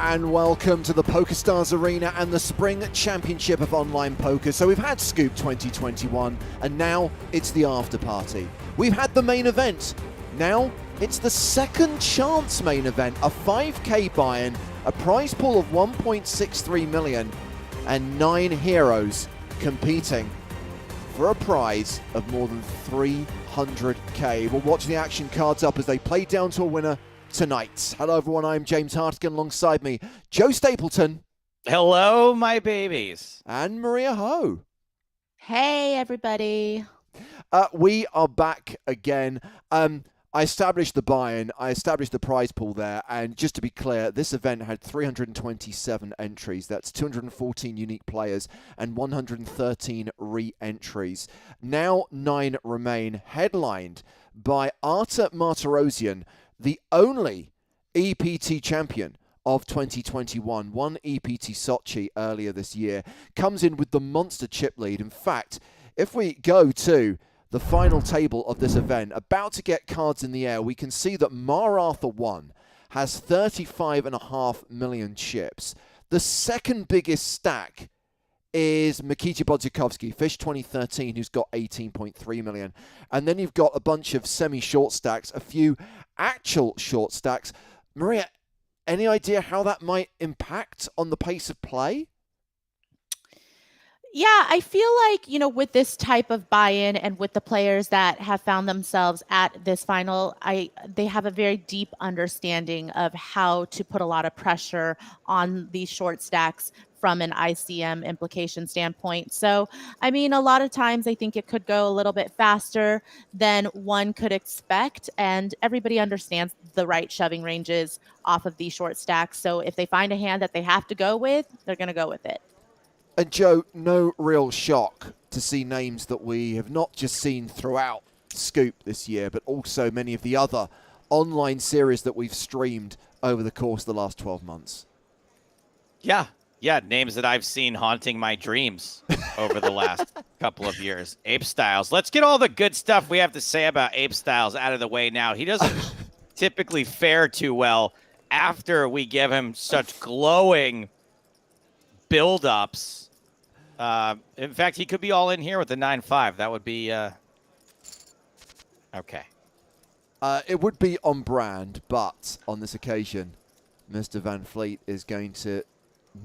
and welcome to the PokerStars Arena and the Spring Championship of Online Poker. So we've had Scoop 2021 and now it's the Afterparty. We've had the main event. Now it's the second chance main event, a 5k buy-in, a prize pool of 1.63 million and 9 heroes competing for a prize of more than 300k. We'll watch the action cards up as they play down to a winner tonight. Hello everyone, I'm James Hartigan. Alongside me, Joe Stapleton. Hello, my babies. And Maria Ho. Hey everybody. We are back again. I established the buy-in, I established the prize pool there, and just to be clear, this event had 327 entries. That's 214 unique players and 113 re-entries. Now 9 remain, headlined by Artur Martirosyan, the only EPT champion of 2021, won EPT Sochi earlier this year, comes in with the monster chip lead. In fact, if we go to the final table of this event, about to get cards in the air, we can see that Mar Arthur 1 has 35.5 million chips. The second biggest stack is Mikita Bodziakowski, Fish 2013, who's got 18.3 million. And then you've got a bunch of semi-short stacks, a few actual short stacks. Maria, any idea how that might impact on the pace of play? Yeah, I feel like, with this type of buy-in and with the players that have found themselves at this final, they have a very deep understanding of how to put a lot of pressure on these short stacks from an ICM implication standpoint. So, a lot of times I think it could go a little bit faster than one could expect, and everybody understands the right shoving ranges off of these short stacks. So if they find a hand that they have to go with, they're going to go with it. And Joe, no real shock to see names that we have not just seen throughout Scoop this year, but also many of the other online series that we've streamed over the course of the last 12 months. Yeah, names that I've seen haunting my dreams over the last couple of years. Ape Styles. Let's get all the good stuff we have to say about Ape Styles out of the way now. He doesn't typically fare too well after we give him such glowing build-ups. In fact, he could be all in here with the 9-5. That would be okay. It would be on brand, but on this occasion, Mr. Van Fleet is going to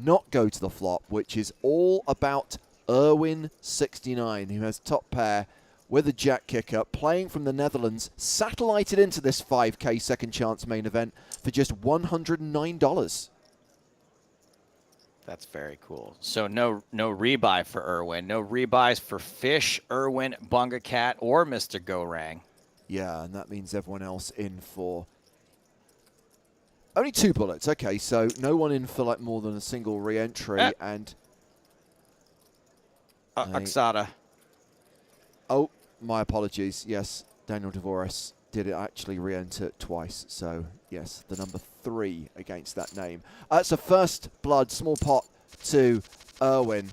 not go to the flop, which is all about Erwin69, who has top pair with a jack kicker, playing from the Netherlands, satellited into this 5k second chance main event for just $109. That's very cool. So no rebuy for Erwin. No rebuys for Fish, Erwin, Bunga Cat, or Mr. Gorang. Yeah, and that means everyone else in for only 2 bullets. Okay, so no one in for like more than a single re-entry and Oksana. Oh, my apologies. Yes, Daniel Dvoris did actually re-enter twice. So, yes, the number 3 against that name. It's a first blood, small pot to Erwin.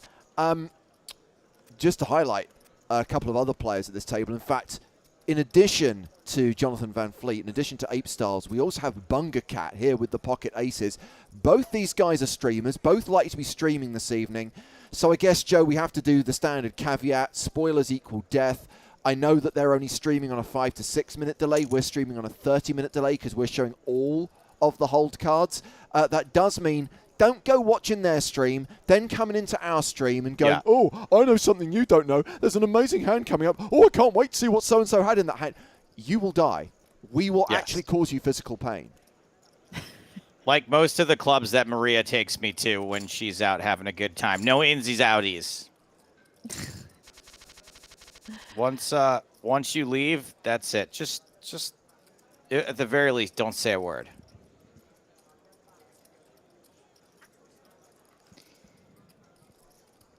Just to highlight a couple of other players at this table. In fact, in addition to Jonathan Van Fleet, in addition to Ape Styles, we also have Bunga Cat here with the pocket aces. Both these guys are streamers, both likely to be streaming this evening. So I guess, Joe, we have to do the standard caveat, spoilers equal death. I know that they're only streaming on a 5 to 6 minute delay. We're streaming on a 30-minute delay because we're showing all of the hold cards. That does mean don't go watching their stream, then coming into our stream and going, oh, I know something you don't know. There's an amazing hand coming up. Oh, I can't wait to see what so-and-so had in that hand. You will die. We will actually cause you physical pain. Like most of the clubs that Maria takes me to when she's out having a good time. No insies outies. Once you leave, that's it. Just at the very least, don't say a word.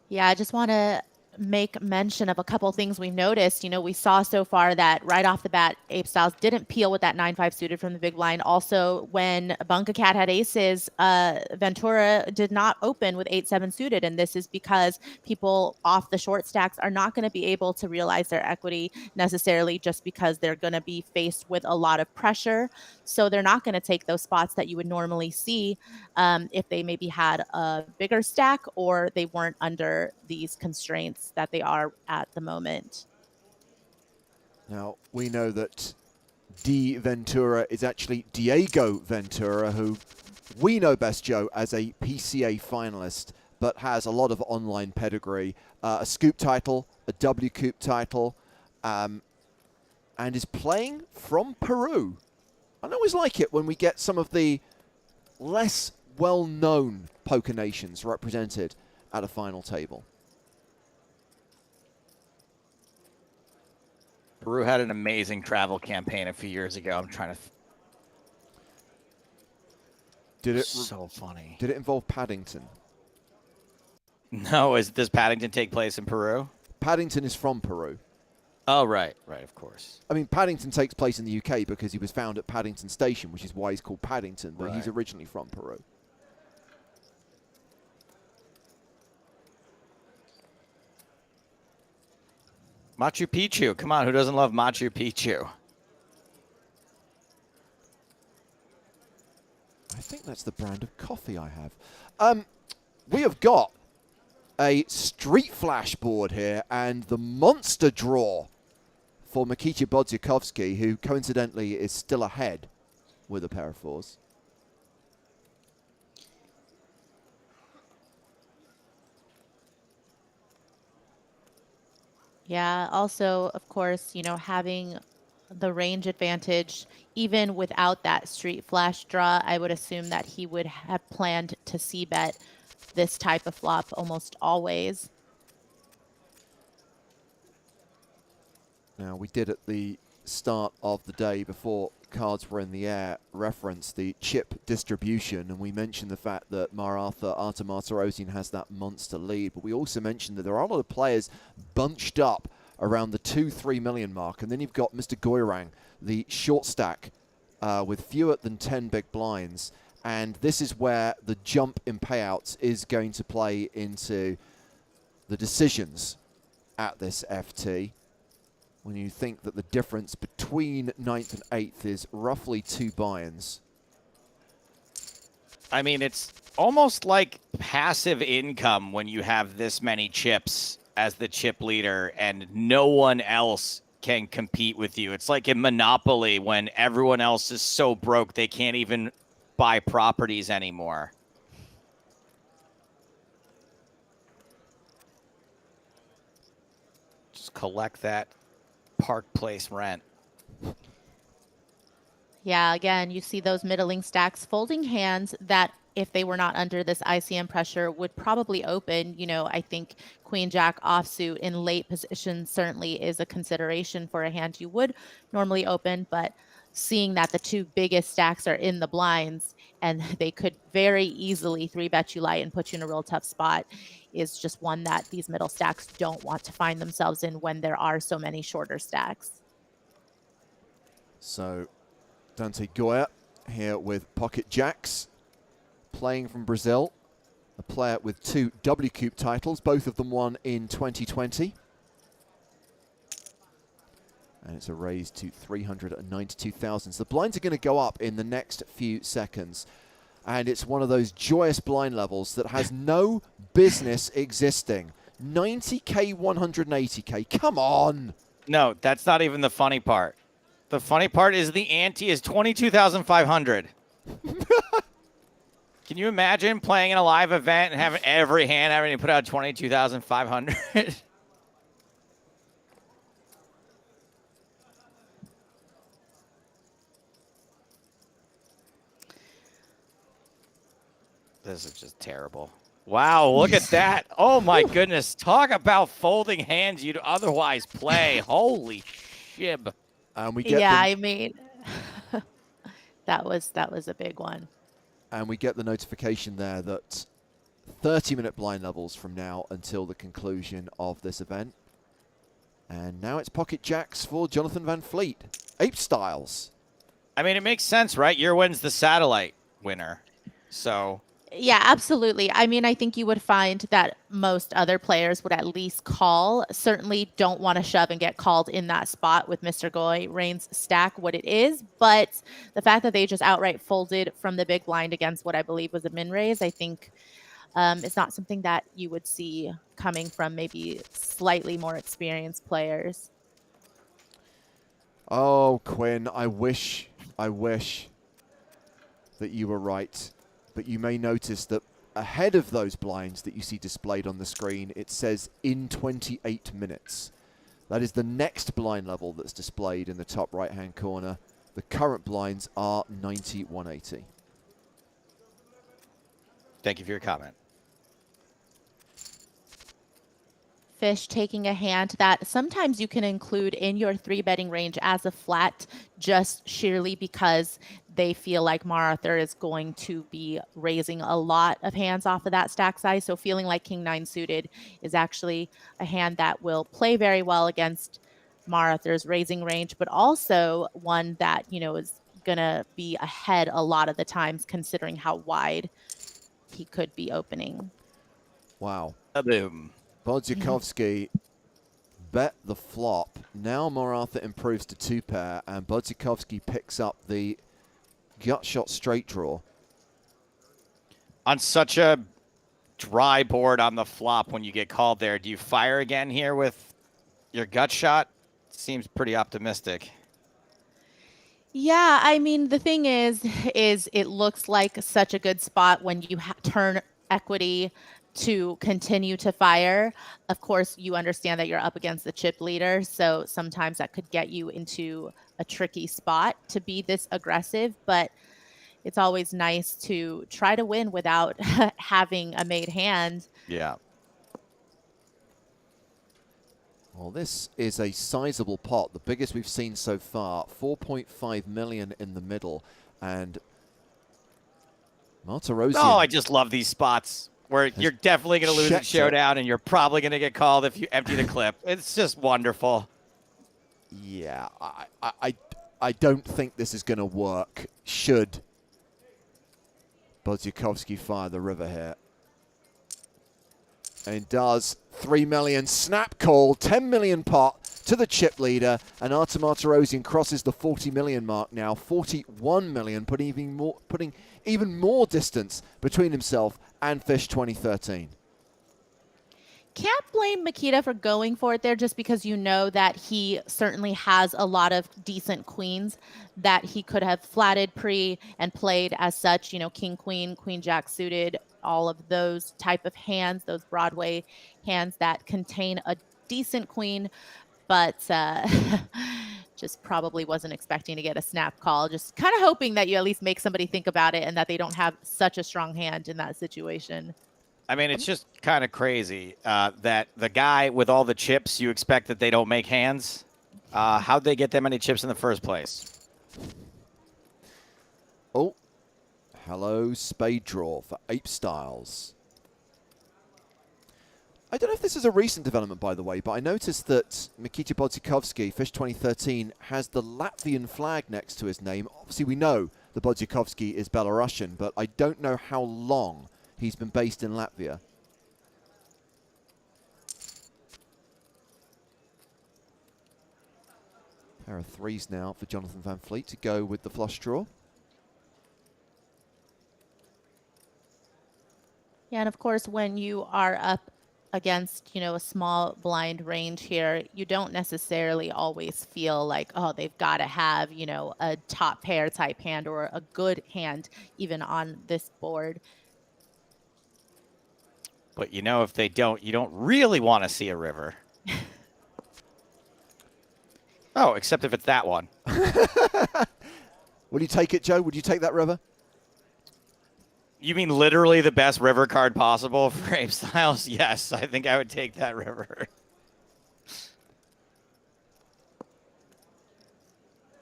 Yeah, I just want to make mention of a couple things we've noticed. We saw so far that right off the bat, Ape Styles didn't peel with that 9-5 suited from the big blind. Also, when Bunka Cat had aces, Ventura did not open with 8-7 suited. And this is because people off the short stacks are not going to be able to realize their equity necessarily, just because they're going to be faced with a lot of pressure. So they're not going to take those spots that you would normally see if they maybe had a bigger stack or they weren't under these constraints that they are at the moment. Now, we know that D Ventura is actually Diego Ventura, who we know best, Joe, as a PCA finalist, but has a lot of online pedigree, a Scoop title, a W Coop title, and is playing from Peru. I always like it when we get some of the less well-known poker nations represented at a final table. Peru had an amazing travel campaign a few years ago. I'm trying to. Did it? So funny. Did it involve Paddington? No. Does Paddington take place in Peru? Paddington is from Peru. Oh, right, of course. I mean, Paddington takes place in the UK because he was found at Paddington Station, which is why he's called Paddington, but he's originally from Peru. Machu Picchu. Come on, who doesn't love Machu Picchu? I think that's the brand of coffee I have. We have got a Street Flash board here and the monster draw for Mikita Bodziakowski, who coincidentally is still ahead with a pair of fours. Yeah, also, of course, having the range advantage, even without that Street Flash draw, I would assume that he would have planned to c-bet this type of flop almost always. Now, we did at the start of the day, before cards were in the air, reference the chip distribution, and we mentioned the fact that Artur Martirosyan has that monster lead, but we also mentioned that there are a lot of players bunched up around the 2-3 million mark, and then you've got Mr. Goirang, the short stack with fewer than 10 big blinds, and this is where the jump in payouts is going to play into the decisions at this FT. When you think that the difference between 9th and 8th is roughly 2 buy-ins. I mean, it's almost like passive income when you have this many chips as the chip leader and no one else can compete with you. It's like in Monopoly when everyone else is so broke they can't even buy properties anymore. Just collect that Park Place rent. Yeah, again, you see those middling stacks folding hands that, if they were not under this ICM pressure, would probably open. I think Queen Jack offsuit in late position certainly is a consideration for a hand you would normally open, but seeing that the two biggest stacks are in the blinds and they could very easily 3-bet you light and put you in a real tough spot is just one that these middle stacks don't want to find themselves in when there are so many shorter stacks. So Dante Goya here with pocket jacks, playing from Brazil, a player with 2 W Coop titles, both of them won in 2020. And it's a raise to 392,000. So the blinds are going to go up in the next few seconds. And it's one of those joyous blind levels that has no business existing. 90K, 180K. Come on. No, that's not even the funny part. The funny part is the ante is 22,500. Can you imagine playing in a live event and having every hand having to put out 22,500? This is just terrible. Wow, look at that. Oh, my goodness. Talk about folding hands you'd otherwise play. Holy shib. We get I mean, that was a big one. And we get the notification there that 30-minute blind levels from now until the conclusion of this event. And now it's pocket jacks for Jonathan Van Fleet. Ape Styles. I mean, it makes sense, right? Your win's the satellite winner. So Yeah, absolutely. I mean, I think you would find that most other players would at least call. Certainly don't want to shove and get called in that spot with Mr. Goy Rain's stack what it is. But the fact that they just outright folded from the big blind against what I believe was a min raise, I think it's not something that you would see coming from maybe slightly more experienced players. Oh, Quinn, I wish that you were right. But you may notice that ahead of those blinds that you see displayed on the screen, it says in 28 minutes. That is the next blind level that's displayed in the top right-hand corner. The current blinds are 90, 180. thank you for your comment. Fish taking a hand that sometimes you can include in your 3-betting range as a flat, just sheerly because they feel like Mar-Arthur is going to be raising a lot of hands off of that stack size. So feeling like King 9 suited is actually a hand that will play very well against Mar-Arthur's raising range, but also one that, you know, is going to be ahead a lot of the times considering how wide he could be opening. Wow. Boom. Bodziakowski bet the flop. Now Mar-Arthur improves to 2-pair, and Bodziakowski picks up the gut shot straight draw. On such a dry board on the flop when you get called there, do you fire again here with your gut shot? Seems pretty optimistic. Yeah, I mean, the thing is it looks like such a good spot when you turn equity to continue to fire. Of course, you understand that you're up against the chip leader, so sometimes that could get you into a tricky spot to be this aggressive, but it's always nice to try to win without having a made hand. Yeah. Well, this is a sizable pot, the biggest we've seen so far. 4.5 million in the middle, and Martirosian. Oh, I just love these spots where you're definitely going to lose a showdown and you're probably going to get called if you empty the clip. It's just wonderful. Yeah, I don't think this is going to work should Bodziakowski fire the river here. And does. 3 million snap call, 10 million pot to the chip leader, and Artem Martirosian crosses the 40 million mark now. 41 million, putting even more distance between himself and Fish 2013. Can't blame Makita for going for it there, just because you know that he certainly has a lot of decent queens that he could have flatted pre and played as such, you know, king, queen, queen, jack suited, all of those type of hands, those Broadway hands that contain a decent queen, but just probably wasn't expecting to get a snap call. Just kind of hoping that you at least make somebody think about it and that they don't have such a strong hand in that situation. I mean, it's just kind of crazy that the guy with all the chips, you expect that they don't make hands. How'd they get that many chips in the first place? Oh, hello, spade draw for Ape Styles. I don't know if this is a recent development, by the way, but I noticed that Mikita Bodziakowski, Fish 2013, has the Latvian flag next to his name. Obviously, we know that Bodziakowski is Belarusian, but I don't know how long he's been based in Latvia. Pair of threes now for Jonathan Van Fleet to go with the flush draw. Yeah, and of course, when you are up against, you know, a small blind range here, you don't necessarily always feel like, oh, they've got to have, you know, a top pair type hand or a good hand even on this board. But you know, if they don't, you don't really want to see a river. Oh, except if it's that one. Will you take it, Joe? Would you take that river? You mean literally the best river card possible for Ape Styles? Yes, I think I would take that river.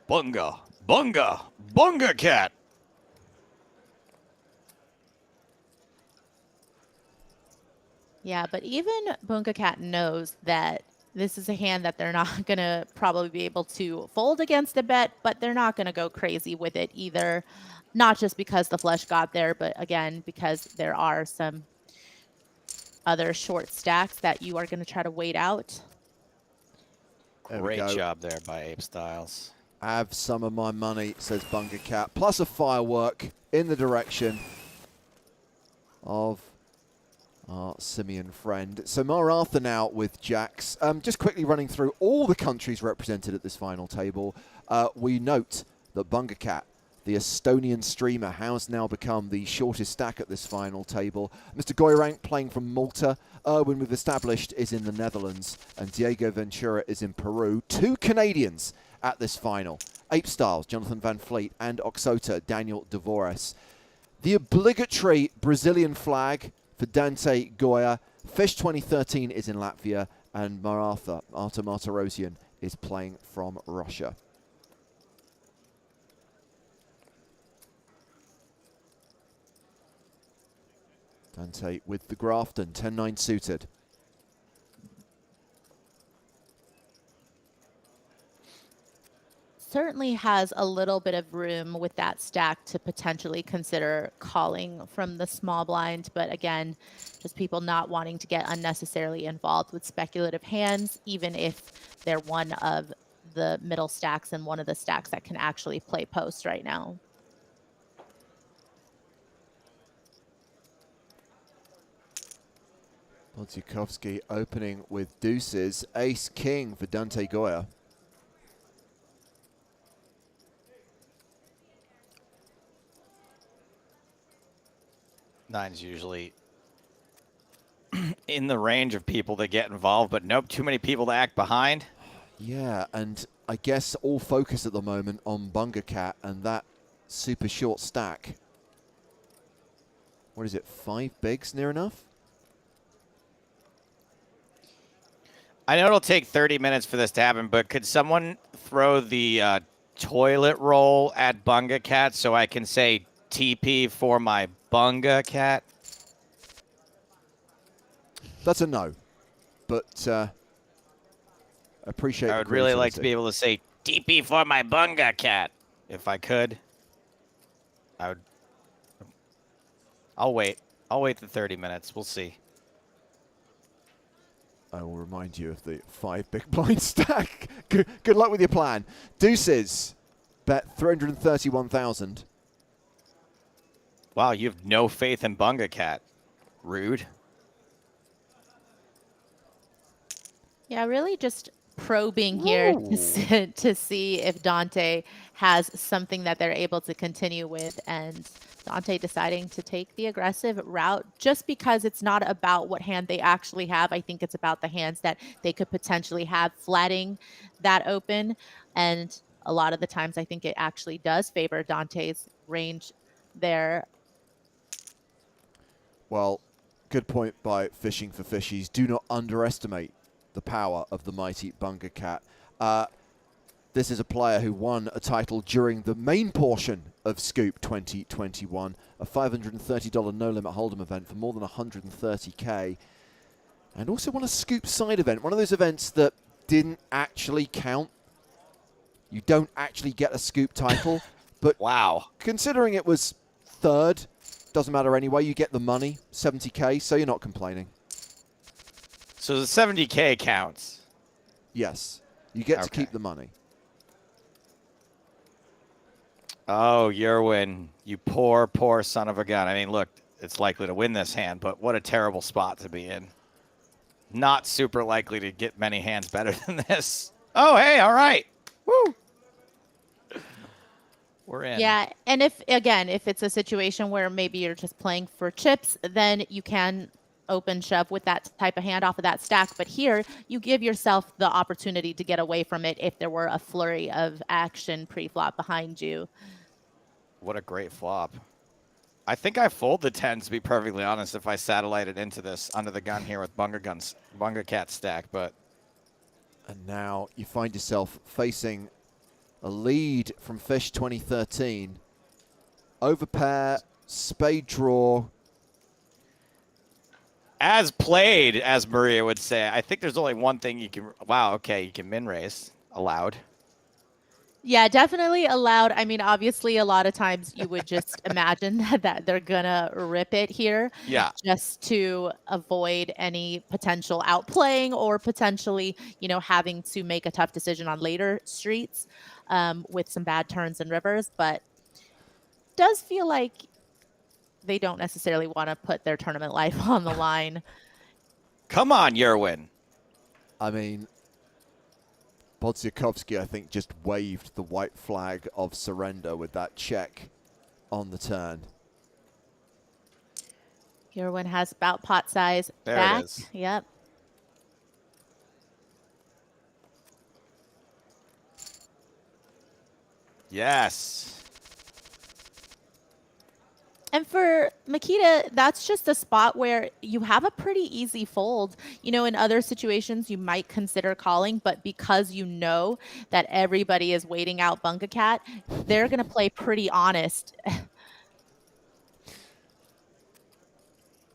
Bunga, bunga, bunga cat. Yeah, but even Bunga Cat knows that this is a hand that they're not going to probably be able to fold against a bet, but they're not going to go crazy with it either. Not just because the flush got there, but again, because there are some other short stacks that you are going to try to wait out. Great job there by Ape Styles. Have some of my money, says Bunga Cat, plus a firework in the direction of our simian friend. So Maratha now with jacks. Just quickly running through all the countries represented at this final table. We note that Bunga Cat, the Estonian streamer, has now become the shortest stack at this final table. Mr. Goyrank playing from Malta. Erwin, we've established, is in the Netherlands. And Diego Ventura is in Peru. 2 Canadians at this final. Ape Styles, Jonathan Van Fleet, and Oxota, Daniel Dvoras. The obligatory Brazilian flag for Dante Goya. Fish 2013 is in Latvia. And Maratha, Artem Martirosyan, is playing from Russia. Dante with the Grafton, 10-9 suited. Certainly has a little bit of room with that stack to potentially consider calling from the small blind. But again, just people not wanting to get unnecessarily involved with speculative hands, even if they're one of the middle stacks and one of the stacks that can actually play post right now. Podzukovsky opening with deuces. Ace-king for Dante Goya. Nine's usually in the range of people that get involved, but nope, too many people to act behind. Yeah, and I guess all focus at the moment on Bunga Cat and that super short stack. What is it, 5 bigs near enough? I know it'll take 30 minutes for this to happen, but could someone throw the toilet roll at Bunga Cat so I can say TP for my Bunga Cat? That's a no, but appreciate. I would really like to be able to say TP for my Bunga Cat if I could. I would. I'll wait. I'll wait the 30 minutes. We'll see. I will remind you of the 5 big blind stack. Good luck with your plan. Deuces, bet 331,000. Wow, you have no faith in Bunga Cat. Rude. Yeah, really just probing here to see if Dante has something that they're able to continue with, and Dante deciding to take the aggressive route just because it's not about what hand they actually have. I think it's about the hands that they could potentially have flatting that open, and a lot of the times I think it actually does favor Dante's range there. Well, good point by Fishing for Fishies. Do not underestimate the power of the mighty Bunga Cat. This is a player who won a title during the main portion of Scoop 2021, a $530 no-limit hold'em event for more than 130K, and also won a Scoop side event, one of those events that didn't actually count. You don't actually get a Scoop title, but wow, considering it was third, doesn't matter anyway, you get the money, 70K, so you're not complaining. So the 70K counts? Yes, you get to keep the money. Oh, Yerwin, you poor, poor son of a gun. I mean, look, it's likely to win this hand, but what a terrible spot to be in. Not super likely to get many hands better than this. Oh, hey, all right. Woo. We're in. Yeah, and if it's a situation where maybe you're just playing for chips, then you can open shove with that type of hand off of that stack. But here, you give yourself the opportunity to get away from it if there were a flurry of action pre-flop behind you. What a great flop. I think I fold the 10s, to be perfectly honest, if I satellited into this under the gun here with Bunga Cat stack, but... And now you find yourself facing a lead from Fish 2013. Overpair, spade draw. As played, as Maria would say. I think there's only one thing you can. Wow. Okay, you can min raise allowed. Yeah, definitely allowed. I mean, obviously, a lot of times you would just imagine that they're gonna rip it here, Yeah. just to avoid any potential outplaying or potentially, having to make a tough decision on later streets with some bad turns and rivers. But does feel like they don't necessarily want to put their tournament life on the line. Come on, Yerwin. I mean, Podziakowski, I think, just waved the white flag of surrender with that check on the turn. Yerwin has about pot size There back. it is. Yep. Yes. And for Makita, that's just a spot where you have a pretty easy fold. In other situations, you might consider calling, but because you know that everybody is waiting out Bunga Cat, they're going to play pretty honest.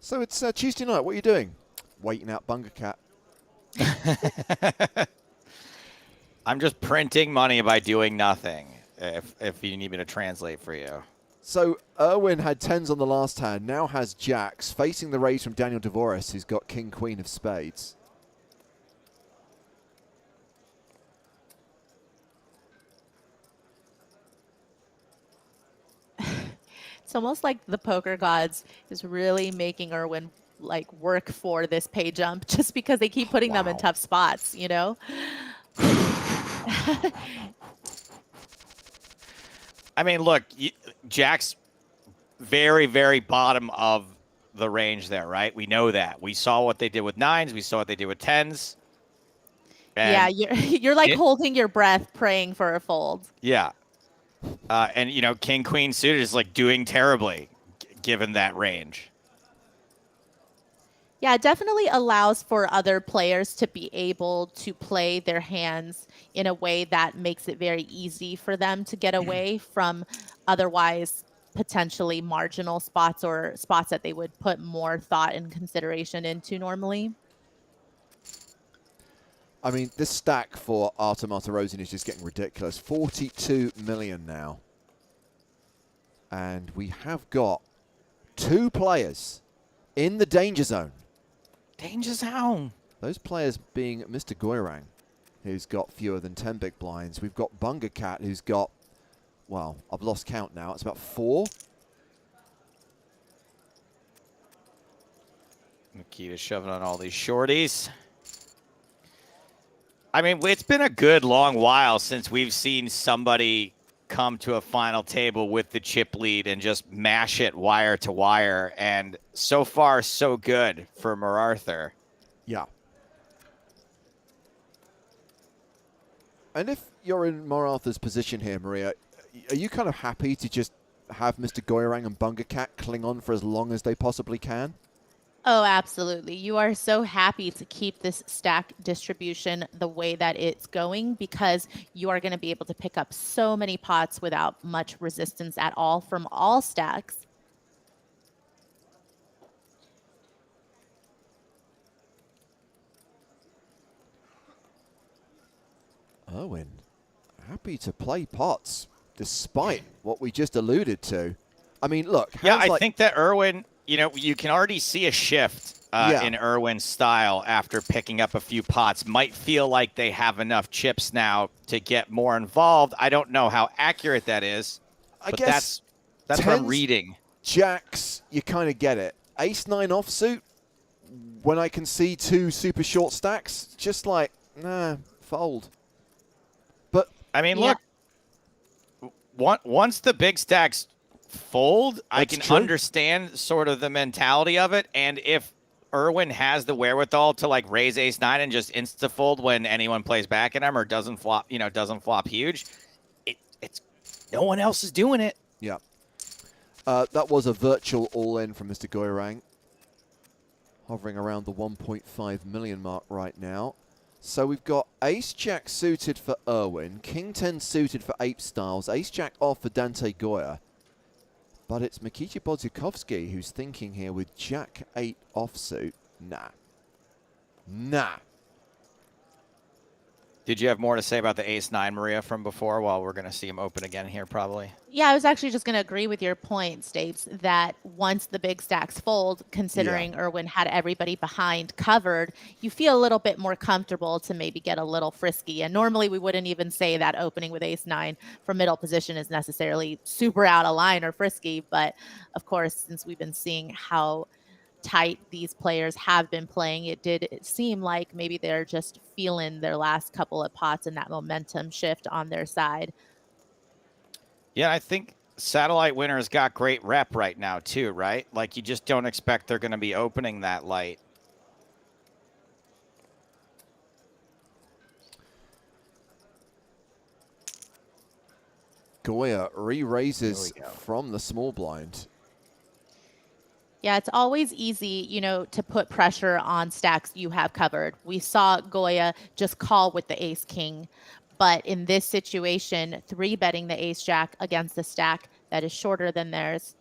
So it's Tuesday night. What are you doing? Waiting out Bunga Cat. I'm just printing money by doing nothing, if you need me to translate for you. So Erwin had tens on the last hand, now has jacks, facing the raise from Daniel Dvoris, who's got king, queen of spades. It's almost like the poker gods is really making Erwin work for this pay jump just because they keep putting them in tough spots, I mean, look, Jack's very, very bottom of the range there, right? We know that. We saw what they did with nines. We saw what they did with tens. Yeah, you're holding your breath, praying for a fold. Yeah. And, king, queen suited is doing terribly given that range. Yeah, it definitely allows for other players to be able to play their hands in a way that makes it very easy for them to get away from otherwise potentially marginal spots or spots that they would put more thought and consideration into normally. I mean, this stack for Artem Arturosian is just getting ridiculous. 42 million now. And we have got two players in the danger zone. Danger zone. Those players being Mr. Goirang, who's got fewer than 10 big blinds. We've got Bunga Cat, who's got, well, I've lost count now. It's about 4. Makita shoving on all these shorties. I mean, it's been a good long while since we've seen somebody come to a final table with the chip lead and just mash it wire to wire. And so far, so good for MacArthur. Yeah. And if you're in MacArthur's position here, Maria, are you kind of happy to just have Mr. Goirang and Bunga Cat cling on for as long as they possibly can? Oh, absolutely. You are so happy to keep this stack distribution the way that it's going because you are going to be able to pick up so many pots without much resistance at all from all stacks. Owen, happy to play pots despite what we just alluded to. I mean, look. Yeah, I think that Erwin, you can already see a shift in Erwin's style after picking up a few pots. Might feel like they have enough chips now to get more involved. I don't know how accurate that is, but guess that's what I'm reading. Jacks, you kind of get it. Ace-9 offsuit, when I can see 2 super short stacks, just nah, fold. But I mean, look, once the big stacks fold, I can understand sort of the mentality of it. And if Erwin has the wherewithal to raise ace-9 and just insta-fold when anyone plays back at him or doesn't flop, doesn't flop huge, it's no one else is doing it. Yeah. That was a virtual all-in from Mr. Goirang. Hovering around the 1.5 million mark right now. So we've got ace-jack suited for Erwin, king-10 suited for Ape Styles, ace-jack off for Dante Goya. But it's Makita Podziakowski who's thinking here with jack-8 offsuit. Nah, Nah. Did you have more to say about the ace-9, Maria, from before? Well, we're going to see him open again here, probably. Yeah, I was actually just going to agree with your point, Stapes, that once the big stacks fold, considering Irwin had everybody behind covered, you feel a little bit more comfortable to maybe get a little frisky. And normally we wouldn't even say that opening with ace-9 from middle position is necessarily super out of line or frisky. But of course, since we've been seeing how tight these players have been playing, it did seem like maybe they're just feeling their last couple of pots and that momentum shift on their side. Yeah, I think Satellite Winner's got great rep right now, too, right? Like, you just don't expect they're going to be opening that light. Goya re-raises from the small blind. Yeah, it's always easy, you know, to put pressure on stacks you have covered. We saw Goya just call with the ace king, but in this situation, 3-betting the ace jack against a stack that is shorter than theirs.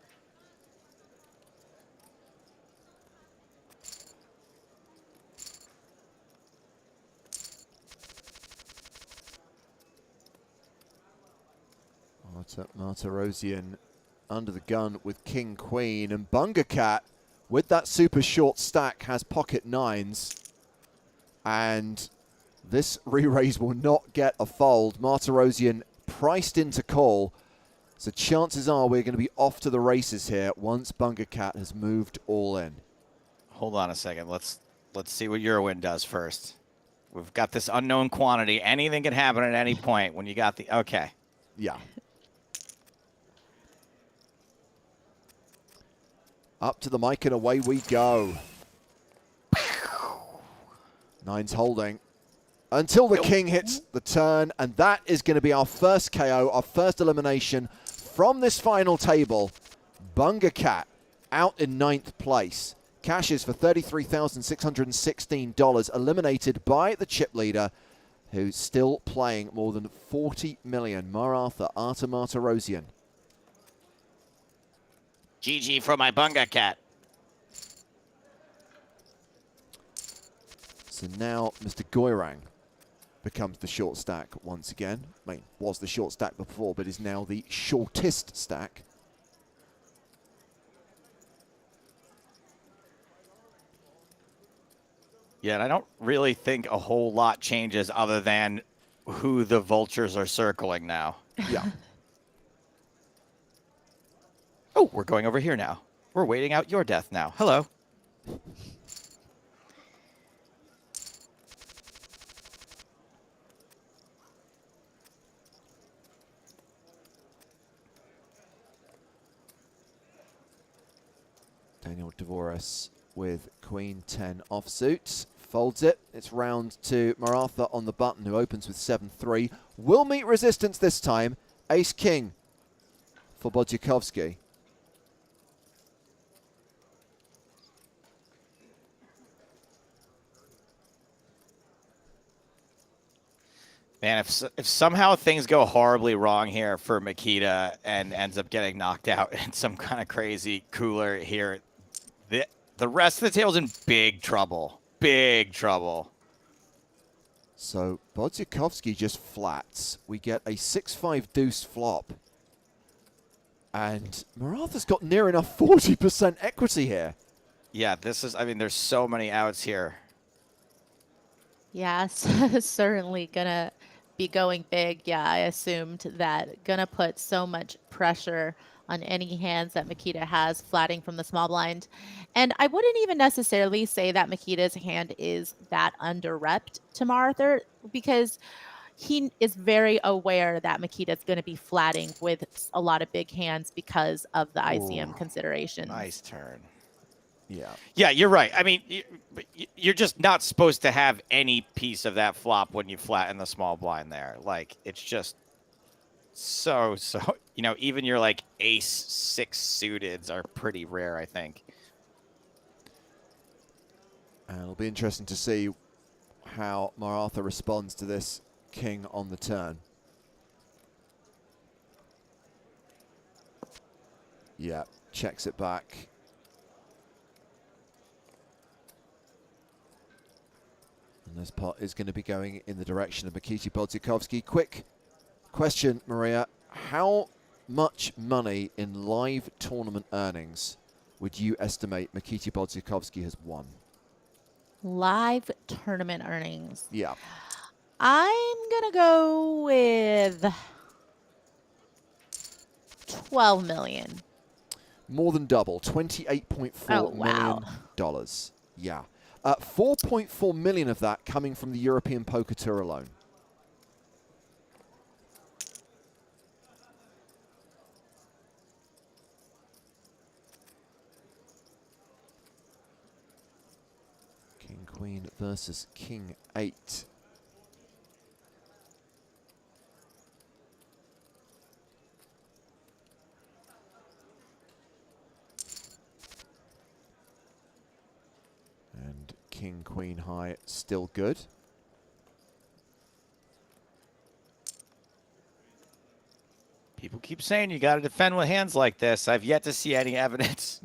Martirosian under the gun with king queen, and Bunga Cat with that super short stack has pocket nines, and this re-raise will not get a fold. Martirosian priced into call, so chances are we're going to be off to the races here once Bunga Cat has moved all in. Hold on a second. Let's see what Irwin does first. We've got this unknown quantity. Anything can happen at any point when you got the... Okay. Yeah. Up to the mic and away we go. Nine's holding until the king hits the turn, and that is going to be our first KO, our first elimination from this final table. Bunga Cat out in 9th place. Cashes for $33,616, eliminated by the chip leader, who's still playing more than 40 million. Maratha Arta Martirosian. GG for my Bunga Cat. So now Mr. Goyrang becomes the short stack once again. I mean, was the short stack before, but is now the shortest stack. Yeah, and I don't really think a whole lot changes other than who the vultures are circling now. Yeah. Oh, we're going over here now. We're waiting out your death now. Hello. Daniel Dvoris with Queen 10 offsuit. Folds it. It's round to Maratha on the button, who opens with 7-3. Will meet resistance this time. Ace-King for Bodziakowski. Man, if somehow things go horribly wrong here for Makita and ends up getting knocked out in some kind of crazy cooler here, the rest of the table's in big trouble. Big trouble. So Bodziakowski just flats. We get a 6-5 deuce flop. And Maratha's got near enough 40% equity here. Yeah, this is, I mean, there's so many outs here. Yeah, certainly gonna be going big. Yeah, I assumed that. Gonna put so much pressure on any hands that Makita has flatting from the small blind. And I wouldn't even necessarily say that Makita's hand is that under-repped to Maratha, because he is very aware that Makita's going to be flatting with a lot of big hands because of the ICM considerations. Nice turn. Yeah. Yeah, you're right. I mean, you're just not supposed to have any piece of that flop when you flatten the small blind there. Like, it's just so, you know, even your, like, ace-6 suiteds are pretty rare, I think. And it'll be interesting to see how Maratha responds to this king on the turn. Yeah, checks it back. And this pot is going to be going in the direction of Mikita Bodziakowski. Quick question, Maria. How much money in live tournament earnings would you estimate Mikita Bodziakowski has won? Live tournament earnings. Yeah. I'm going to go with 12 million. More than double, $28.4 million. Yeah. 4.4 million of that coming from the European Poker Tour alone. King Queen versus King 8. And King Queen high still good. People keep saying you got to defend with hands like this. I've yet to see any evidence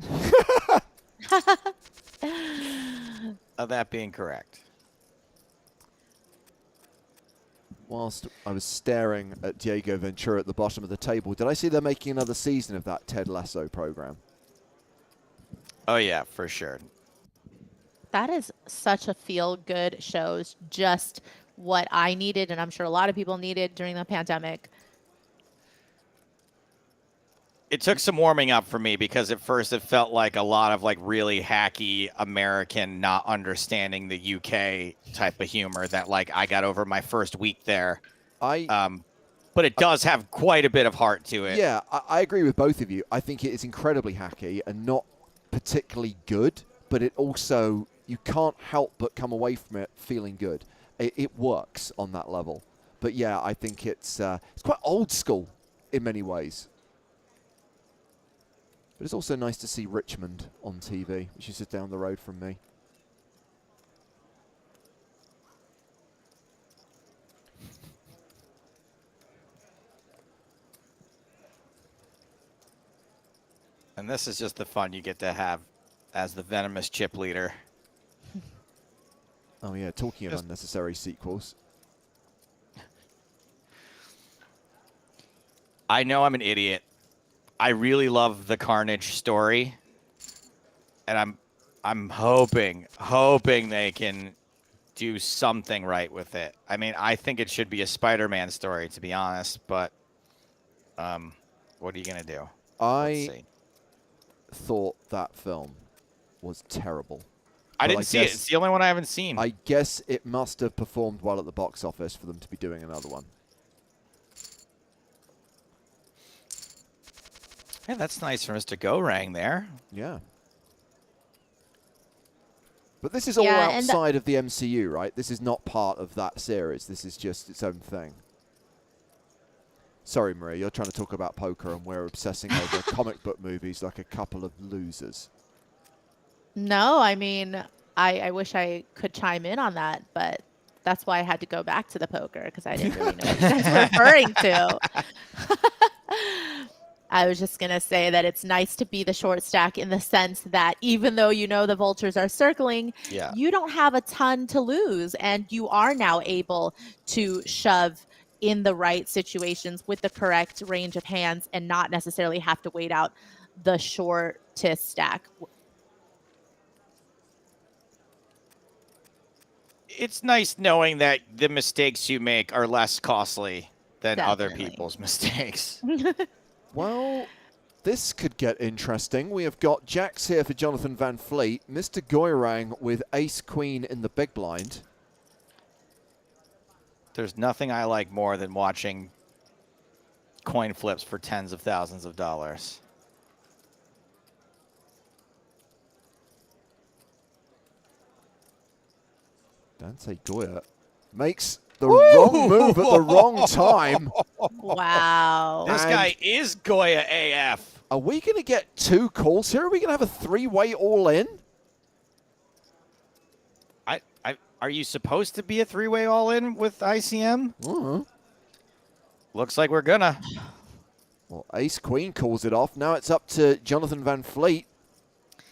of that being correct. Whilst I was staring at Diego Ventura at the bottom of the table, did I see they're making another season of that Ted Lasso program? Oh, yeah, for sure. That is such a feel-good show. It's just what I needed, and I'm sure a lot of people needed during the pandemic. It took some warming up for me because at first it felt like a lot of like really hacky American not understanding the UK type of humor that like I got over my first week there. But it does have quite a bit of heart to it. Yeah, I agree with both of you. I think it is incredibly hacky and not particularly good, but it also, you can't help but come away from it feeling good. It works on that level. But yeah, I think it's quite old school in many ways. But it's also nice to see Richmond on TV, which is just down the road from me. And this is just the fun you get to have as the venomous chip leader. Oh yeah, talking of unnecessary sequels. I know I'm an idiot. I really love the Carnage story, and I'm hoping they can do something right with it. I mean, I think it should be a Spider-Man story, to be honest. But what are you gonna do? I thought that film was terrible. I didn't see it. It's the only one I haven't seen. I guess it must have performed well at the box office for them to be doing another one. Yeah, that's nice for Mr. Gorang there. Yeah. But this is all outside of the MCU, right? This is not part of that series. This is just its own thing. Sorry, Maria, you're trying to talk about poker and we're obsessing over comic book movies like a couple of losers. No, I mean, I wish I could chime in on that, but that's why I had to go back to the poker, because I didn't really know what you guys were referring to. I was just going to say that it's nice to be the short stack in the sense that even though you know the vultures are circling, you don't have a ton to lose, and you are now able to shove in the right situations with the correct range of hands and not necessarily have to wait out the shortest stack. It's nice knowing that the mistakes you make are less costly than other people's mistakes. Well, this could get interesting. We have got jacks here for Jonathan Van Fleet. Mr. Goyrang with ace-queen in the big blind. There's nothing I like more than watching coin flips for tens of thousands of dollars. Dante Goya makes the wrong move at the wrong time. Wow. This guy is Goya AF. Are we going to get two calls here? Are we going to have a three-way all-in? Are you supposed to be a three-way all-in with ICM? Looks like we're gonna. Well, ace-queen calls it off. Now it's up to Jonathan Van Fleet.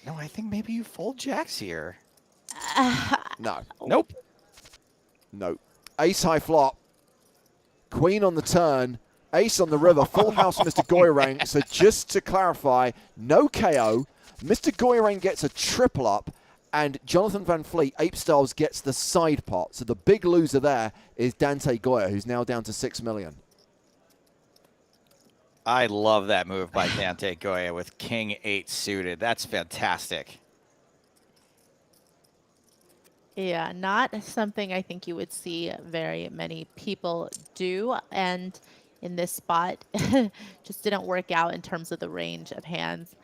No, I think maybe you fold jacks here. No. Nope. No. Ace high flop. Queen on the turn. Ace on the river. Full house, Mr. Goyrang. So just to clarify, no KO. Mr. Goyrang gets a triple up. And Jonathan Van Fleet, Ape Styles, gets the side pot. So the big loser there is Dante Goya, who's now down to 6 million. I love that move by Dante Goya with King 8 suited. That's fantastic. Yeah, not something I think you would see very many people do. And in this spot, just didn't work out in terms of the range of hands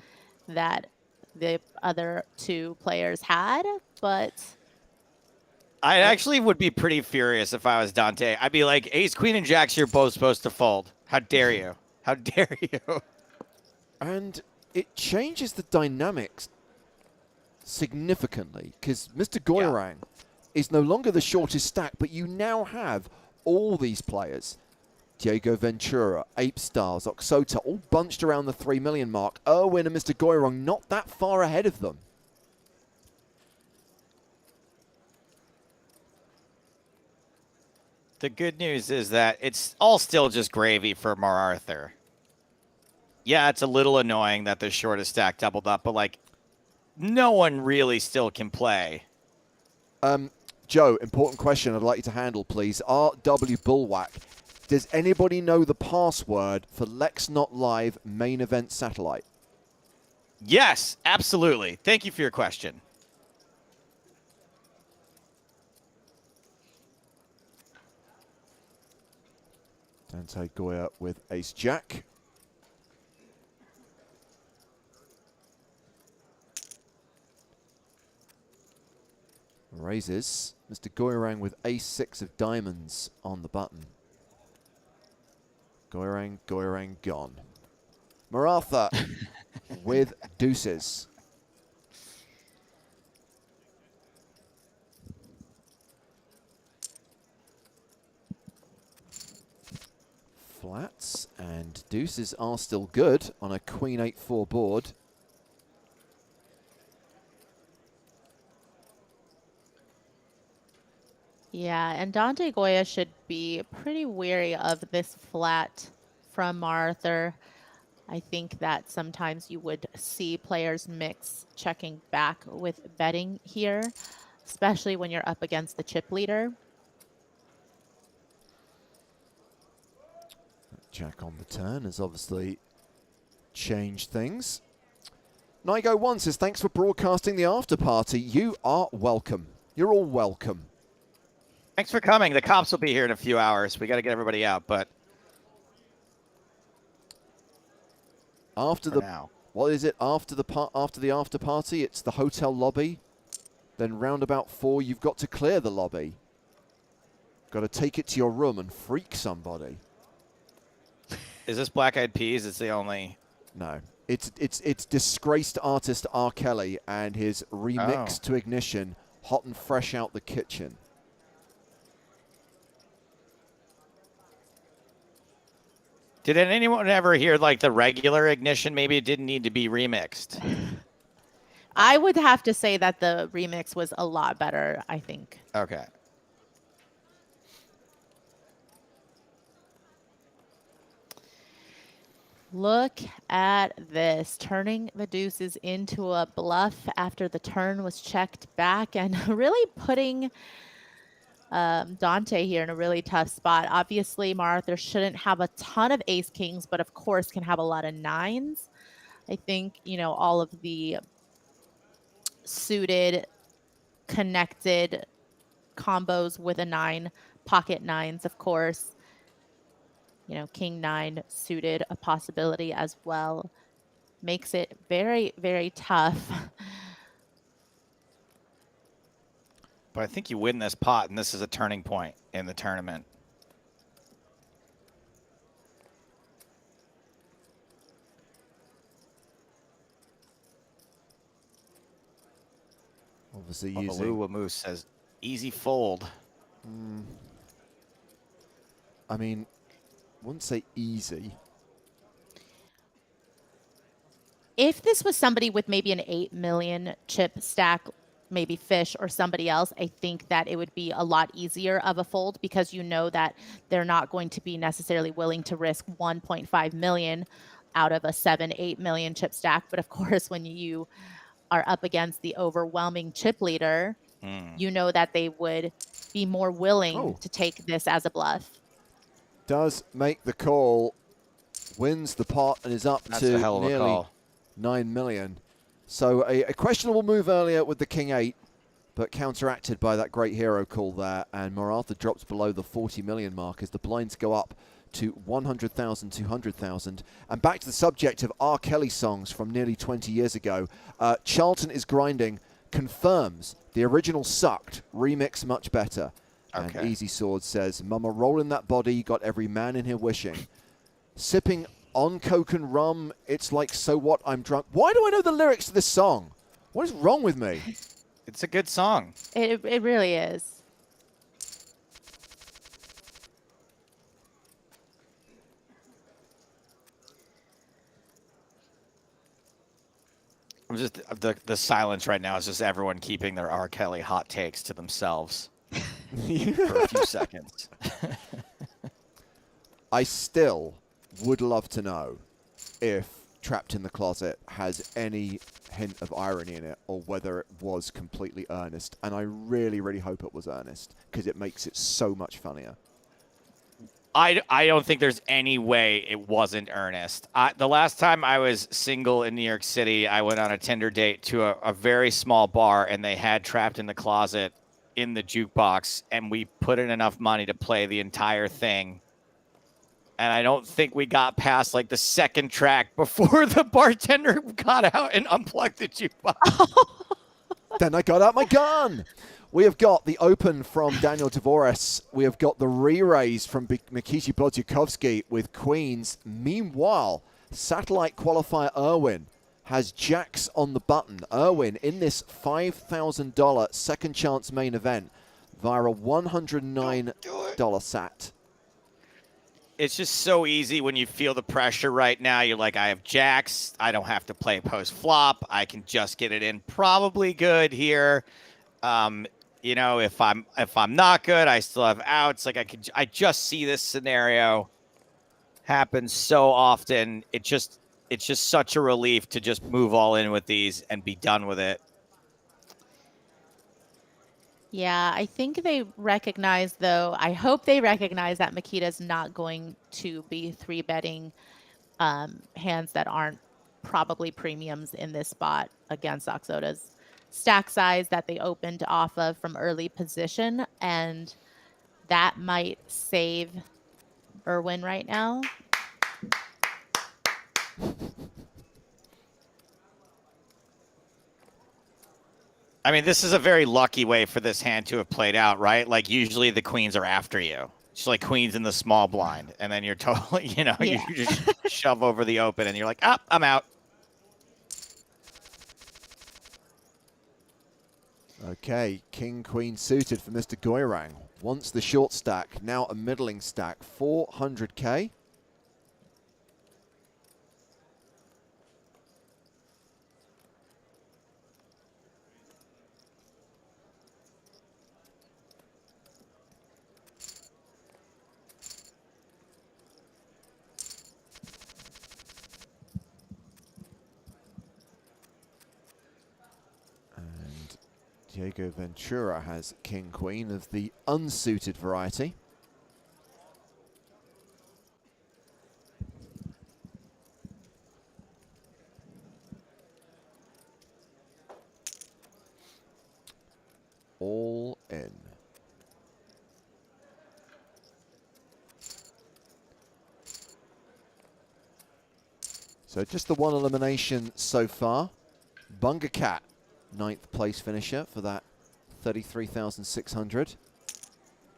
that the other two players had. But I actually would be pretty furious if I was Dante. I'd be like, ace, queen, and jacks, you're both supposed to fold. How dare you? How dare you? And it changes the dynamics significantly because Mr. Goyrang is no longer the shortest stack, but you now have all these players. Diego Ventura, Ape Stars, Oxota, all bunched around the 3 million mark. Erwin and Mr. Goyrang not that far ahead of them. The good news is that it's all still just gravy for MacArthur. Yeah, it's a little annoying that the shortest stack doubled up, but like, no one really still can play. Joe, important question I'd like you to handle, please. RW Bullwhack, does anybody know the password for Lex Not Live main event satellite? Yes, absolutely. Thank you for your question. Dante Goya with Ace Jack. Raises. Mr. Goyrang with Ace 6 of diamonds on the button. Goyrang, Goyrang gone. Maratha with deuces. Flats and deuces are still good on a queen 8-4 board. yeah, and Dante Goya should be pretty wary of this flat from MacArthur. I think that sometimes you would see players mix checking back with betting here, especially when you're up against the chip leader. Jack on the turn has obviously changed things. Nigo1 says, thanks for broadcasting the after party. You are welcome. You're all welcome. Thanks for coming. The cops will be here in a few hours. We got to get everybody out, but After for the now. what is it? After the after party, it's the hotel lobby. Then round about 4, you've got to clear the lobby. Got to take it to your room and freak somebody. Is this Black Eyed Peas? It's the only. No, it's disgraced artist R. Kelly and his remix to Ignition, hot and fresh out the kitchen. Did anyone ever hear like the regular Ignition? Maybe it didn't need to be remixed. I would have to say that the remix was a lot better, I think. Okay. Look at this, turning the deuces into a bluff after the turn was checked back and really putting Dante here in a really tough spot. Obviously, MacArthur shouldn't have a ton of ace kings, but of course can have a lot of nines. I think, you know, all of the suited, connected combos with a 9, pocket 9s, of course. You know, king 9 suited, a possibility as well. Makes it very, very tough. But I think you win this pot, and this is a turning point in the tournament. Obviously Babaloo Moose says, easy fold. I mean, I wouldn't say easy. If this was somebody with maybe an 8 million chip stack, maybe Fish or somebody else, I think that it would be a lot easier of a fold, because you know that they're not going to be necessarily willing to risk 1.5 million out of a 7-8 million chip stack. But of course, when you are up against the overwhelming chip leader, you know that they would be more willing to take this as a bluff. Does make the call, wins the pot, and is up That's a to hell of a nearly call. 9 million. So a questionable move earlier with the King 8, but counteracted by that great hero call there. And Maratha drops below the 40 million mark as the blinds go up to 100,000, 200,000. And back to the subject of R. Kelly songs from nearly 20 years ago. Charlton is grinding, confirms the original sucked, remix much better. Okay. And Easy Sword says, Mama rolling that body, got every man in here wishing. Sipping on coke and rum, it's like, so what, I'm drunk. Why do I know the lyrics to this song? What is wrong with me? It's a good song. It really is. I'm just the silence right now is just everyone keeping their R. Kelly hot takes to themselves for a few seconds. I still would love to know if Trapped in the Closet has any hint of irony in it, or whether it was completely earnest. And I really, really hope it was earnest, because it makes it so much funnier. I don't think there's any way it wasn't earnest. The last time I was single in New York City, I went on a Tinder date to a very small bar, and they had Trapped in the Closet in the jukebox, and we put in enough money to play the entire thing. And I don't think we got past like the second track before the bartender got out and unplugged the jukebox. Then I got out my gun. We have got the open from Daniel Tavoris. We have got the re-raise from Mikishi Blodziakowski with queens. Meanwhile, satellite qualifier Irwin has jacks on the button. Irwin in this $5,000 second chance main event via a $109 sat. It's just so easy when you feel the pressure right now. You're like, I have jacks. I don't have to play post flop. I can just get it in probably good here. You know, if I'm not good, I still have outs. Like I just see this scenario happen so often. It's just such a relief to just move all in with these and be done with it. Yeah, I think they recognize, though, I hope they recognize that Makita's not going to be 3-betting hands that aren't probably premiums in this spot against Oxota's stack size that they opened off of from early position, and that might save Irwin right now. I mean, this is a very lucky way for this hand to have played out, right? Like, usually the queens are after you. It's like queens in the small blind. And then you're totally, you know, Yeah. you just shove over the open and you're like, ah, I'm out. Okay, king, queen suited for Mr. Goirang. Wants the short stack, now a middling stack, 400K. Diego Ventura has king, queen of the unsuited variety. All in. So just the one elimination so far. Bunga Cat, 9th place finisher for that 33,600.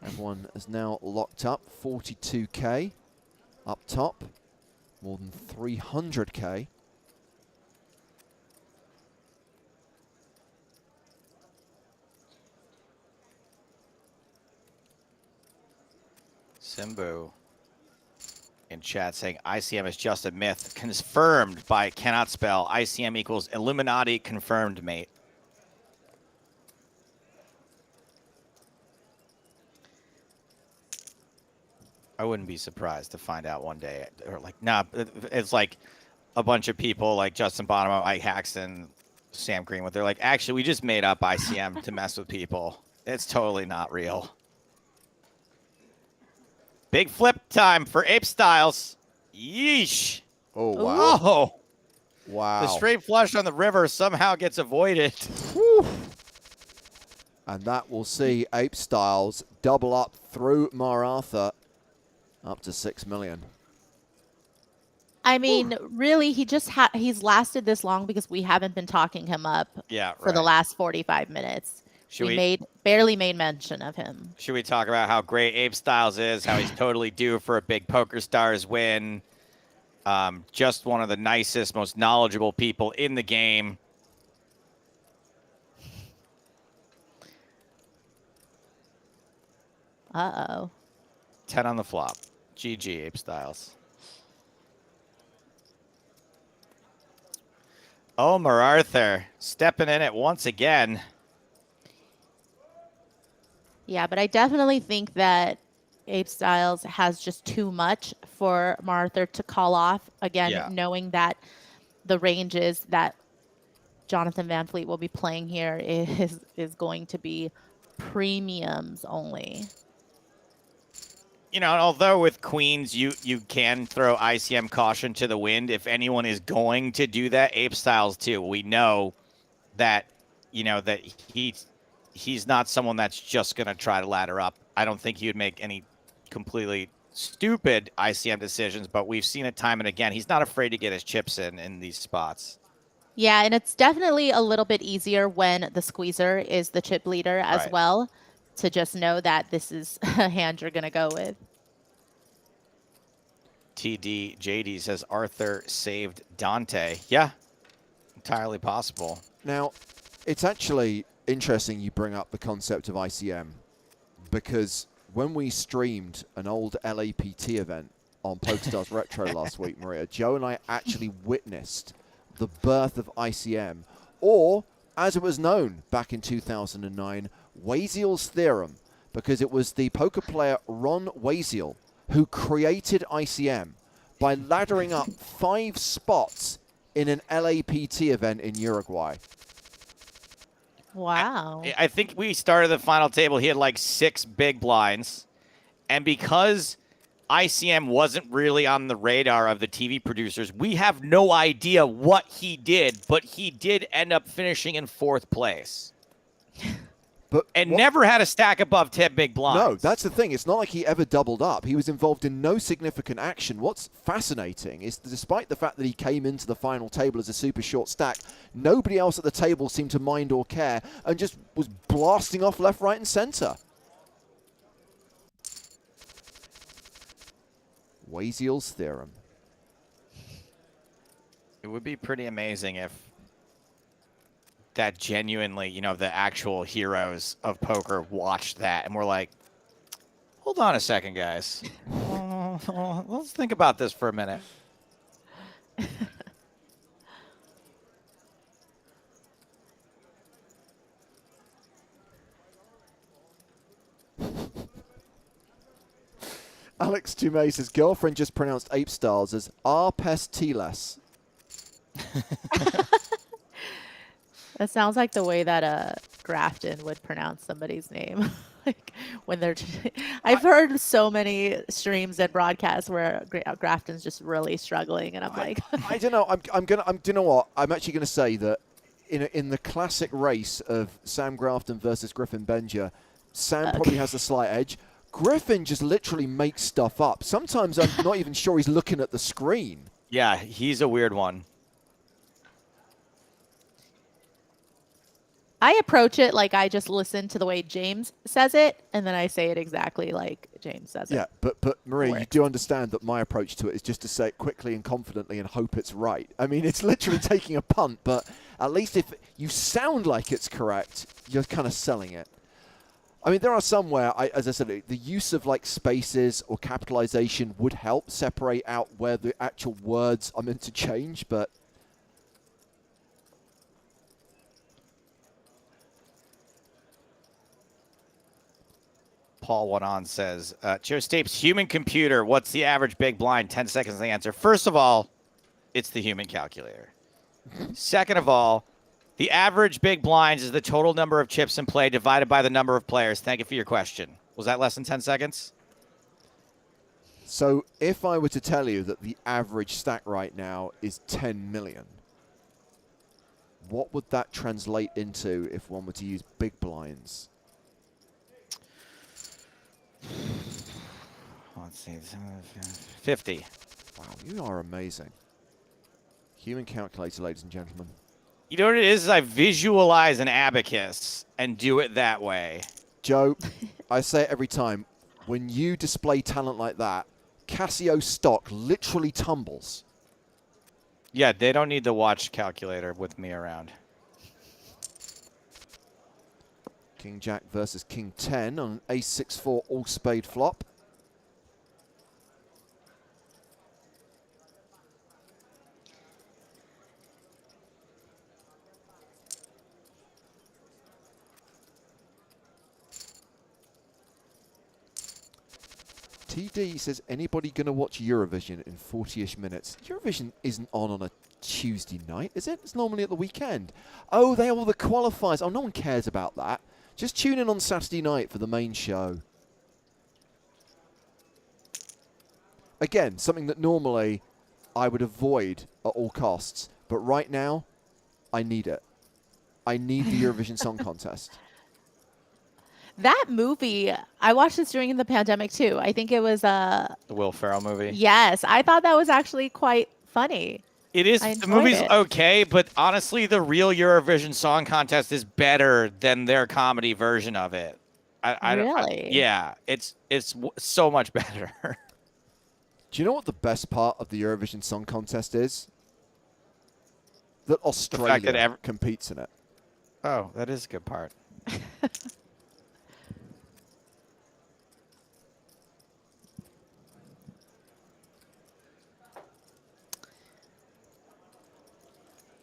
Everyone is now locked up, 42K up top, more than 300K. Simbu in chat saying ICM is just a myth. Confirmed by Cannot Spell. ICM equals Illuminati confirmed, mate. I wouldn't be surprised to find out one day. Or like, nah, it's like a bunch of people like Justin Bonham, Mike Haxton, Sam Greenwood. They're like, actually, we just made up ICM to mess with people. It's totally not real. Big flip time for Ape Styles. Yeesh. Oh, wow. Oh, Wow. the straight flush on the river somehow gets avoided. Whew. And that will see Ape Styles double up through Maratha up to 6 million. I mean, really, he's lasted this long because we haven't been talking him up for the last 45 minutes. We barely made mention of him. Should we talk about how great Ape Styles is, how he's totally due for a big PokerStars win? Just one of the nicest, most knowledgeable people in the game. Uh-oh. 10 on the flop. GG, Ape Styles. Oh, Arthur stepping in it once again. Yeah, but I definitely think that Ape Styles has just too much for Arthur to call off. Again, knowing that the ranges that Jonathan Van Fleet will be playing here is going to be premiums only. You know, although with queens, you can throw ICM caution to the wind. If anyone is going to do that, Ape Styles too. We know that, that he's not someone that's just going to try to ladder up. I don't think he would make any completely stupid ICM decisions, but we've seen it time and again. He's not afraid to get his chips in these spots. Yeah, and it's definitely a little bit easier when the squeezer is the chip leader as well, to just know that this is a hand you're going to go with. TD JD says Arthur saved Dante. Yeah, entirely possible. Now, it's actually interesting you bring up the concept of ICM, because when we streamed an old LAPT event on PokerStars Retro last week, Maria, Joe and I actually witnessed the birth of ICM, or as it was known back in 2009, Waziel's theorem, because it was the poker player Ron Waziel who created ICM by laddering up 5 spots in an LAPT event in Uruguay. Wow. I think we started the final table. He had like 6 big blinds. And because ICM wasn't really on the radar of the TV producers, we have no idea what he did, but he did end up finishing in 4th place. And never had a stack above 10 big blinds. No, that's the thing. It's not like he ever doubled up. He was involved in no significant action. What's fascinating is that despite the fact that he came into the final table as a super short stack, nobody else at the table seemed to mind or care and just was blasting off left, right, and center. Waziel's theorem. It would be pretty amazing if that genuinely, the actual heroes of poker watched that and were like, hold on a second, guys. Let's think about this for a minute. Alex Toomey says, girlfriend just pronounced Ape Styles as Arpestiles. That sounds like the way that Grafton would pronounce somebody's name. Like when they're, I've heard so many streams and broadcasts where Grafton's just really struggling, and I'm like, I don't know. Do you know what? I'm actually gonna say that in the classic race of Sam Grafton versus Griffin Benja, Sam probably has a slight edge. Griffin just literally makes stuff up. Sometimes I'm not even sure he's looking at the screen. Yeah, he's a weird one. I approach it like I just listen to the way James says it, and then I say it exactly like James says it. Yeah, but Maria, you do understand that my approach to it is just to say it quickly and confidently and hope it's right. I mean, it's literally taking a punt, but at least if you sound like it's correct, you're kind of selling it. I mean, there are some where, as I said, the use of like spaces or capitalization would help separate out where the actual words are meant to change, but Paul One On says, Joe Stapes, human computer, what's the average big blind? 10 seconds to answer. First of all, it's the human calculator. Second of all, the average big blinds is the total number of chips in play divided by the number of players. Thank you for your question. Was that less than 10 seconds? So if I were to tell you that the average stack right now is 10 million, what would that translate into if one were to use big blinds? Let's see. 50. Wow, you are amazing. Human calculator, ladies and gentlemen. You know what it is I visualize an abacus and do it that way. Joe, I say it every time. When you display talent like that, Casio stock literally tumbles. Yeah, they don't need the watch calculator with me around. King Jack versus King 10 on an Ace-6-4 all-spade flop. TD says, anybody going to watch Eurovision in 40-ish minutes? Eurovision isn't on a Tuesday night, is it? It's normally at the weekend. Oh, they have all the qualifiers. Oh, no one cares about that. Just tune in on Saturday night for the main show. Again, something that normally I would avoid at all costs. But right now, I need it. I need the Eurovision Song Contest. That movie, I watched this during the pandemic too. I think it was The Will Ferrell movie. Yes, I thought that was actually quite funny. It is. The movie's okay, but honestly, the real Eurovision Song Contest is better than their comedy version of it. Really? Yeah, it's so much better. Do you know what the best part of the Eurovision Song Contest is? That Australia competes in it. Oh, that is a good part.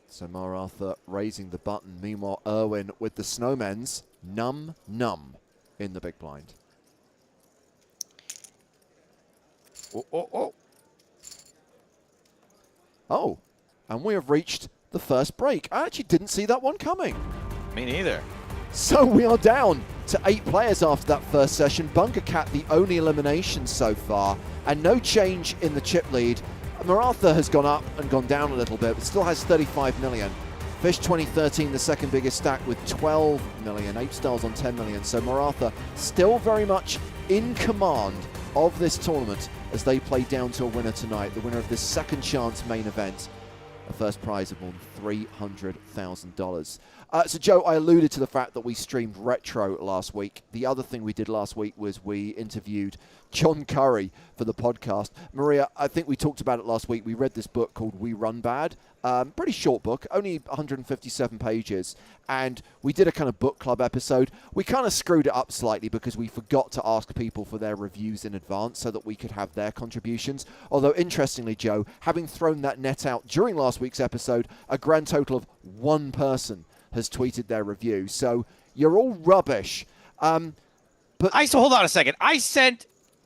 So Maratha raising the button. Meanwhile, Irwin with the snowmen's num in the big blind. Oh, and we have reached the first break. I actually didn't see that one coming. Me neither. So we are down to 8 players after that first session. Bunker Cat, the only elimination so far, and no change in the chip lead. Maratha has gone up and gone down a little bit, but still has 35 million. Fish 2013, the second biggest stack with 12 million. Ape Styles on 10 million. So Maratha still very much in command of this tournament as they play down to a winner tonight. The winner of this second chance main event. A first prize of more than $300,000. So, Joe, I alluded to the fact that we streamed Retro last week. The other thing we did last week was we interviewed John Curry for the podcast. Maria, I think we talked about it last week. We read this book called We Run Bad. Pretty short book, only 157 pages. And we did a kind of book club episode. We kind of screwed it up slightly because we forgot to ask people for their reviews in advance so that we could have their contributions. Although, interestingly, Joe, having thrown that net out during last week's episode, a grand total of 1 person has tweeted their review. So you're all rubbish. So hold on a second. I sent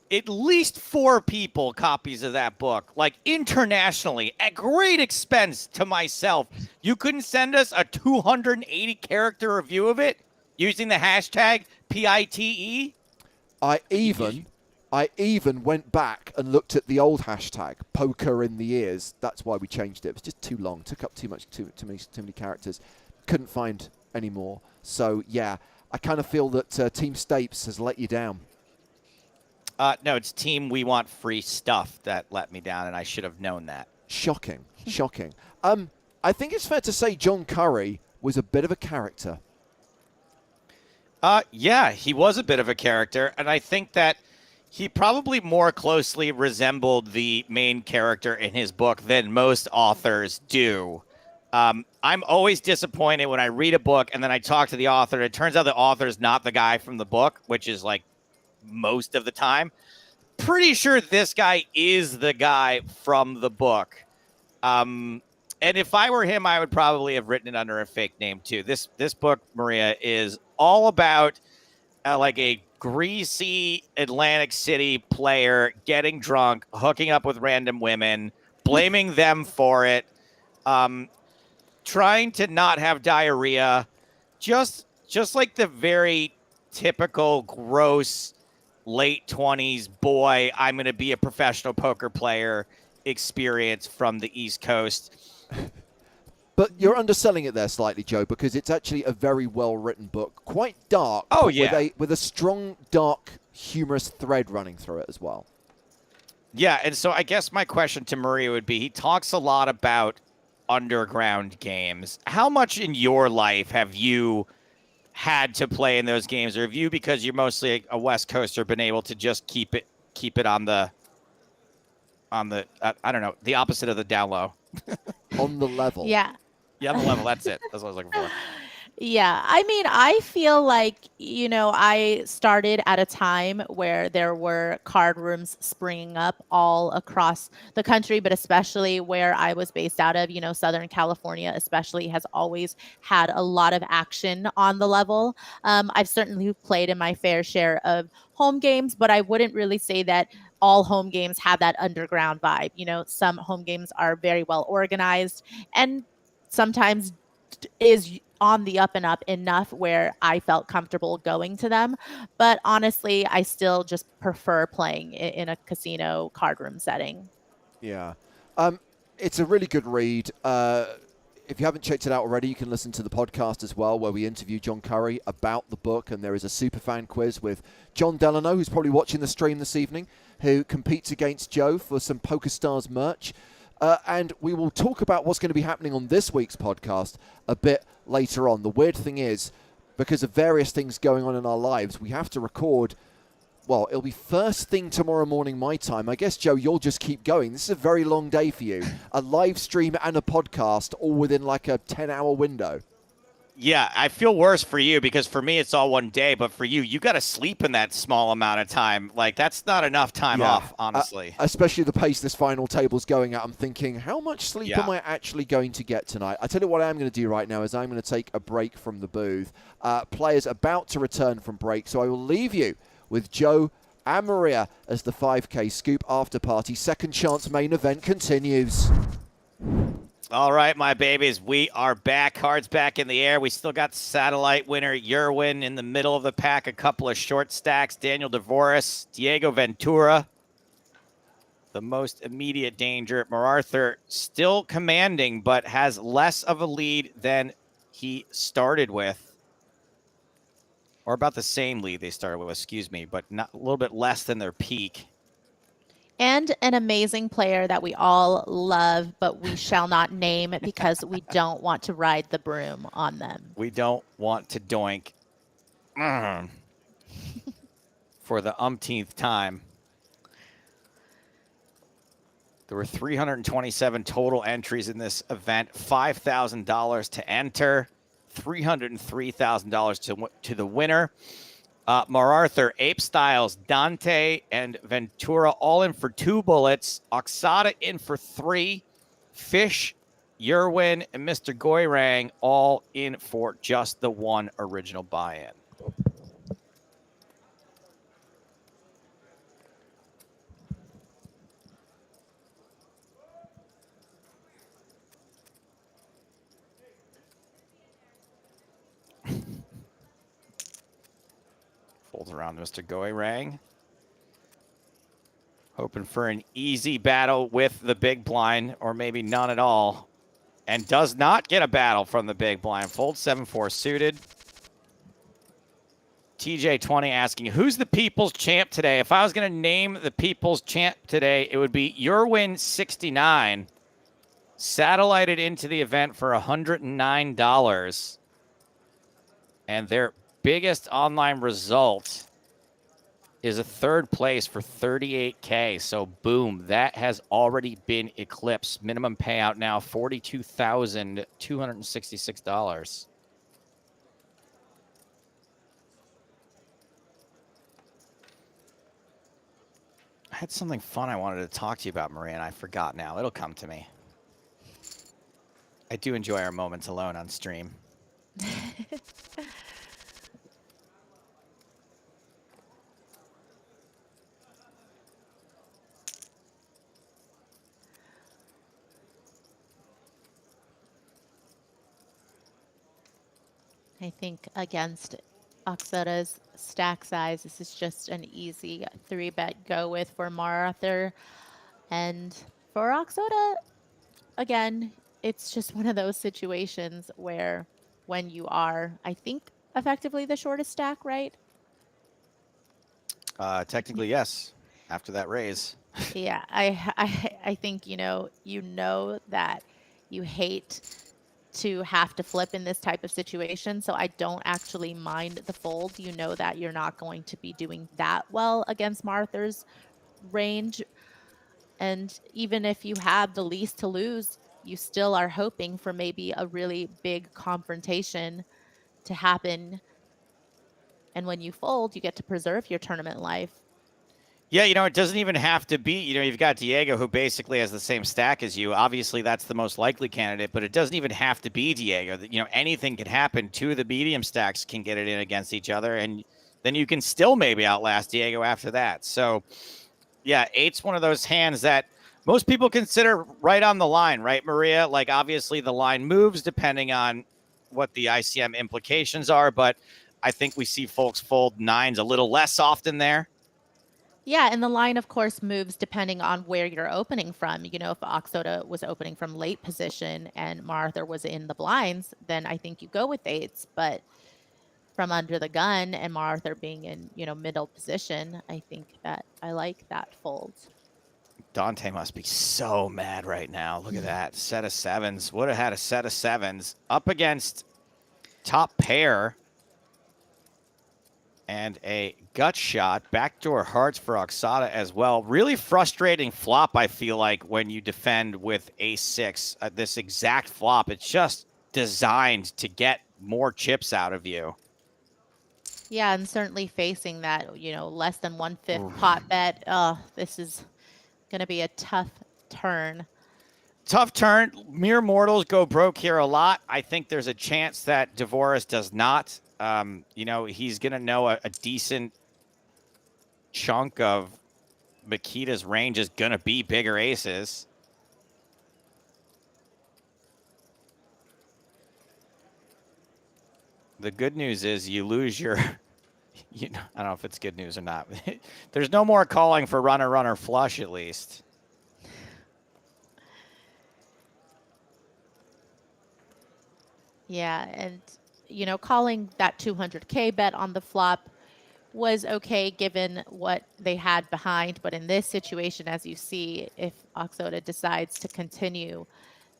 at least 4 people copies of that book, like internationally, at great expense to myself. You couldn't send us a 280 character review of it using the hashtag PITE? I even went back and looked at the old hashtag, poker in the ears. That's why we changed it. It was just too long. Took up too many characters. Couldn't find any more. So, yeah, I kind of feel that Team Stapes has let you down. No, it's Team We Want Free Stuff that let me down, and I should have known that. Shocking. Shocking. I think it's fair to say John Curry was a bit of a character. Yeah, he was a bit of a character, and I think that he probably more closely resembled the main character in his book than most authors do. I'm always disappointed when I read a book and then I talk to the author. It turns out the author is not the guy from the book, which is like most of the time. Pretty sure this guy is the guy from the book. And if I were him, I would probably have written it under a fake name too. This book, Maria, is all about like a greasy Atlantic City player getting drunk, hooking up with random women, blaming them for it, trying to not have diarrhea, just like the very typical gross late 20s boy, I'm going to be a professional poker player experience from the East Coast. But you're underselling it there slightly, Joe, because it's actually a very well-written book, quite dark, Oh, but yeah. with a strong, dark, humorous thread running through it as well. Yeah, and so I guess my question to Maria would be, he talks a lot about underground games. How much in your life have you had to play in those games, or have you, because you're mostly a West Coaster, been able to just keep it on the I don't know, the opposite of the down low? On the level. Yeah. Yeah, on the level. That's it. That's what I was looking for. Yeah, I mean, I feel like, I started at a time where there were card rooms springing up all across the country, but especially where I was based out of, Southern California, especially has always had a lot of action on the level. I've certainly played in my fair share of home games, but I wouldn't really say that all home games have that underground vibe. Some home games are very well organized and sometimes is on the up and up enough where I felt comfortable going to them. But honestly, I still just prefer playing in a casino card room setting. Yeah. It's a really good read. If you haven't checked it out already, you can listen to the podcast as well, where we interview John Curry about the book, and there is a superfan quiz with John Delano, who's probably watching the stream this evening, who competes against Joe for some PokerStars merch. And we will talk about what's going to be happening on this week's podcast a bit later on. The weird thing is, because of various things going on in our lives, we have to record. Well, it'll be first thing tomorrow morning my time. I guess, Joe, you'll just keep going. This is a very long day for you. A live stream and a podcast all within like a 10-hour window. Yeah, I feel worse for you because for me it's all one day, but for you, you got to sleep in that small amount of time. Like, that's not enough time off, honestly. Especially the pace this final table's going at. I'm thinking, how much sleep am I actually going to get tonight? I tell you what I am going to do right now is I'm going to take a break from the booth. Players about to return from break, so I will leave you with Joe and Maria as the 5K Scoop After Party Second Chance main event continues. All right, my babies, we are back. Cards back in the air. We still got satellite winner Yerwin in the middle of the pack. A couple of short stacks. Daniel DeVoris, Diego Ventura. The most immediate danger. MacArthur still commanding, but has less of a lead than he started with. Or about the same lead they started with, excuse me, but not a little bit less than their peak. And an amazing player that we all love, but we shall not name because we don't want to ride the broom on them. We don't want to doink for the umpteenth time. There were 327 total entries in this event, $5,000 to enter, $303,000 to the winner. MacArthur, Ape Styles, Dante, and Ventura all in for 2 bullets. Oxada in for 3. Fish, Yerwin, and Mr. Goyrang all in for just the 1 original buy-in. Folds around Mr. Goyrang. Hoping for an easy battle with the big blind, or maybe none at all. And does not get a battle from the big blind. Folds 7-4 suited. TJ20 asking, who's the people's champ today? If I was going to name the people's champ today, it would be Yerwin69. Satellited into the event for $109. And their biggest online result is a 3rd place for $38K. So boom, that has already been eclipsed. Minimum payout now $42,266. I had something fun I wanted to talk to you about, Maria, and I forgot now. It'll come to me. I do enjoy our moments alone on stream. I think against Oxota's stack size, this is just an easy 3-bet go with for Martha. And for Oxota, again, it's just one of those situations where when you are, I think, effectively the shortest stack, right? Technically, yes. After that raise. Yeah, I think, you know that you hate to have to flip in this type of situation. So I don't actually mind the fold. You know that you're not going to be doing that well against Martha's range. And even if you have the least to lose, you still are hoping for maybe a really big confrontation to happen. And when you fold, you get to preserve your tournament life. Yeah, it doesn't even have to be, you've got Diego who basically has the same stack as you. Obviously, that's the most likely candidate, but it doesn't even have to be Diego. Anything can happen. Two of the medium stacks can get it in against each other, and then you can still maybe outlast Diego after that. So, yeah, 8's one of those hands that most people consider right on the line, right, Maria? Like, obviously, the line moves depending on what the ICM implications are, but I think we see folks fold 9s a little less often there. Yeah, and the line, of course, moves depending on where you're opening from. If Oxota was opening from late position and Martha was in the blinds, then I think you go with 8s. But from under the gun and Martha being in, middle position, I think that I like that fold. Dante must be so mad right now. Look at that. Set of 7s. Would have had a set of 7s up against top pair. And a gut shot. Backdoor hearts for Oxata as well. Really frustrating flop, I feel like, when you defend with ace-6. This exact flop, it's just designed to get more chips out of you. Yeah, and certainly facing that, less than 1/5 pot bet. This is going to be a tough turn. Tough turn. Mere mortals go broke here a lot. I think there's a chance that Dvoris does not. He's going to know a decent chunk of Makita's range is going to be bigger aces. The good news is you lose your, I don't know if it's good news or not. There's no more calling for runner flush, at least. Yeah, and, calling that 200K bet on the flop was okay given what they had behind. But in this situation, as you see, if Oxota decides to continue,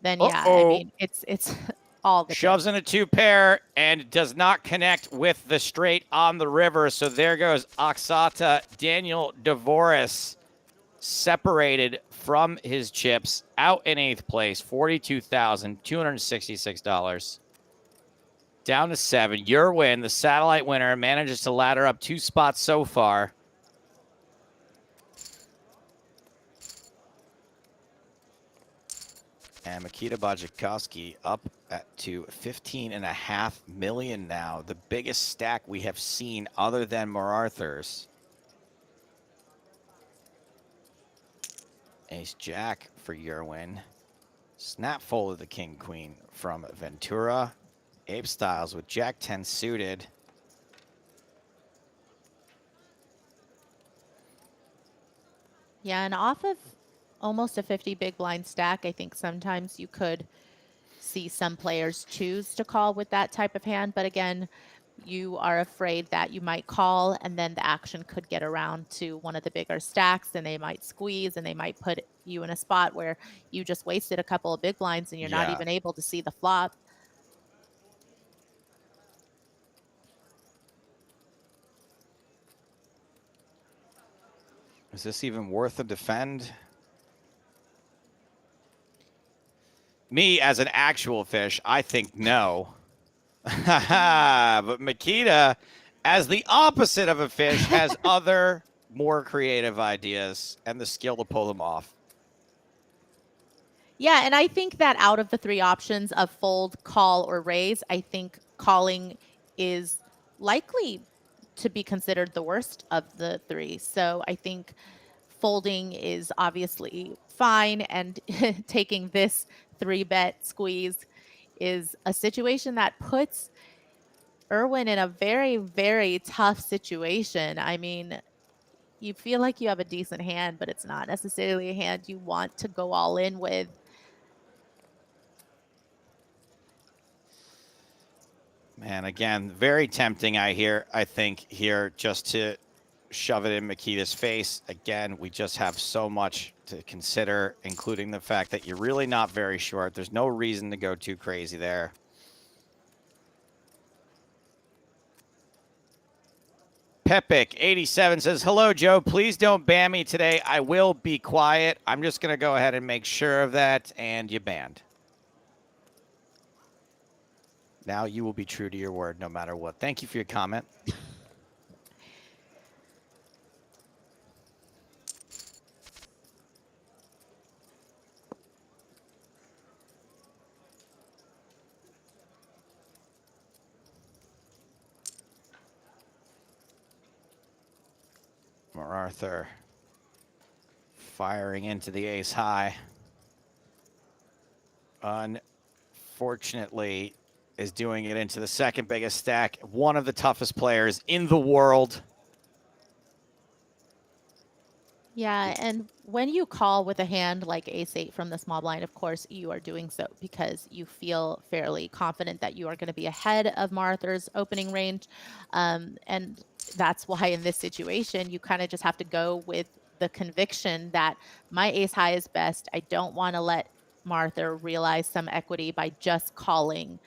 then yeah, I mean, it's all the shoves in a 2-pair and does not connect with the straight on the river. So there goes Oxata. Daniel Dvoris separated from his chips, out in 8th place, $42,266. Down to 7. Your win, the satellite winner, manages to ladder up 2 spots so far. And Makita Bajakowski up to $15.5 million now. The biggest stack we have seen other than Mararthur's. Ace Jack for your win. Snap fold of the King Queen from Ventura. Ape Styles with Jack 10 suited. Yeah, and off of almost a 50 big blind stack, I think sometimes you could see some players choose to call with that type of hand. But again, you are afraid that you might call and then the action could get around to one of the bigger stacks and they might squeeze and they might put you in a spot where you just wasted a couple of big blinds and you're not even able to see the flop. Is this even worth a defend? Me, as an actual fish, I think no. But Makita, as the opposite of a fish, has other, more creative ideas and the skill to pull them off. Yeah, and I think that out of the 3 options of fold, call, or raise, I think calling is likely to be considered the worst of the 3. So I think folding is obviously fine, and taking this 3-bet squeeze is a situation that puts Erwin in a very, very tough situation. I mean, you feel like you have a decent hand, but it's not necessarily a hand you want to go all in with. Man, again, very tempting, I think, here just to shove it in Makita's face. Again, we just have so much to consider, including the fact that you're really not very short. There's no reason to go too crazy there. Pepic87 says, hello, Joe. Please don't ban me today. I will be quiet. I'm just going to go ahead and make sure of that, and you banned. Now you will be true to your word no matter what. Thank you for your comment. Arthur firing into the ace high. Unfortunately, is doing it into the second biggest stack. One of the toughest players in the world. Yeah, and when you call with a hand like ace-8 from the small blind, of course, you are doing so because you feel fairly confident that you are going to be ahead of Martha's opening range. And that's why in this situation, you kind of just have to go with the conviction that my ace high is best. I don't want to let Martha realize some equity by just calling.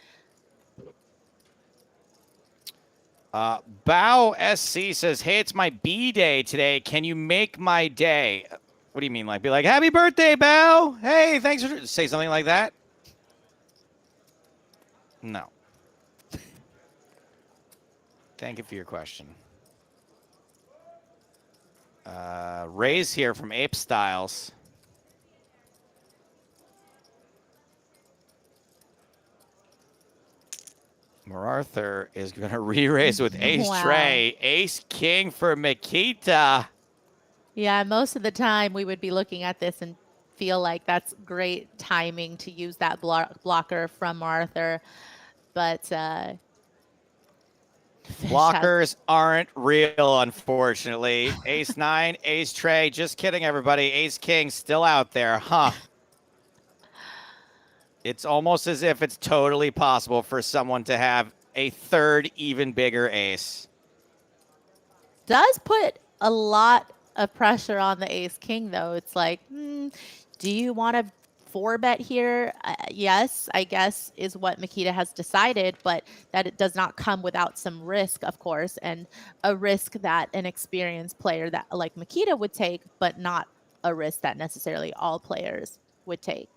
Bao SC says, hey, it's my B day today. Can you make my day? What do you mean? Like, be like, happy birthday, Bao. Hey, thanks for say something like that. No. Thank you for your question. Ray's here from Ape Styles. Arthur is going to re-raise with ace tray. Ace king for Makita. Yeah, most of the time we would be looking at this and feel like that's great timing to use that blocker from Arthur. But blockers aren't real, unfortunately. Ace 9, ace tray. Just kidding, everybody. Ace king still out there, huh? It's almost as if it's totally possible for someone to have a third, even bigger ace. Does put a lot of pressure on the ace king, though. It's like, do you want to 4-bet here? Yes, I guess is what Makita has decided, but that it does not come without some risk, of course, and a risk that an experienced player that like Makita would take, but not a risk that necessarily all players would take.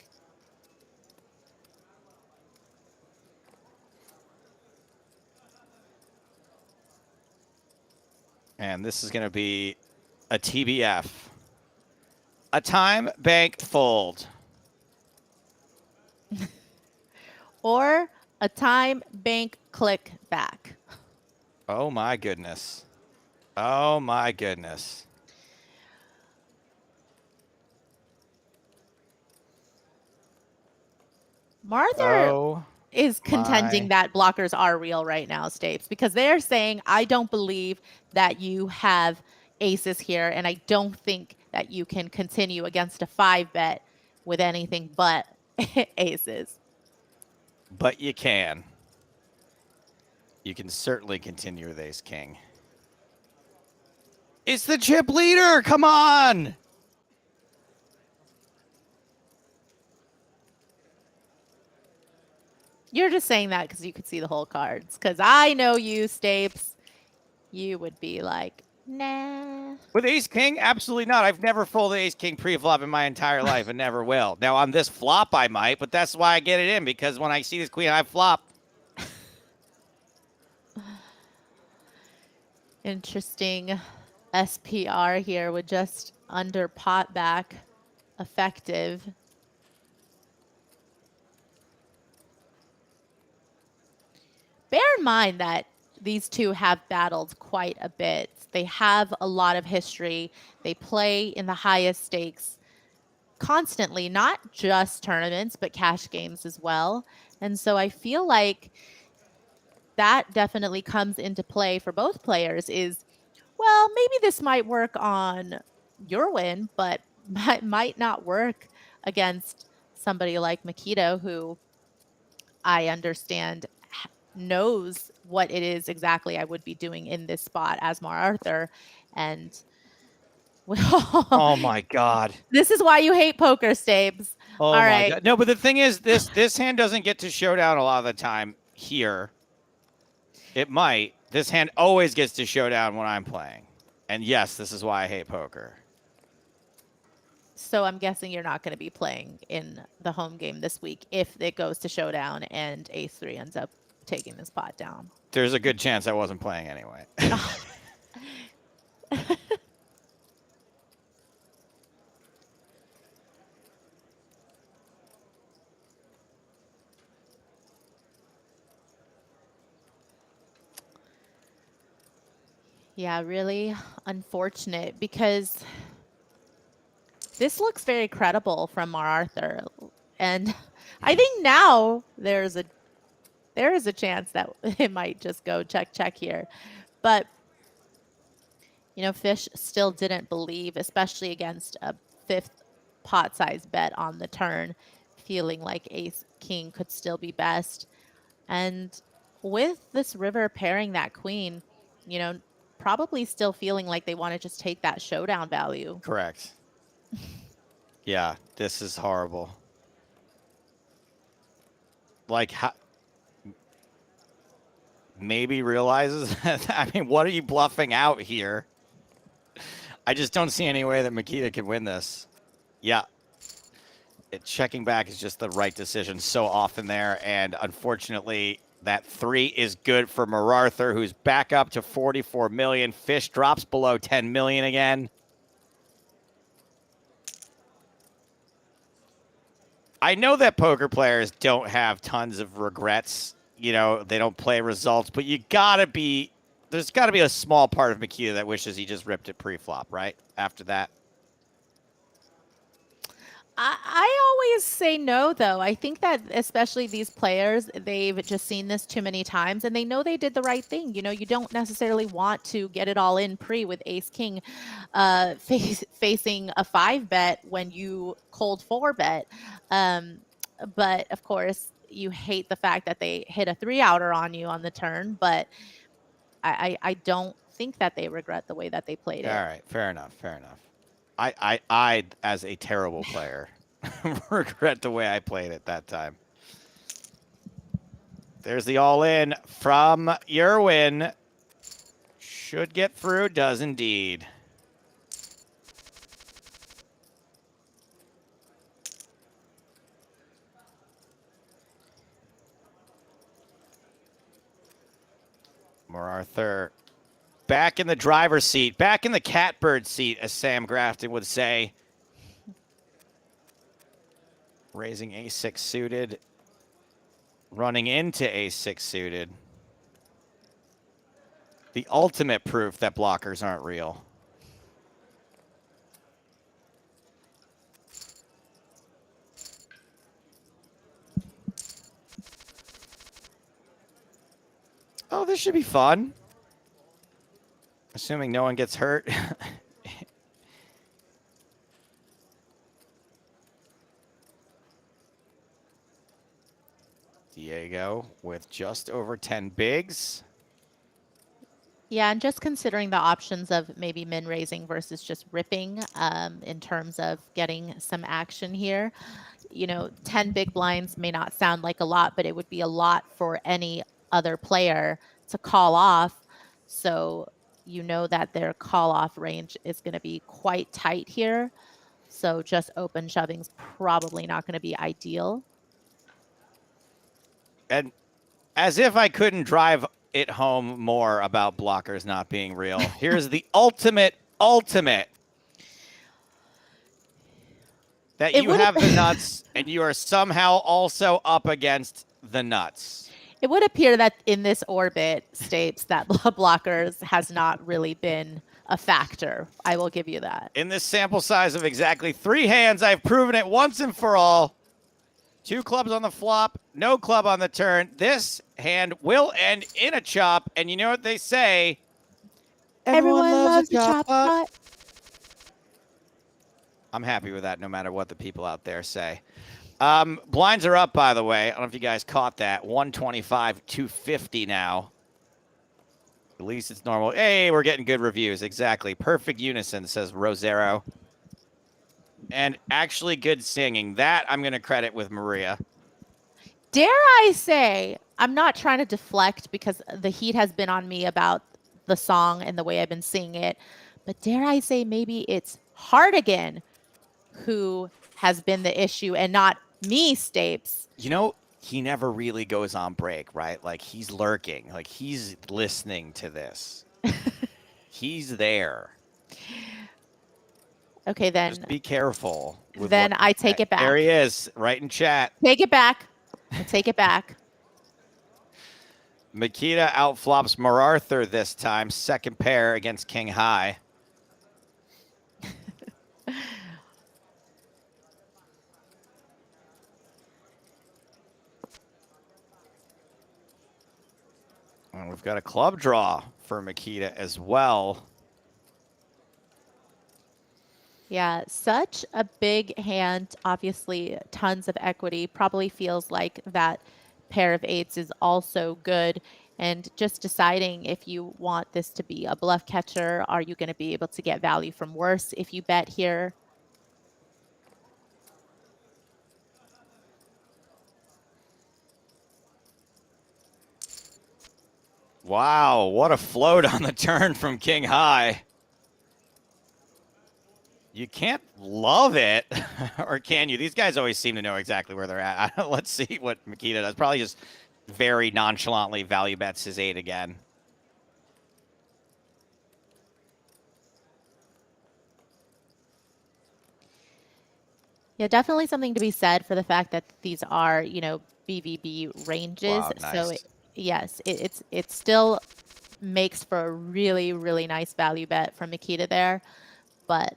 And this is going to be a TBF. A time bank fold. Or a time bank click back. Oh, my goodness. Oh, my goodness. Martha is contending that blockers are real right now, Stapes, because they're saying, I don't believe that you have aces here, and I don't think that you can continue against a 5-bet with anything but aces. But you can. You can certainly continue with ace king. It's the chip leader. Come on. You're just saying that because you could see the whole cards. Because I know you, Stapes. You would be like, nah. With ace king? Absolutely not. I've never folded ace king pre-flop in my entire life and never will. Now, on this flop, I might, but that's why I get it in, because when I see this queen, I flop. Interesting SPR here with just under pot back effective. Bear in mind that these two have battled quite a bit. They have a lot of history. They play in the highest stakes constantly, not just tournaments, but cash games as well. And so I feel like that definitely comes into play for both players is, well, maybe this might work on your win, but might not work against somebody like Makito, who I understand knows what it is exactly I would be doing in this spot as Mar Arthur. And well, Oh my God. this is why you hate poker, Stabes. Oh All my right. God. No, but the thing is, this hand doesn't get to showdown a lot of the time here. It might. This hand always gets to showdown when I'm playing. And yes, this is why I hate poker. So I'm guessing you're not going to be playing in the home game this week if it goes to showdown and ace-3 ends up taking this pot down. There's a good chance I wasn't playing anyway. Yeah, really unfortunate because this looks very credible from Mar Arthur. And I think now there is a chance that it might just go check here. But you know, Fish still didn't believe, especially against a 5th pot size bet on the turn, feeling like ace king could still be best. And with this river pairing that queen, you know, probably still feeling like they want to just take that showdown value. Correct. Yeah, this is horrible. Like, how, maybe realizes that. I mean, what are you bluffing out here? I just don't see any way that Makita can win this. Yeah. Checking back is just the right decision so often there. And unfortunately, that 3 is good for Mar Arthur, who's back up to 44 million. Fish drops below 10 million again. I know that poker players don't have tons of regrets. You know, they don't play results, but there's got to be a small part of Makita that wishes he just ripped it pre-flop, right? After that. I always say no, though. I think that especially these players, they've just seen this too many times and they know they did the right thing. You know, you don't necessarily want to get it all in pre with ace king facing a 5 bet when you cold 4 bet. But of course, you hate the fact that they hit a 3-outer on you on the turn. But I don't think that they regret the way that they played it. All right, fair enough, fair enough. I, as a terrible player, regret the way I played it that time. There's the all-in from Yerwin. Should get through, does indeed. Mar Arthur back in the driver's seat, back in the catbird seat, as Sam Grafton would say. Raising ace-6 suited, running into ace-6 suited. The ultimate proof that blockers aren't real. Oh, this should be fun. Assuming no one gets hurt. Diego with just over 10 bigs. Yeah, and just considering the options of maybe min raising versus just ripping in terms of getting some action here. You know, 10 big blinds may not sound like a lot, but it would be a lot for any other player to call off. So you know that their call off range is going to be quite tight here. So just open shoving's probably not going to be ideal. And as if I couldn't drive it home more about blockers not being real, here's the ultimate that you have the nuts and you are somehow also up against the nuts. It would appear that in this orbit, Stapes, that blockers has not really been a factor. I will give you that. In this sample size of exactly 3 hands, I've proven it once and for all. 2 clubs on the flop, no club on the turn. This hand will end in a chop, and you know what they say? Everyone loves a chop pot. I'm happy with that no matter what the people out there say. Blinds are up, by the way. I don't know if you guys caught that. 125, 250 now. At least it's normal. Hey, we're getting good reviews. Exactly. Perfect unison, says Rosero. And actually good singing. That I'm going to credit with Maria. Dare I say, I'm not trying to deflect because the heat has been on me about the song and the way I've been singing it. But dare I say maybe it's Hardigan who has been the issue and not me, Stapes. You know, he never really goes on break, right? Like, he's lurking. Like, he's listening to this. He's there. Okay, then. Just be careful. Then I take it back. There he is, right in chat. Take it back. I take it back. Makita outflops MacArthur this time. Second pair against King High. And we've got a club draw for Makita as well. Yeah, such a big hand, obviously tons of equity. Probably feels like that pair of eights is also good. And just deciding if you want this to be a bluff catcher, are you going to be able to get value from worse if you bet here? Wow, what a float on the turn from King High. You can't love it, or can you? These guys always seem to know exactly where they're at. Let's see what Makita does. Probably just very nonchalantly value bets his 8 again. Yeah, definitely something to be said for the fact that these are, you know, BVB ranges. Wow, nice. So yes, it still makes for a really, really nice value bet from Makita there, but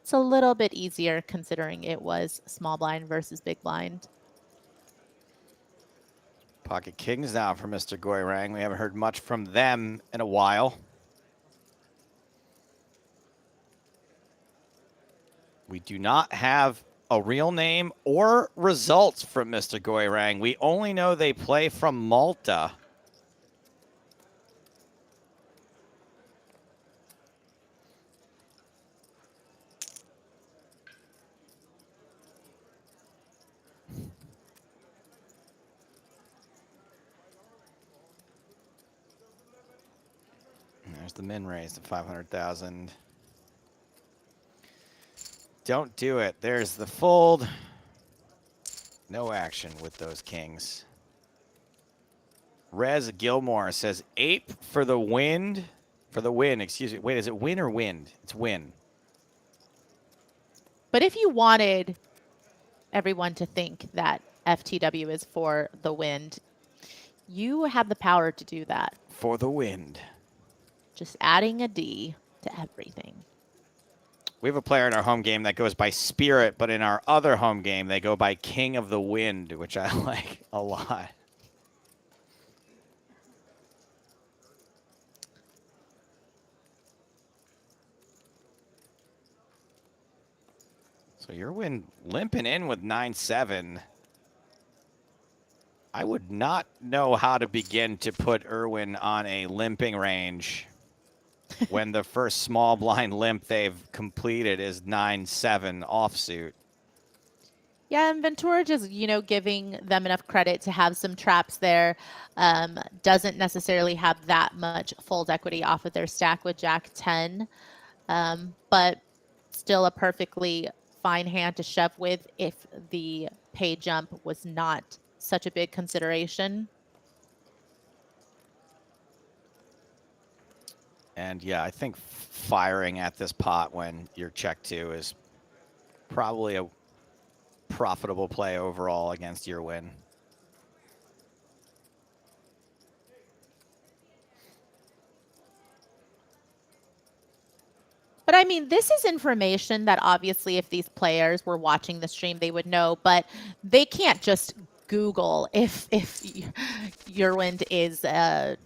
it's a little bit easier considering it was small blind versus big blind. Pocket Kings now for Mr. Goyrang. We haven't heard much from them in a while. We do not have a real name or results from Mr. Goyrang. We only know they play from Malta. There's the min raise to 500,000. Don't do it. There's the fold. No action with those kings. Rez Gilmore says ape for the wind. For the win, excuse me. Wait, is it win or wind? It's win. But if you wanted everyone to think that FTW is for the wind, you have the power to do that. For the wind. Just adding a D to everything. We have a player in our home game that goes by Spirit, but in our other home game, they go by King of the Wind, which I like a lot. So your win limping in with 9-7. I would not know how to begin to put Irwin on a limping range when the first small blind limp they've completed is 9-7 offsuit. Yeah, and Ventura just, you know, giving them enough credit to have some traps there. Doesn't necessarily have that much fold equity off of their stack with Jack 10, but still a perfectly fine hand to shove with if the pay jump was not such a big consideration. And yeah, I think firing at this pot when you're check 2 is probably a profitable play overall against your win. But I mean, this is information that obviously if these players were watching the stream, they would know, but they can't just Google if Yerwind is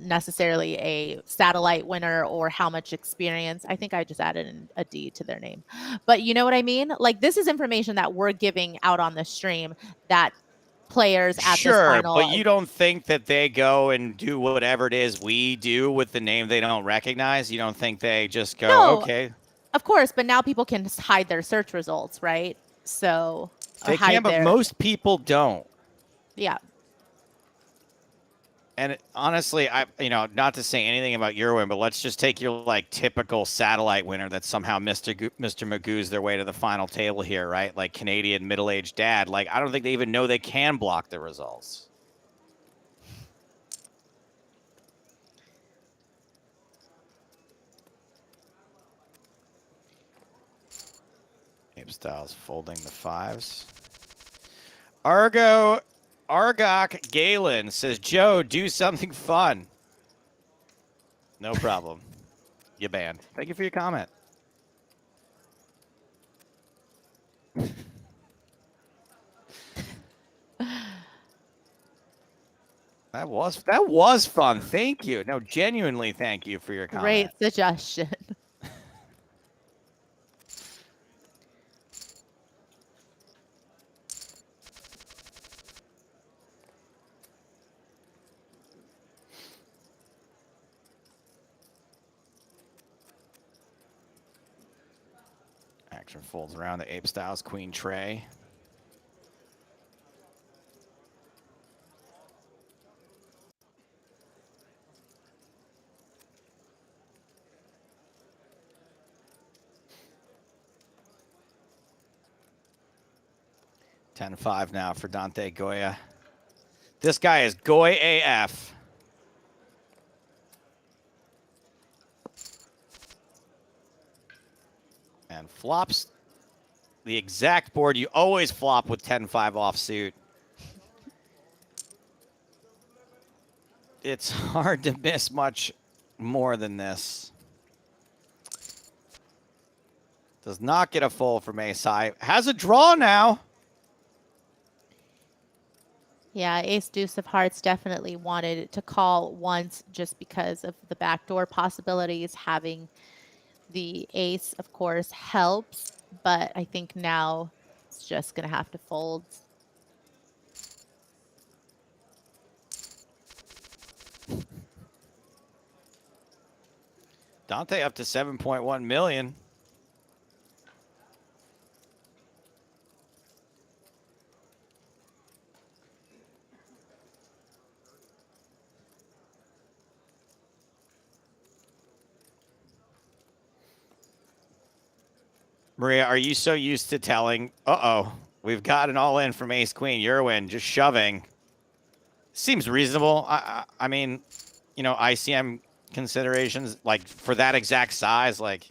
necessarily a satellite winner or how much experience. I think I just added a D to their name. But you know what I mean? Like, this is information that we're giving out on the stream that players at this Sure, final. but you don't think that they go and do whatever it is we do with the name they don't recognize? You don't think they just go, No, okay? of course, but now people can hide their search results, right? So, or They hide can, but their, most people don't. yeah. And honestly, not to say anything about your win, but let's just take your like typical satellite winner that somehow Mr. Magoo's their way to the final table here, right? Like Canadian middle-aged dad. Like, I don't think they even know they can block the results. Ape Styles folding the fives. Argok Galen says, Joe, do something fun. No problem. You banned. Thank you for your comment. That was fun. Thank you. No, genuinely thank you for your comment. Great suggestion. Action folds around the Ape Styles Queen tray. $10-5 now for Dante Goya. This guy is Goy AF. And flops the exact board you always flop with 10-5 offsuit. It's hard to miss much more than this. Does not get a fold from Ace High. Has a draw now. Yeah, Ace Deuce of Hearts definitely wanted to call once just because of the backdoor possibilities. Having the ace, of course, helps, but I think now it's just going to have to fold. Dante up to 7.1 million. Maria, are you so used to telling, we've got an all-in from Ace-Queen, Yerwin, just shoving? Seems reasonable. I mean, ICM considerations, like, for that exact size, like...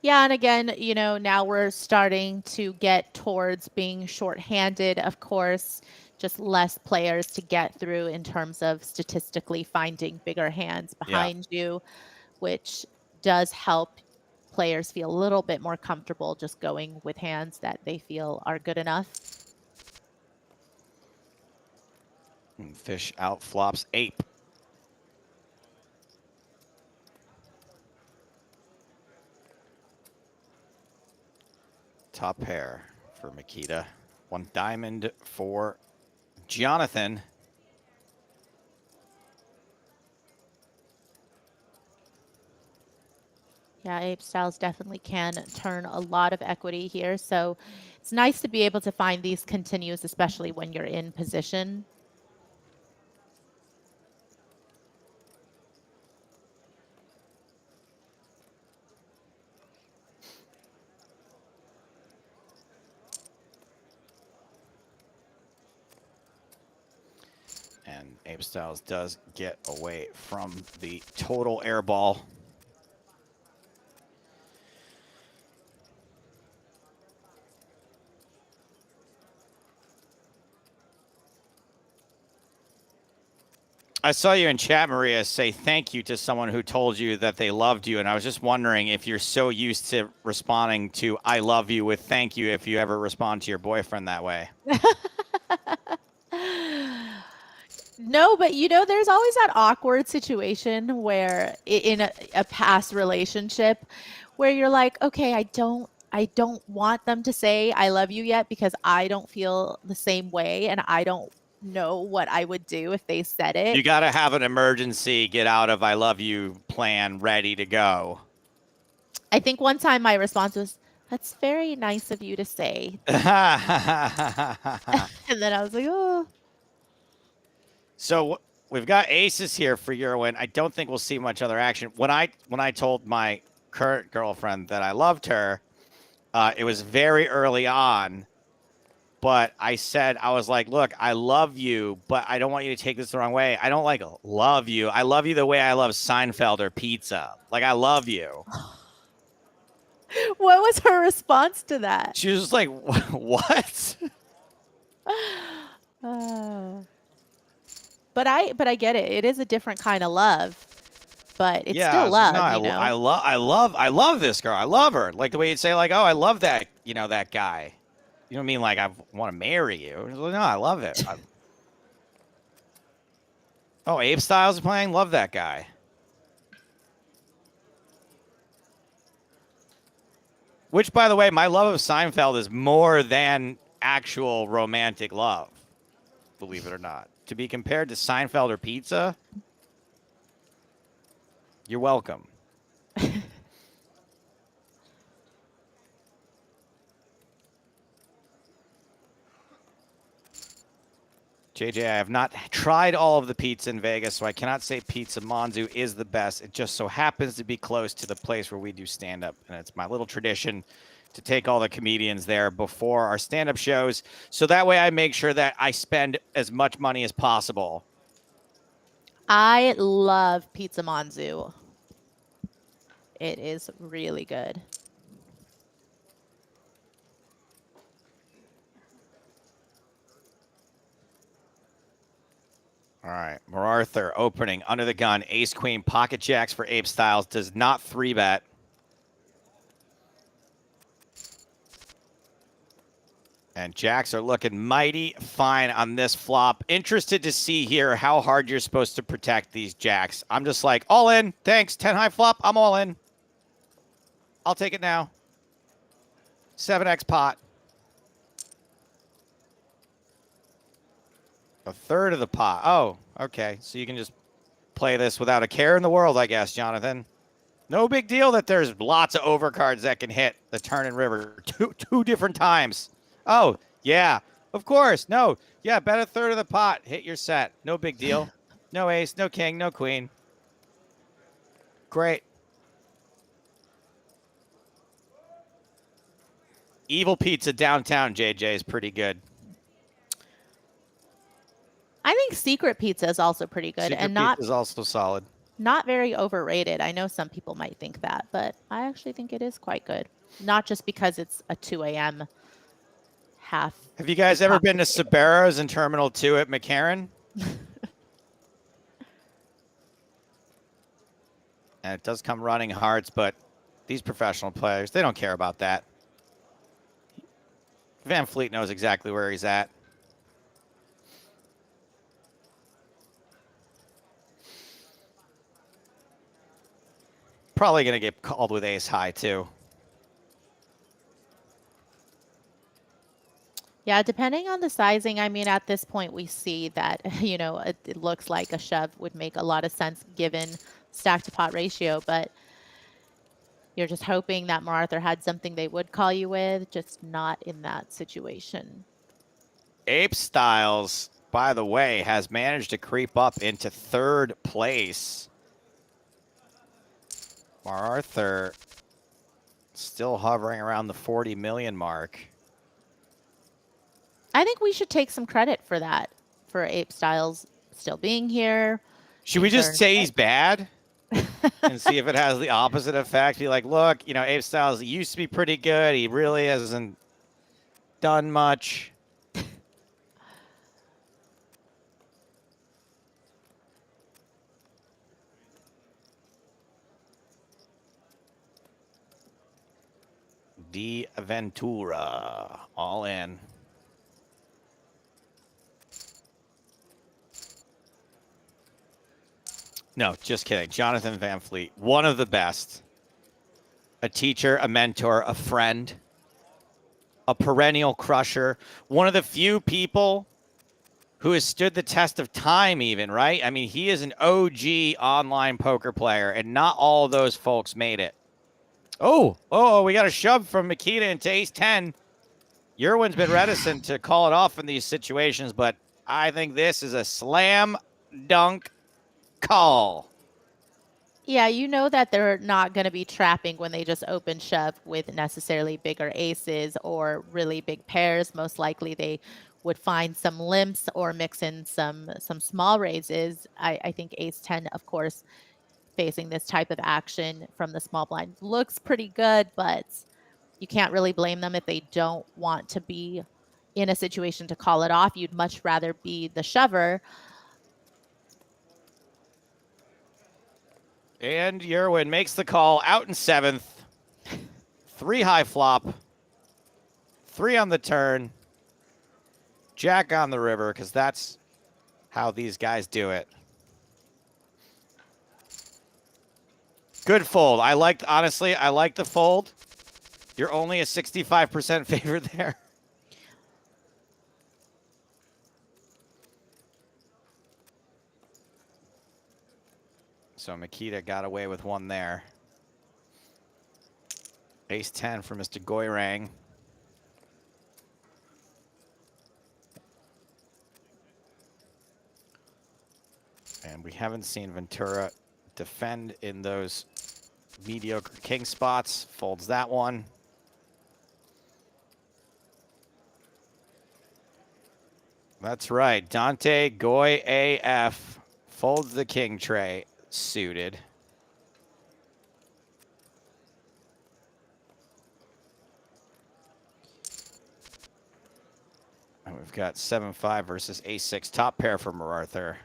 Yeah, and again, now we're starting to get towards being shorthanded, of course, just less players to get through in terms of statistically finding bigger hands behind you, which does help players feel a little bit more comfortable just going with hands that they feel are good enough. Fish out flops ape. Top pair for Makita. One diamond for Jonathan. Yeah, Ape Styles definitely can turn a lot of equity here. So it's nice to be able to find these continues, especially when you're in position. And Ape Styles does get away from the total air ball. I saw you in chat, Maria, say thank you to someone who told you that they loved you. And I was just wondering if you're so used to responding to I love you with thank you, if you ever respond to your boyfriend that way. No, but there's always that awkward situation where in a past relationship where you're like, okay, I don't want them to say I love you yet because I don't feel the same way and I don't know what I would do if they said it. You got to have an emergency get out of I love you plan ready to go. I think one time my response was, that's very nice of you to say. And then I was like, oh. So we've got aces here for Eurowin. I don't think we'll see much other action. When I told my current girlfriend that I loved her, it was very early on. But I said, I was like, look, I love you, but I don't want you to take this the wrong way. I don't like love you. I love you the way I love Seinfeld or pizza. Like, I love you. What was her response to that? She was just like, what? But I get it. It is a different kind of love, but it's still love. No, I love this girl. I love her. Like the way you'd say, like, oh, I love that, that guy. You don't mean like I want to marry you. No, I love it. Oh, Abe Styles is playing? Love that guy. Which, by the way, my love of Seinfeld is more than actual romantic love, believe it or not. To be compared to Seinfeld or pizza, you're welcome. JJ, I have not tried all of the pizza in Vegas, so I cannot say Pizza Monzu is the best. It just so happens to be close to the place where we do stand-up, and it's my little tradition to take all the comedians there before our stand-up shows, so that way I make sure that I spend as much money as possible. I love Pizza Monzu. It is really good. All right, MacArthur opening under the gun. Ace, queen, pocket jacks for Ape Styles. Does not 3-bet. And jacks are looking mighty fine on this flop. Interested to see here how hard you're supposed to protect these jacks. I'm just like, all in. Thanks. 10 high flop. I'm all in. I'll take it now. 7x pot. A third of the pot. Oh, okay. So you can just play this without a care in the world, I guess, Jonathan. No big deal that there's lots of overcards that can hit the turn and river two different times. Oh, yeah. Of course. No. Yeah, bet a third of the pot. Hit your set. No big deal. No ace, no king, no queen. Great. Evil Pizza downtown, JJ, is pretty good. I think Secret Pizza is also pretty good. Secret and Pizza is also solid. Not very overrated. I know some people might think that, but I actually think it is quite good. Not just because it's a 2 a.m. half. Have you guys ever been to Sabero's in Terminal 2 at McCarran? And it does come running hearts, but these professional players, they don't care about that. Van Fleet knows exactly where he's at. Probably going to get called with ace high, too. Yeah, depending on the sizing, I mean, at this point, we see that, it looks like a shove would make a lot of sense given stack to pot ratio, but you're just hoping that MacArthur had something they would call you with, just not in that situation. Ape Styles, by the way, has managed to creep up into third place. MacArthur still hovering around the 40 million mark. I think we should take some credit for that, for Ape Styles still being here. Should we just say he's bad and see if it has the opposite effect? Be like, look, Ape Styles used to be pretty good. He really hasn't done much. the Ventura. All in. No, just kidding. Jonathan Van Fleet, one of the best. A teacher, a mentor, a friend, a perennial crusher. One of the few people who has stood the test of time even, right? I mean, he is an OG online poker player, and not all those folks made it. Oh, we got a shove from Makita into ace-10. Yerwin's been reticent to call it off in these situations, but I think this is a slam dunk call. Yeah, you know that they're not going to be trapping when they just open shove with necessarily bigger aces or really big pairs. Most likely they would find some limps or mix in some small raises. I think ace-10, of course, facing this type of action from the small blind looks pretty good, but you can't really blame them if they don't want to be in a situation to call it off. You'd much rather be the shover. And Yerwin makes the call out in 7th. 3 high flop. 3 on the turn. Jack on the river, because that's how these guys do it. Good fold. Honestly, I like the fold. You're only a 65% favorite there. So Makita got away with one there. Ace-10 for Mr. Goyrang. And we haven't seen Ventura defend in those mediocre king spots. Folds that one. That's right. Dante Goy AF folds the king tray suited. And we've got 7-5 versus ace-6 top pair for Arthur.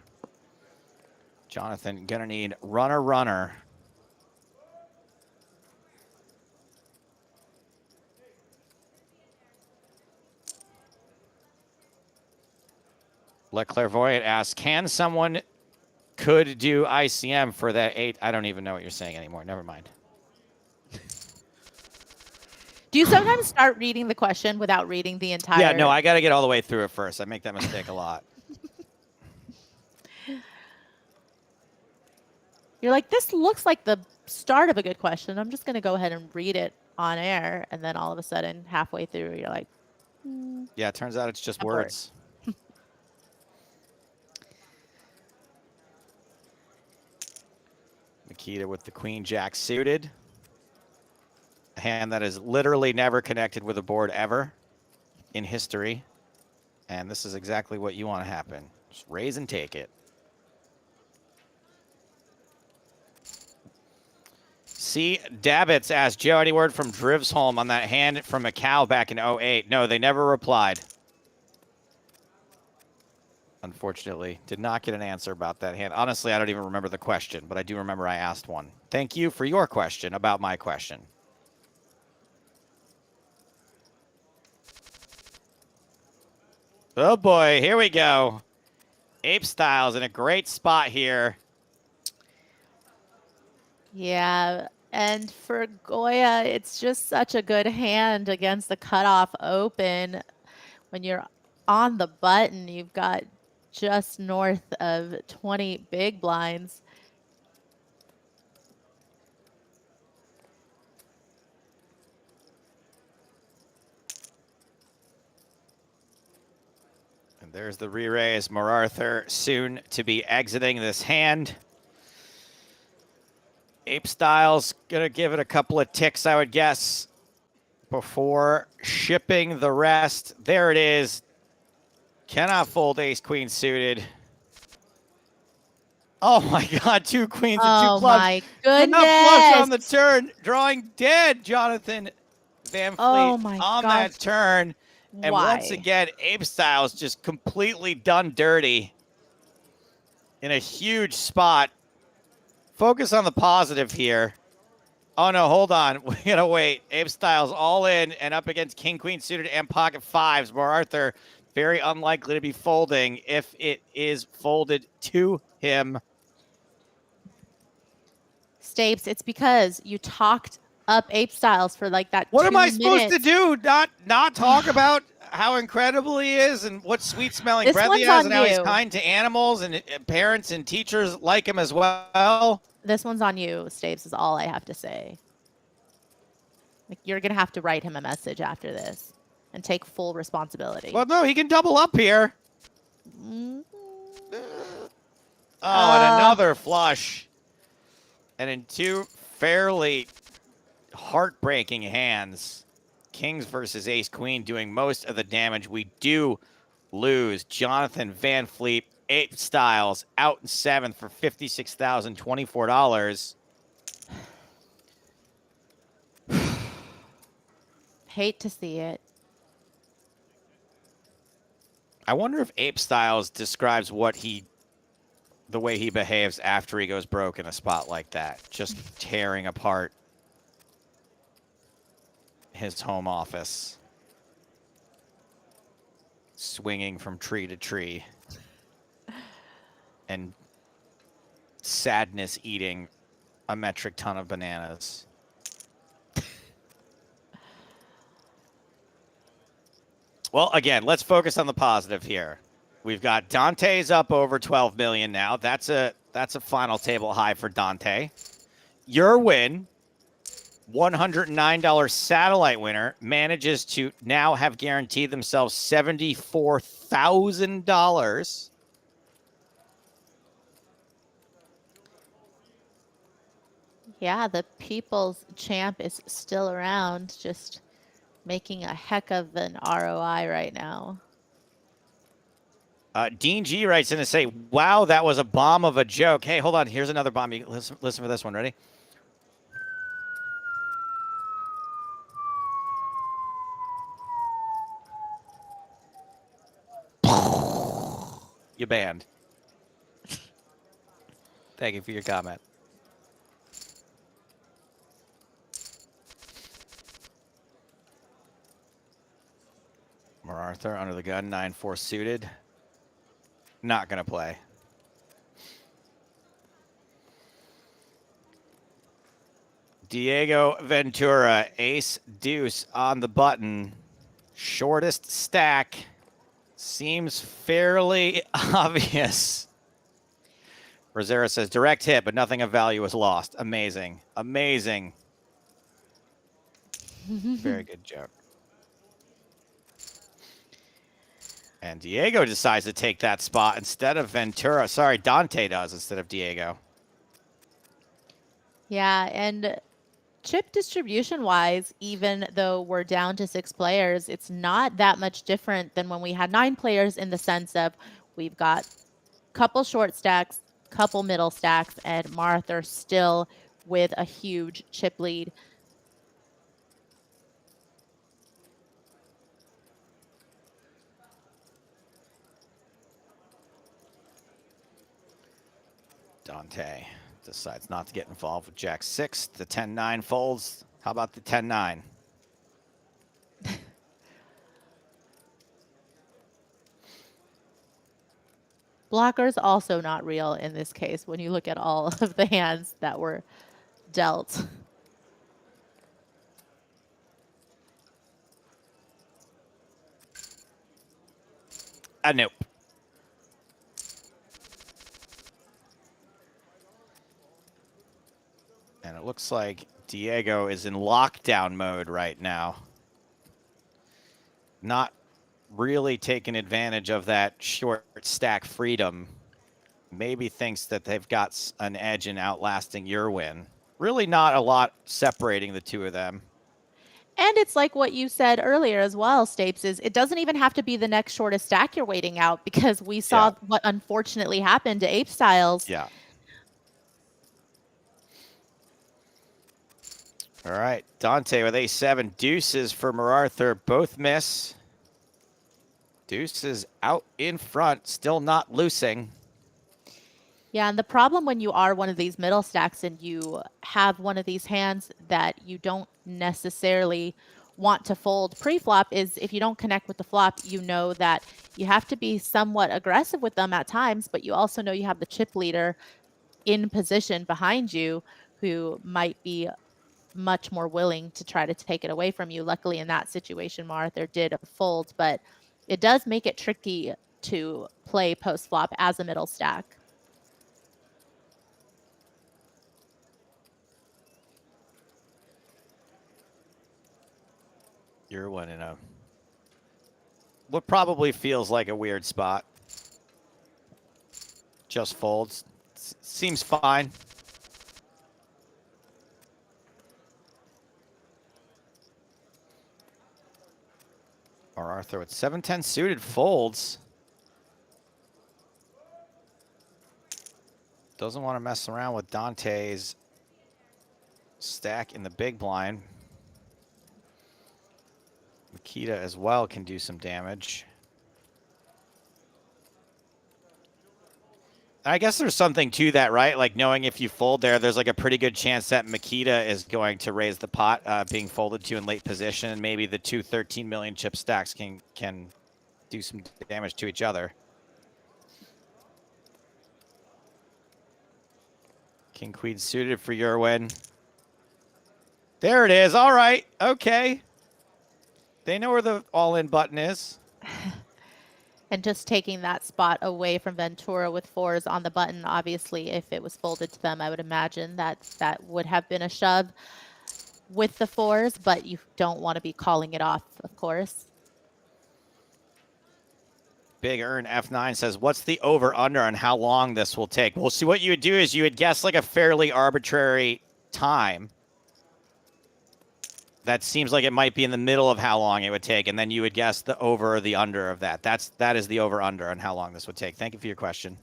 Jonathan gonna need runner. Le Clairvoyant asks, can someone could do ICM for that 8? I don't even know what you're saying anymore. Never mind. Do you sometimes start reading the question without reading the entire? Yeah, no, I got to get all the way through it first. I make that mistake a lot. You're like, this looks like the start of a good question. I'm just going to go ahead and read it on air. And then all of a sudden, halfway through, you're like, Yeah, it turns out it's just words. Makita with the queen jack suited. A hand that is literally never connected with a board ever in history. And this is exactly what you want to happen. Just raise and take it. C. Dabbits asked, Joe, any word from Drivsholm on that hand from Macau back in 08? No, they never replied. Unfortunately, did not get an answer about that hand. Honestly, I don't even remember the question, but I do remember I asked one. Thank you for your question about my question. Oh boy, here we go. Ape Styles in a great spot here. yeah. And for Goya, it's just such a good hand against the cutoff open. When you're on the button, you've got just north of 20 big blinds. And there's the re-raise. Arthur soon to be exiting this hand. Ape Styles gonna give it a couple of ticks, I would guess, before shipping the rest. There it is. Cannot fold ace queen suited. Oh my God, 2 queens and 2 clubs. Oh my goodness. Flush on the turn, drawing dead, Jonathan Van Fleet Oh my on gosh. that turn. And Why? once again, Ape Styles just completely done dirty in a huge spot. Focus on the positive here. Oh, no, hold on. We got to wait. Abe Styles all in and up against King, Queen suited and pocket fives. Arthur, very unlikely to be folding if it is folded to him. Stapes, it's because you talked up Ape Styles for like that. What 2 am I minutes. supposed to do? Not talk about how incredible he is and what sweet smelling This breath he one's has on and how he's you. kind to animals and parents and teachers like him as well. This one's on you, Stapes, is all I have to say. Like, you're going to have to write him a message after this and take full responsibility. Well, no, he can double up here. Mm-hmm. Oh, and another flush. And in two fairly heartbreaking hands, Kings versus Ace Queen doing most of the damage. We do lose Jonathan Van Fleet, Ape Styles out in seventh for $56,024. Hate to see it. I wonder if Ape Styles describes the way he behaves after he goes broke in a spot like that, just tearing apart his home office, swinging from tree to tree, and sadness eating a metric ton of bananas. Well, again, let's focus on the positive here. We've got Dante's up over 12 million now. That's a final table high for Dante. Your win, $109 satellite winner, manages to now have guaranteed themselves $74,000. Yeah, the people's champ is still around, just making a heck of an ROI right now. Dean G writes in to say, wow, that was a bomb of a joke. Hey, hold on. Here's another bomb. You listen for this one. Ready? You banned. Thank you for your comment. Arthur under the gun, 9-4 suited. Not going to play. Diego Ventura, ace deuce on the button. Shortest stack. Seems fairly obvious. Rosera says, direct hit, but nothing of value was lost. Amazing. Amazing. Very good joke. And Diego decides to take that spot instead of Ventura. Sorry, Dante does instead of Diego. Yeah, and chip distribution-wise, even though we're down to 6 players, it's not that much different than when we had 9 players in the sense of we've got a couple short stacks, couple middle stacks, and Martha still with a huge chip lead. Dante decides not to get involved with Jack 6. The 10-9 folds. How about the 10-9? Blocker's also not real in this case when you look at all of the hands that were dealt. Nope. And it looks like Diego is in lockdown mode right now. Not really taking advantage of that short stack freedom. Maybe thinks that they've got an edge in outlasting your win. Really not a lot separating the two of them. And it's like what you said earlier as well, Stapes, is it doesn't even have to be the next shortest stack you're waiting out, because we saw what unfortunately happened to Ape Styles. Yeah. All right, Dante with A7. Deuces for Mararthur. Both miss. Deuces out in front, still not loosing. Yeah, and the problem when you are one of these middle stacks and you have one of these hands that you don't necessarily want to fold pre-flop is if you don't connect with the flop, you know that you have to be somewhat aggressive with them at times, but you also know you have the chip leader in position behind you who might be much more willing to try to take it away from you. Luckily, in that situation, Arthur did fold, but it does make it tricky to play post-flop as a middle stack. You're one in a what probably feels like a weird spot. Just folds. Seems fine. Or Arthur with 7-10 suited folds. Doesn't want to mess around with Dante's stack in the big blind. Makita as well can do some damage. I guess there's something to that, right? Like knowing if you fold there, there's like a pretty good chance that Makita is going to raise the pot being folded to in late position. And maybe the two 13 million chip stacks can do some damage to each other. King Queen suited for your win. There it is. All right. Okay. They know where the all-in button is. And just taking that spot away from Ventura with fours on the button, obviously, if it was folded to them, I would imagine that that would have been a shove with the fours, but you don't want to be calling it off, of course. Big Earn F9 says, what's the over-under on how long this will take? Well, see, what you would do is you would guess like a fairly arbitrary time. That seems like it might be in the middle of how long it would take, and then you would guess the over or the under of that. That is the over-under on how long this would take. Thank you for your question.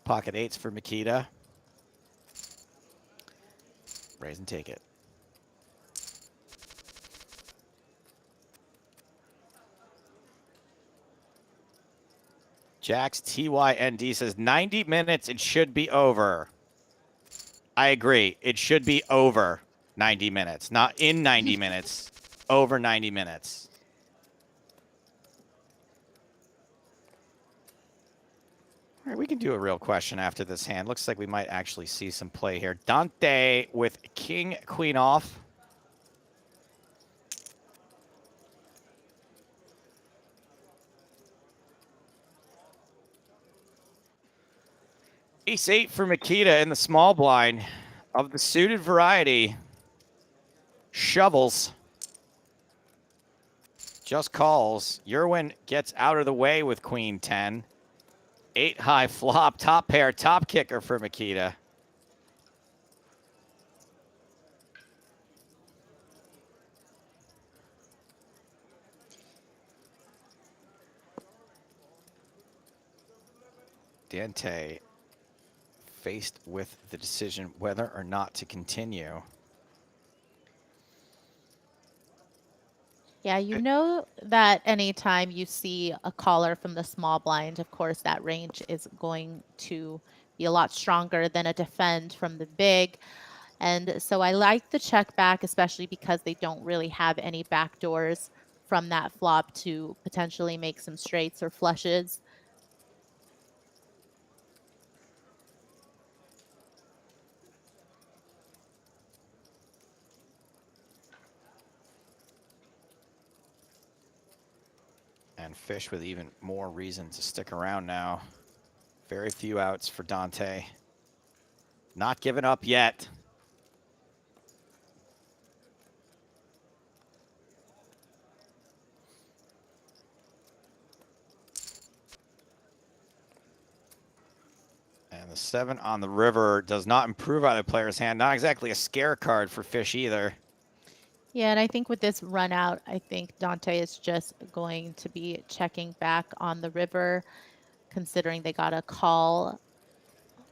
Pocket eights for Makita. Raise and take it. Jax TYND says 90 minutes, it should be over. I agree. It should be over 90 minutes. Not in 90 minutes. Over 90 minutes. All right, we can do a real question after this hand. Looks like we might actually see some play here. Dante with King, Queen off. Ace-8 for Makita in the small blind of the suited variety. Shovels. Just calls. Yerwin gets out of the way with Queen 10. 8 high flop, top pair, top kicker for Makita. Dante faced with the decision whether or not to continue. Yeah, you know that anytime you see a caller from the small blind, of course, that range is going to be a lot stronger than a defend from the big. And so I like the check back, especially because they don't really have any backdoors from that flop to potentially make some straights or flushes. And Fish with even more reason to stick around now. Very few outs for Dante. Not giving up yet. And the 7 on the river does not improve either player's hand. Not exactly a scare card for Fish either. Yeah, and I think with this run out, I think Dante is just going to be checking back on the river, considering they got a call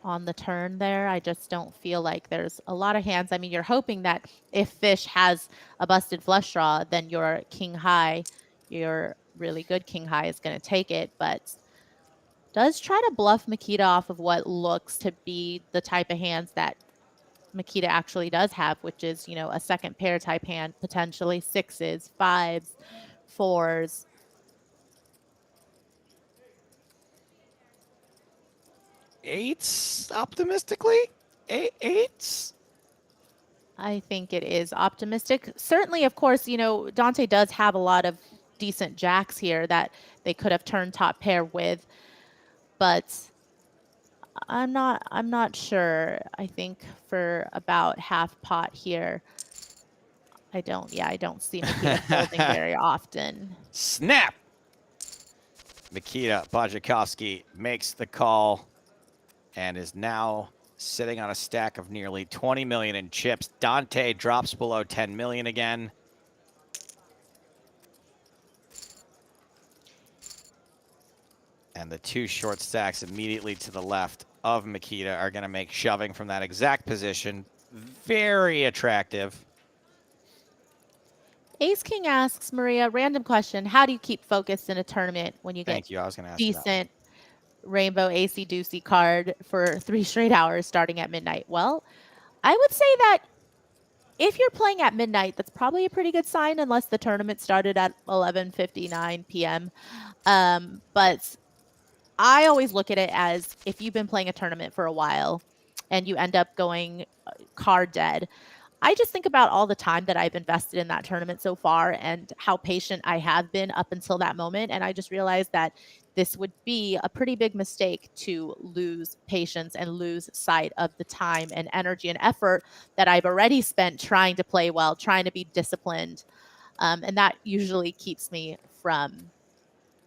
on the turn there. I just don't feel like there's a lot of hands. I mean, you're hoping that if Fish has a busted flush draw, then your king high, your really good king high is going to take it. But does try to bluff Makita off of what looks to be the type of hands that Makita actually does have, which is, you know, a second pair type hand, potentially sixes, fives, fours. Eights, optimistically? Eights? I think it is optimistic. Certainly, of course, you know, Dante does have a lot of decent jacks here that they could have turned top pair with, but I'm not sure. I think for about half pot here, I don't see Makita folding very often. Snap! Mikita Bajakowski makes the call and is now sitting on a stack of nearly 20 million in chips. Dante drops below 10 million again. And the two short stacks immediately to the left of Makita are going to make shoving from that exact position very attractive. Ace King asks, Maria, random question. How do you keep focused in a tournament when you get I was going to ask decent rainbow AC Deucey card for 3 straight hours starting at midnight? Well, I would say that if you're playing at midnight, that's probably a pretty good sign unless the tournament started at 11:59 p.m. But I always look at it as if you've been playing a tournament for a while and you end up going card dead, I just think about all the time that I've invested in that tournament so far and how patient I have been up until that moment. And I just realized that this would be a pretty big mistake to lose patience and lose sight of the time and energy and effort that I've already spent trying to play well, trying to be disciplined. And that usually keeps me from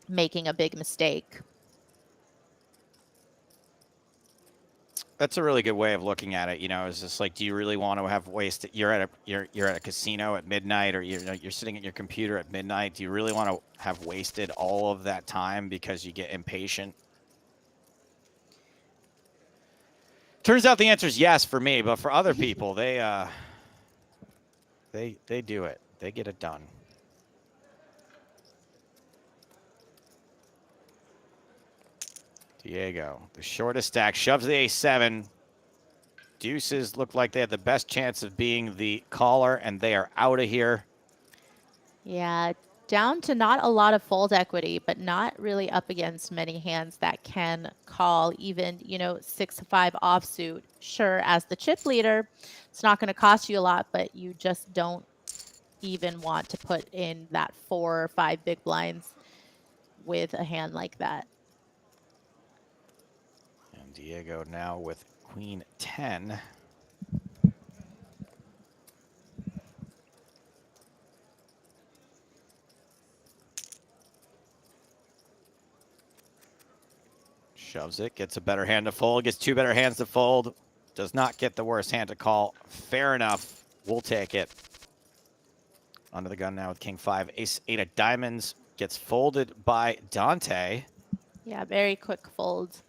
making a big mistake. That's a really good way of looking at it. You know, it's just like, do you really want to have wasted? You're at a casino at midnight, or you're sitting at your computer at midnight. Do you really want to have wasted all of that time because you get impatient? Turns out the answer is yes for me, but for other people, they do it. They get it done. Diego, the shortest stack, shoves the A7. Deuces look like they have the best chance of being the caller, and they are out of here. Yeah, down to not a lot of fold equity, but not really up against many hands that can call even, you know, 6-5 offsuit. Sure, as the chip leader, it's not going to cost you a lot, but you just don't even want to put in that 4 or 5 big blinds with a hand like that. And Diego now with Queen 10. Shoves it, gets a better hand to fold, gets 2 better hands to fold. Does not get the worst hand to call. Fair enough. We'll take it. Under the gun now with King 5. Ace 8 of diamonds gets folded by Dante. Yeah, very quick fold.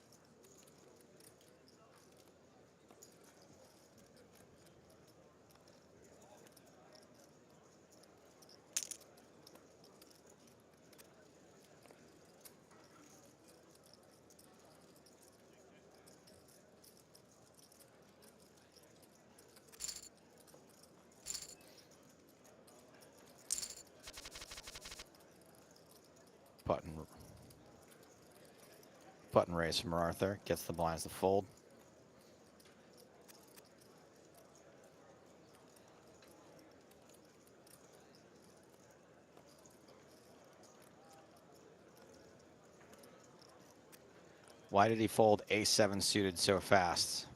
Button raise from Arthur. Gets the blinds to fold. Why did he fold A7 suited so fast?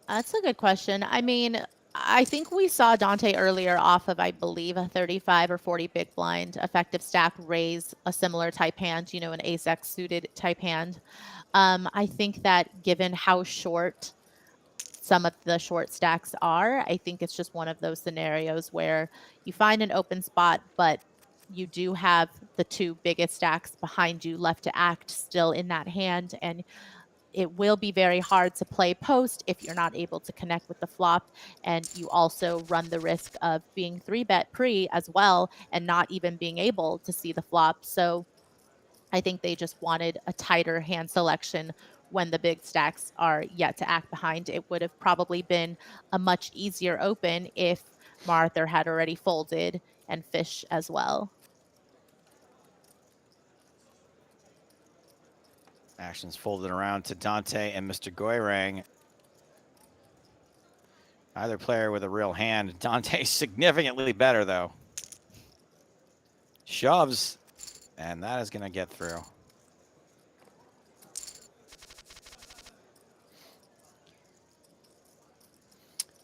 That's a good question. I mean, I think we saw Dante earlier off of, I believe, a 35 or 40 big blind effective stack raise a similar type hand, you know, an ace-x suited type hand. I think that given how short some of the short stacks are, I think it's just one of those scenarios where you find an open spot, but you do have the 2 biggest stacks behind you left to act still in that hand, and it will be very hard to play post if you're not able to connect with the flop, and you also run the risk of being 3-bet pre as well and not even being able to see the flop. So I think they just wanted a tighter hand selection when the big stacks are yet to act behind. It would have probably been a much easier open if Martha had already folded and fish as well. Actions folded around to Dante and Mr. Goyrang. Either player with a real hand. Dante's significantly better, though. Shoves, and that is going to get through.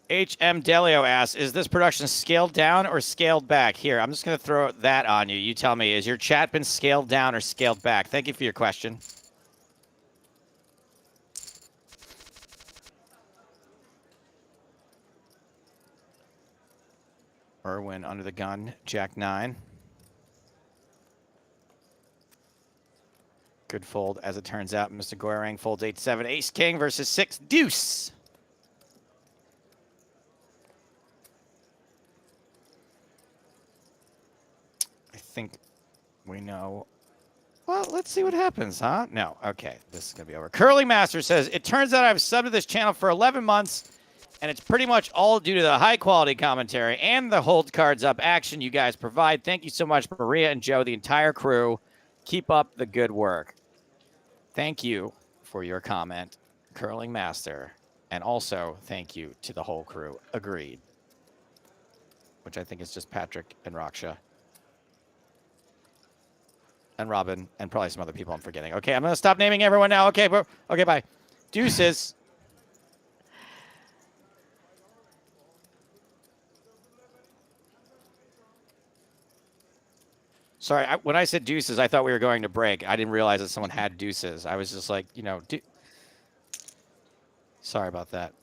HM Delio asks, is this production scaled down or scaled back? Here, I'm just going to throw that on you. You tell me, has your chat been scaled down or scaled back? Thank you for your question. Irwin under the gun, Jack 9. Good fold, as it turns out. Mr. Goyrang folds 8-7, ace-king versus 6, deuce. I think we know. Well, let's see what happens, huh? No, okay, this is going to be over. Curly Master says, it turns out I've subbed to this channel for 11 months, and it's pretty much all due to the high-quality commentary and the hold cards up action you guys provide. Thank you so much, Maria and Joe, the entire crew. Keep up the good work. Thank you for your comment, Curling Master. And also, thank you to the whole crew. Agreed. Which I think is just Patrick and Raksha. And Robin, and probably some other people I'm forgetting. Okay, I'm going to stop naming everyone now. Okay, bye. Deuces. Sorry, when I said deuces, I thought we were going to break. I didn't realize that someone had deuces. I was just like, you know, sorry about that.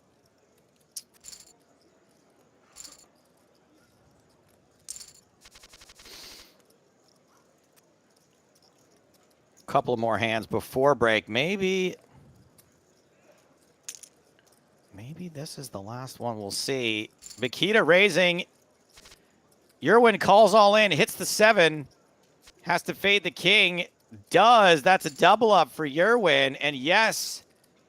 Couple more hands before break. Maybe this is the last one. We'll see. Makita raising. Yerwin calls all in, hits the 7. Has to fade the king. Does. That's a double up for Yerwin. And yes,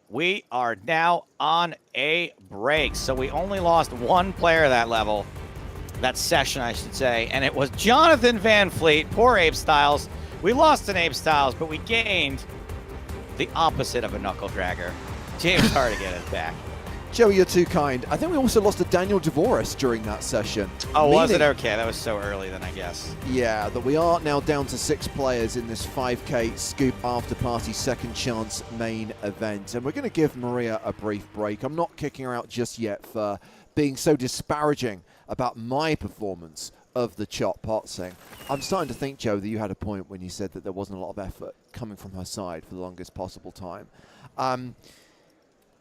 we are now on a break. So we only lost one player that level. That session, I should say. And it was Jonathan Van Fleet. Poor Ape Styles. We lost an Ape Styles, but we gained the opposite of a knuckle dragger. James Hardigan is back. Joey, you're too kind. I think we also lost a Daniel Dvoris during that session. Oh, was it? Okay, that was so early then, I guess. Yeah, that we are now down to 6 players in this 5K Scoop After Party Second Chance main event. And we're going to give Maria a brief break. I'm not kicking her out just yet for being so disparaging about my performance of the chop potsing. I'm starting to think, Joe, that you had a point when you said that there wasn't a lot of effort coming from her side for the longest possible time.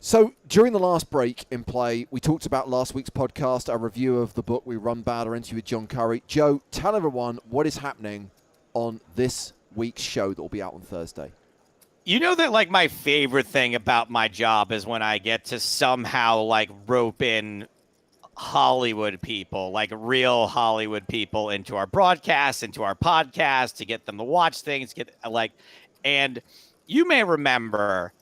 So during the last break in play, we talked about last week's podcast, our review of the book We Run Bad, our interview with John Curry. Joe, tell everyone what is happening on this week's show that will be out on Thursday. You know that, like, my favorite thing about my job is when I get to somehow, like, rope in Hollywood people, like real Hollywood people, into our broadcast, into our podcast, to get them to watch things, and you may remember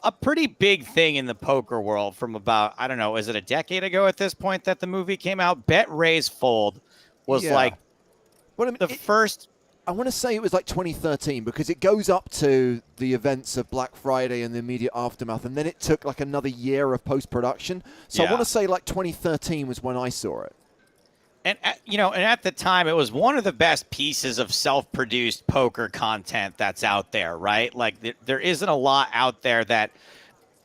a pretty big thing in the poker world from about, I don't know, is it a decade ago at this point that the movie came out? Bet Raise Fold was the first. I want to say it was like 2013 because it goes up to the events of Black Friday and the immediate aftermath, and then it took like another year of post-production. So I want to say like 2013 was when I saw it. And, and at the time, it was one of the best pieces of self-produced poker content that's out there, right? Like, there isn't a lot out there that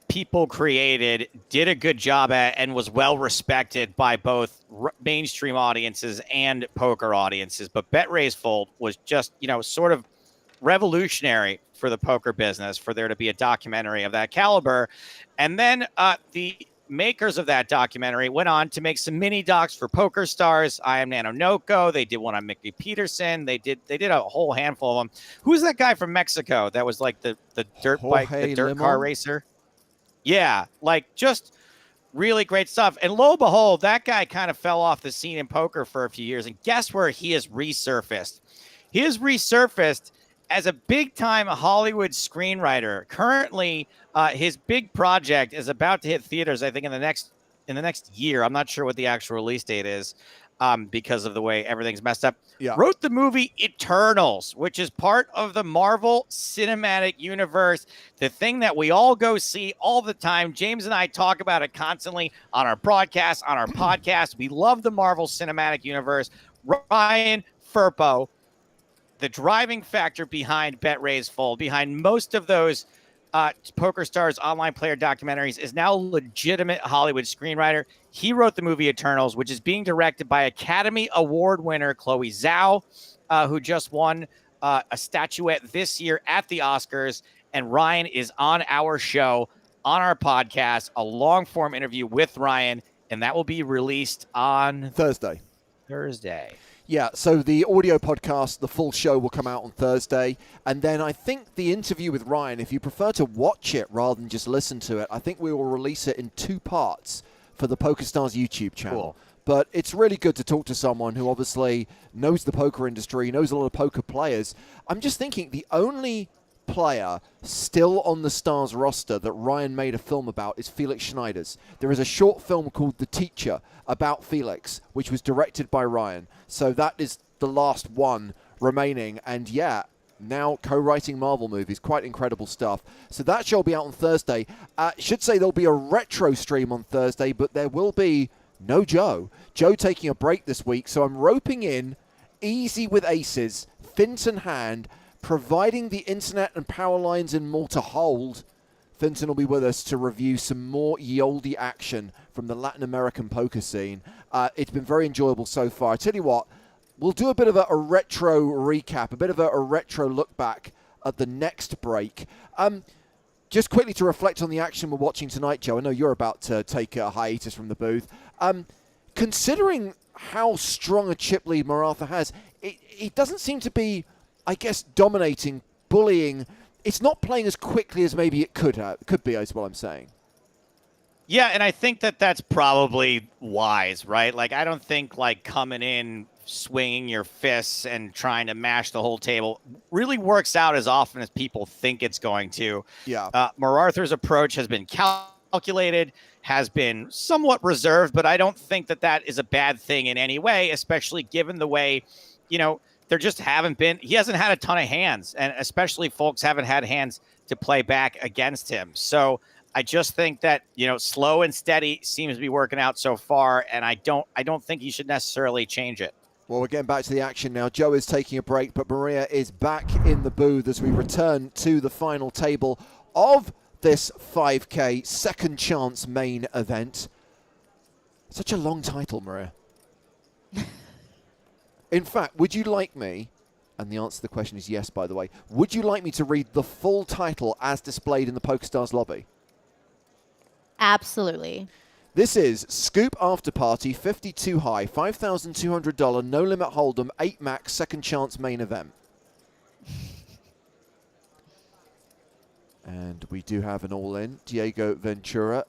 people created, did a good job at, and was well-respected by both mainstream audiences and poker audiences. But Bet Raise Fold was just, sort of revolutionary for the poker business, for there to be a documentary of that caliber. And then the makers of that documentary went on to make some mini docs for PokerStars. I Am Nano Noko. They did one on Mickey Peterson. They did a whole handful of them. Who's that guy from Mexico that was like the dirt bike, the dirt car racer? Yeah, like just really great stuff. And lo and behold, that guy kind of fell off the scene in poker for a few years. And guess where he has resurfaced? He has resurfaced as a big-time Hollywood screenwriter, currently his big project is about to hit theaters, I think, in the next year. I'm not sure what the actual release date is because of the way everything's messed up. Yeah. Wrote the movie Eternals, which is part of the Marvel Cinematic Universe, the thing that we all go see all the time. James and I talk about it constantly on our broadcast, on our podcast. We love the Marvel Cinematic Universe. Ryan Furpo, the driving factor behind Bet Raise Fold, behind most of those PokerStars online player documentaries, is now a legitimate Hollywood screenwriter. He wrote the movie Eternals, which is being directed by Academy Award winner Chloe Zhao, who just won a statuette this year at the Oscars. And Ryan is on our show, on our podcast, a long-form interview with Ryan, and that will be released on Thursday. Yeah, so the audio podcast, the full show, will come out on Thursday. And then I think the interview with Ryan, if you prefer to watch it rather than just listen to it, I think we will release it in 2 parts for the PokerStars YouTube channel. Cool. But it's really good to talk to someone who obviously knows the poker industry, knows a lot of poker players. I'm just thinking the only player still on the Stars roster that Ryan made a film about is Felix Schneider's. There is a short film called The Teacher about Felix, which was directed by Ryan. So that is the last one remaining. And yeah, now co-writing Marvel movies. Quite incredible stuff. So that show will be out on Thursday. Should say there'll be a retro stream on Thursday, but there will be no Joe. Joe taking a break this week. So I'm roping in Easy with Aces, Finton Hand, providing the internet and power lines in more to hold. Finton will be with us to review some more Yoldi action from the Latin American poker scene. It's been very enjoyable so far. I tell you what, we'll do a bit of a retro recap, a bit of a retro look back at the next break. Just quickly to reflect on the action we're watching tonight, Joe. I know you're about to take a hiatus from the booth. Considering how strong a chip lead Maratha has, it doesn't seem to be, I guess, dominating, bullying. It's not playing as quickly as maybe it could be, is what I'm saying. Yeah, and I think that that's probably wise, right? Like, I don't think, like, coming in, swinging your fists and trying to mash the whole table really works out as often as people think it's going to. Yeah. MacArthur's approach has been calculated, has been somewhat reserved, but I don't think that that is a bad thing in any way, especially given the way, you know, there just haven't been, he hasn't had a ton of hands, and especially folks haven't had hands to play back against him. So I just think that, you know, slow and steady seems to be working out so far, and I don't think you should necessarily change it. Well, we're getting back to the action now. Joe is taking a break, but Maria is back in the booth as we return to the final table of this 5K second chance main event. Such a long title, Maria. In fact, would you like me, and the answer to the question is yes, by the way, would you like me to read the full title as displayed in the PokerStars lobby? Absolutely. This is Scoop Afterparty 52 high, $5,200, no limit hold'em, 8 max, second chance main event. And we do have an all-in, Diego Ventura,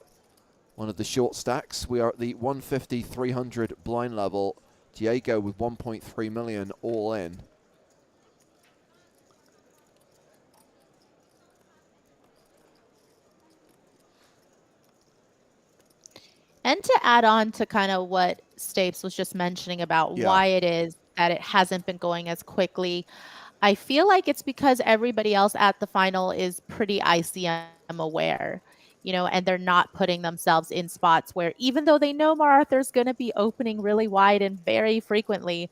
one of the short stacks. We are at the 150, 300 blind level. Diego with 1.3 million all in. And to add on to kind of what Stapes was just mentioning about why it is that it hasn't been going as quickly, I feel like it's because everybody else at the final is pretty ICM aware, you know, and they're not putting themselves in spots where, even though they know MacArthur's going to be opening really wide and very frequently,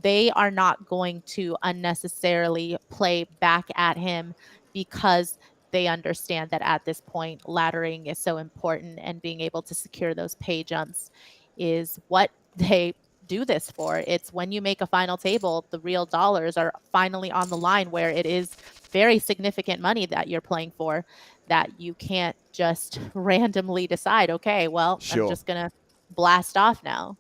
they are not going to unnecessarily play back at him because they understand that at this point, laddering is so important, and being able to secure those pay jumps is what they do this for. It's when you make a final table, the real dollars are finally on the line, where it is very significant money that you're playing for, that you can't just randomly decide, okay, well, I'm just going to blast off now.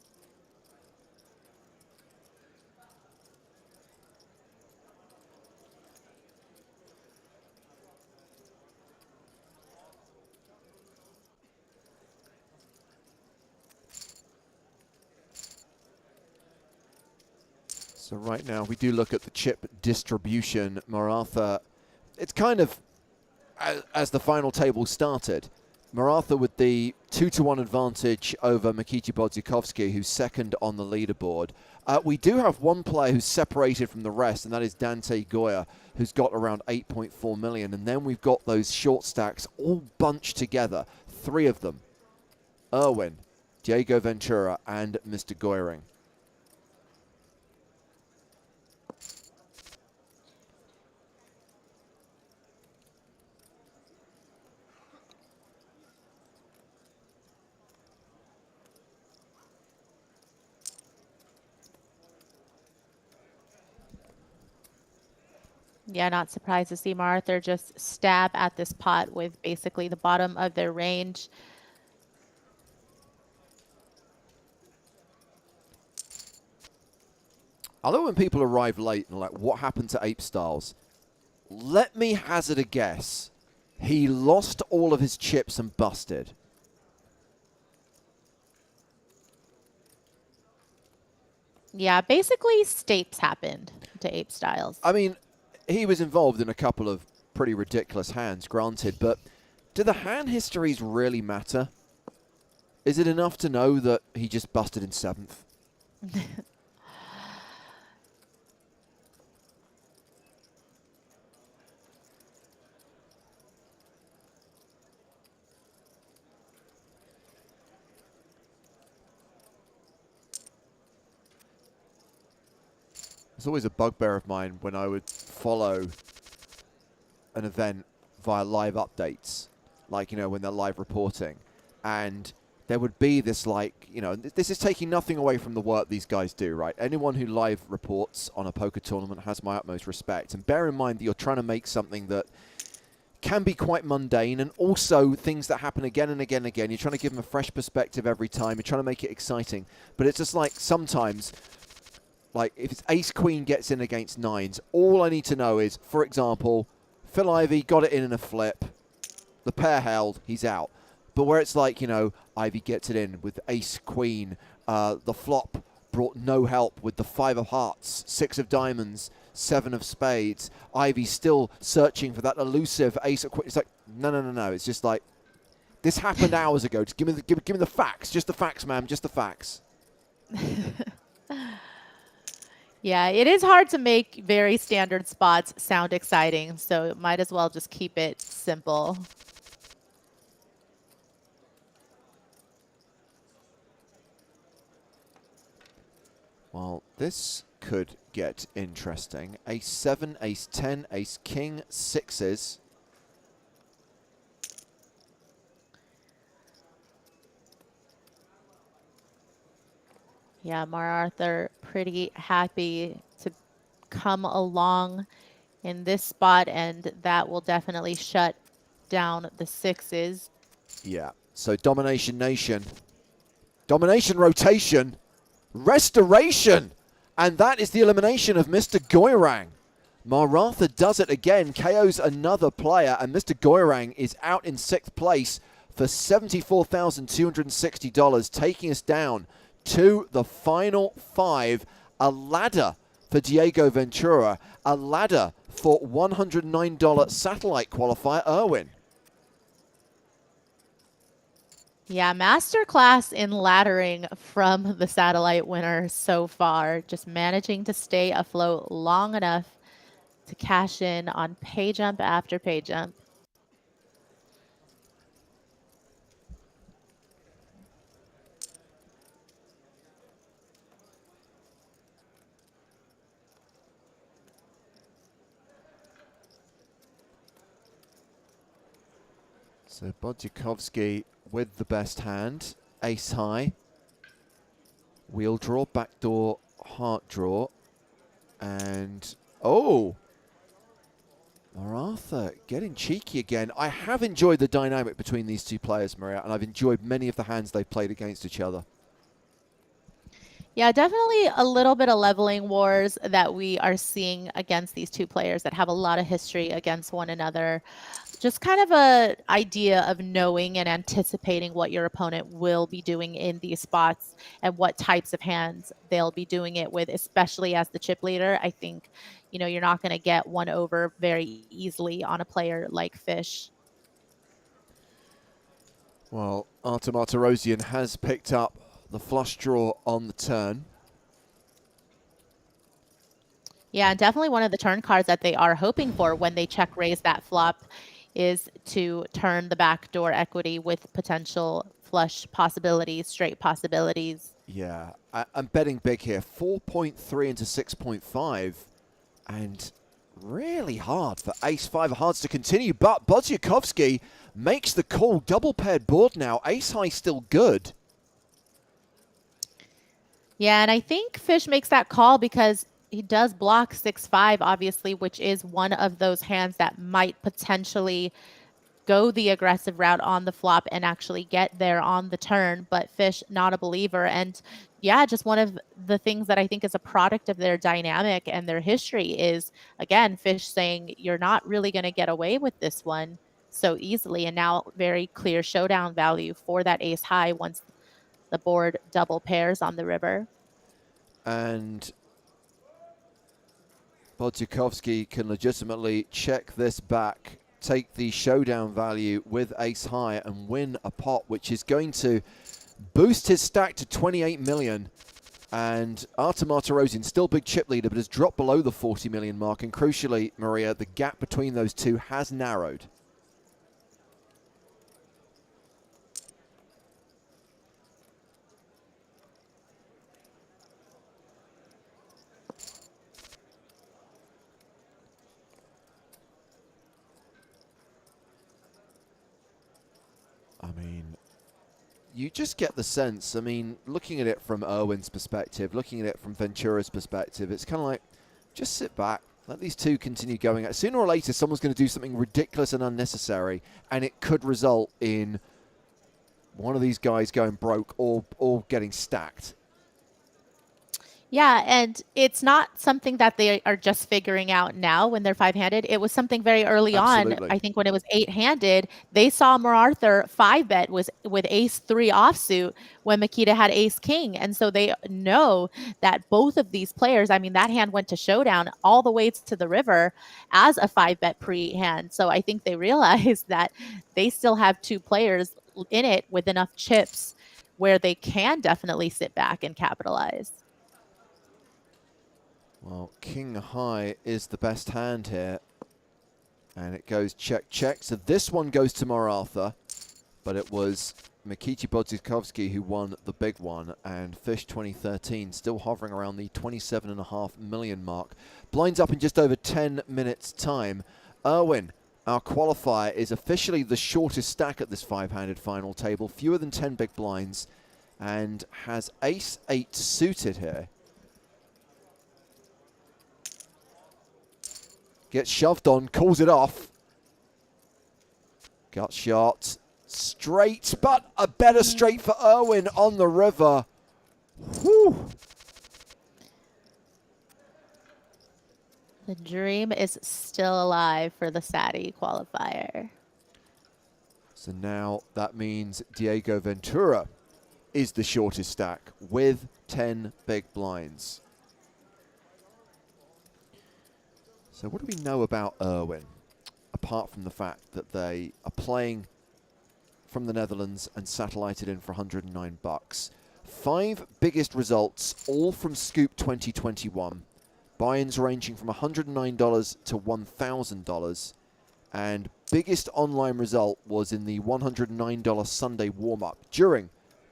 So right now, we do look at the chip distribution. Maratha, it's kind of as the final table started. Maratha with the 2-1 advantage over Mikici Bodzikovsky, who's second on the leaderboard. We do have one player who's separated from the rest, and that is Dante Goya, who's got around 8.4 million. And then we've got those short stacks all bunched together, 3 of them. Erwin, Diego Ventura, and Mr. Goyring. Yeah, not surprised to see Maratha just stab at this pot with basically the bottom of their range. I love when people arrive late and like, what happened to Ape Styles? Let me hazard a guess. He lost all of his chips and busted. Yeah, basically states happened to Ape Styles. I mean, he was involved in a couple of pretty ridiculous hands, granted, but do the hand histories really matter? Is it enough to know that he just busted in 7th? It's always a bugbear of mine when I would follow an event via live updates, like, you know, when they're live reporting. And there would be this, like, you know, this is taking nothing away from the work these guys do, right? Anyone who live reports on a poker tournament has my utmost respect. And bear in mind that you're trying to make something that can be quite mundane, and also things that happen again and again and again. You're trying to give them a fresh perspective every time. You're trying to make it exciting. But it's just like sometimes, like if it's ace-queen gets in against 9s, all I need to know is, for example, Phil Ivey got it in a flip. The pair held, he's out. But where it's like, you know, Ivey gets it in with ace-queen. The flop brought no help with the 5 of hearts, 6 of diamonds, 7 of spades. Ivey's still searching for that elusive ace of queen. It's like, no. It's just like, this happened hours ago. Just give me the facts. Just the facts, ma'am. Just the facts. Yeah, it is hard to make very standard spots sound exciting, so might as well just keep it simple. Well, this could get interesting. Ace 7, ace 10, ace king, 6s. Yeah, Maratha pretty happy to come along in this spot, and that will definitely shut down the 6s. Yeah, so Domination Nation. Domination Rotation. Restoration. And that is the elimination of Mr. Goyrang. Maratha does it again, KOs another player, and Mr. Goyrang is out in 6th place for $74,260, taking us down to the final 5. A ladder for Diego Ventura, a ladder for $109 satellite qualifier Erwin. Yeah, masterclass in laddering from the satellite winner so far. Just managing to stay afloat long enough to cash in on pay jump after pay jump. So Bodzikovsky with the best hand, ace high, wheel draw, backdoor, heart draw, and oh, Maratha getting cheeky again. I have enjoyed the dynamic between these two players, Maria, and I've enjoyed many of the hands they've played against each other. Yeah, definitely a little bit of leveling wars that we are seeing against these two players that have a lot of history against one another. Just kind of a idea of knowing and anticipating what your opponent will be doing in these spots and what types of hands they'll be doing it with, especially as the chip leader. I think, you're not going to get one over very easily on a player like Fish. Well, Artem Artarosian has picked up the flush draw on the turn. Yeah, and definitely one of the turn cards that they are hoping for when they check raise that flop is to turn the backdoor equity with potential flush possibilities, straight possibilities. Yeah, I'm betting big here. 4.3 into 6.5. And really hard for ace-5 of hearts to continue. But Bodziakowski makes the call. Double paired board now. Ace-high still good. Yeah, and I think Fish makes that call because he does block 6-5, obviously, which is one of those hands that might potentially go the aggressive route on the flop and actually get there on the turn. But Fish, not a believer. And yeah, just one of the things that I think is a product of their dynamic and their history is, again, Fish saying, you're not really going to get away with this one so easily. And now very clear showdown value for that ace high once the board double pairs on the river. And Bodziakowski can legitimately check this back, take the showdown value with ace high and win a pot, which is going to boost his stack to 28 million. And Artem Artarosian, still big chip leader, but has dropped below the 40 million mark. And crucially, Maria, the gap between those two has narrowed. I mean, you just get the sense, looking at it from Erwin's perspective, looking at it from Ventura's perspective, it's kind of like, just sit back, let these two continue going. Sooner or later, someone's going to do something ridiculous and unnecessary, and it could result in one of these guys going broke or getting stacked. Yeah, and it's not something that they are just figuring out now when they're five-handed. It was something very early Absolutely. on. I think when it was eight-handed, they saw Arthur five-bet was with ace-3 offsuit when Makita had ace-king. And so they know that both of these players, that hand went to showdown all the way to the river as a five-bet pre-hand. So I think they realized that they still have two players in it with enough chips where they can definitely sit back and capitalize. Well, king high is the best hand here. And it goes check, check. So this one goes to Maratha, but it was Mikiti Bodziakowski who won the big one. And Fish 2013 still hovering around the 27.5 million mark. Blinds up in just over 10 minutes time. Erwin, our qualifier, is officially the shortest stack at this five-handed final table. Fewer than 10 big blinds. And has ace-8 suited here. Gets shoved on, calls it off. Gut shot. Straight, but a better straight for Erwin on the river. Whew. The dream is still alive for the Sadi qualifier. So now that means Diego Ventura is the shortest stack with 10 big blinds. So what do we know about Erwin, apart from the fact that they are playing from the Netherlands and satellited in for 109 bucks? 5 biggest results, all from Scoop 2021. Buy-ins ranging from $109 to $1,000. And biggest online result was in the $109 Sunday warm-up during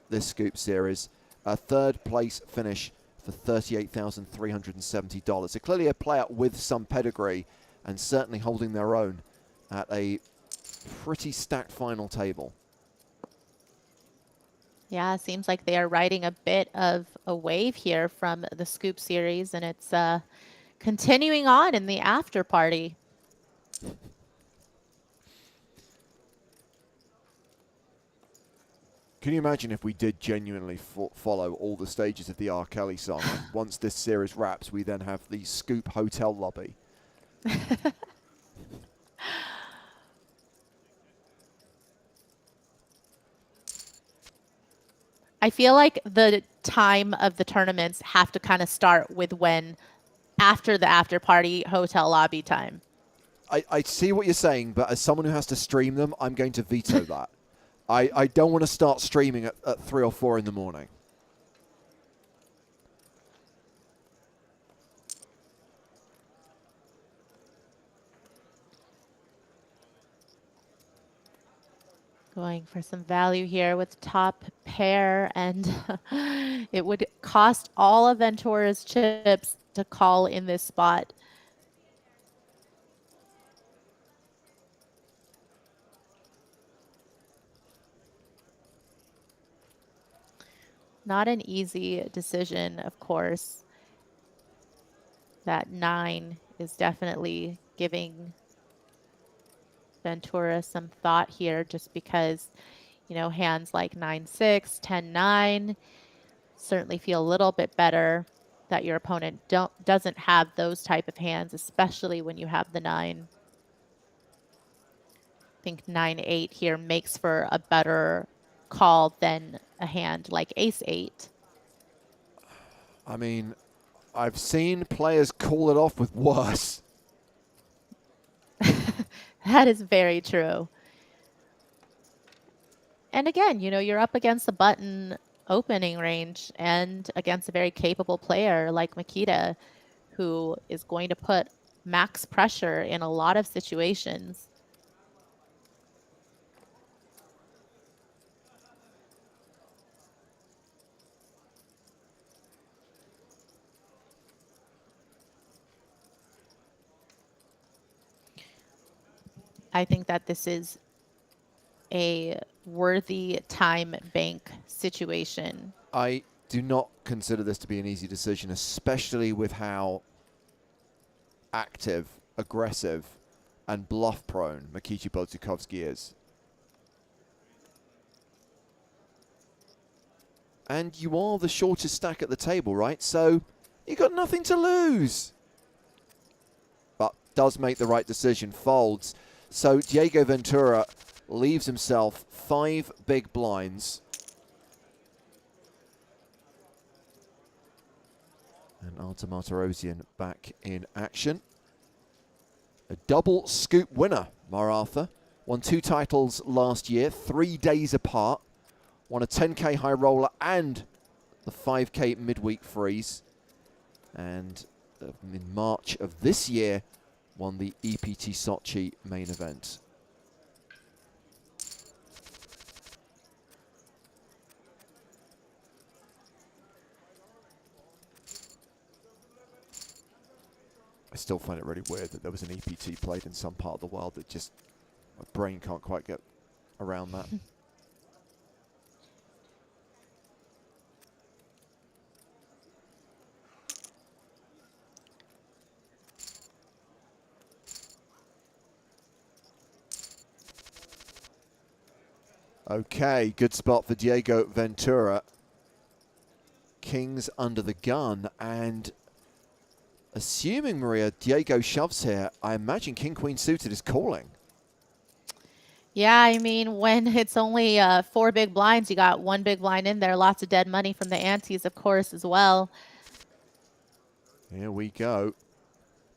this Scoop series. A third place finish for $38,370. So clearly a player with some pedigree and certainly holding their own at a pretty stacked final table. Yeah, it seems like they are riding a bit of a wave here from the Scoop series, and it's continuing on in the after party. Can you imagine if we did genuinely follow all the stages of the R. Kelly song? And once this series wraps, we then have the Scoop Hotel lobby. I feel like the time of the tournaments have to kind of start with when after the after party hotel lobby time. I see what you're saying, but as someone who has to stream them, I'm going to veto that. I don't want to start streaming at 3 or 4 in the morning. Going for some value here with top pair, and it would cost all of Ventura's chips to call in this spot. Not an easy decision, of course. That 9 is definitely giving Ventura some thought here, just because, you know, hands like 9-6, 10-9 certainly feel a little bit better that your opponent doesn't have those type of hands, especially when you have the 9. I think 9-8 here makes for a better call than a hand like Ace-8. I mean, I've seen players call it off with worse. That is very true. And again, you know, you're up against the button opening range and against a very capable player like Makita, who is going to put max pressure in a lot of situations. I think that this is a worthy time bank situation. I do not consider this to be an easy decision, especially with how active, aggressive, and bluff-prone Makita Bodzikowski is. And you are the shortest stack at the table, right? So you got nothing to lose. But does make the right decision, folds. So Diego Ventura leaves himself 5 big blinds. And Artem Martirosyan back in action. A double scoop winner, Maratha. Won 2 titles last year, 3 days apart. Won a 10K high roller and the 5K midweek freeze. And in March of this year, won the EPT Sochi main event. I still find it really weird that there was an EPT played in some part of the world that just, my brain can't quite get around that. Okay, good spot for Diego Ventura. Kings under the gun, and assuming, Maria, Diego shoves here, I imagine King-Queen suited is calling. Yeah, I mean, when it's only 4 big blinds, you got 1 big blind in there, lots of dead money from the antes, of course, as well. Here we go.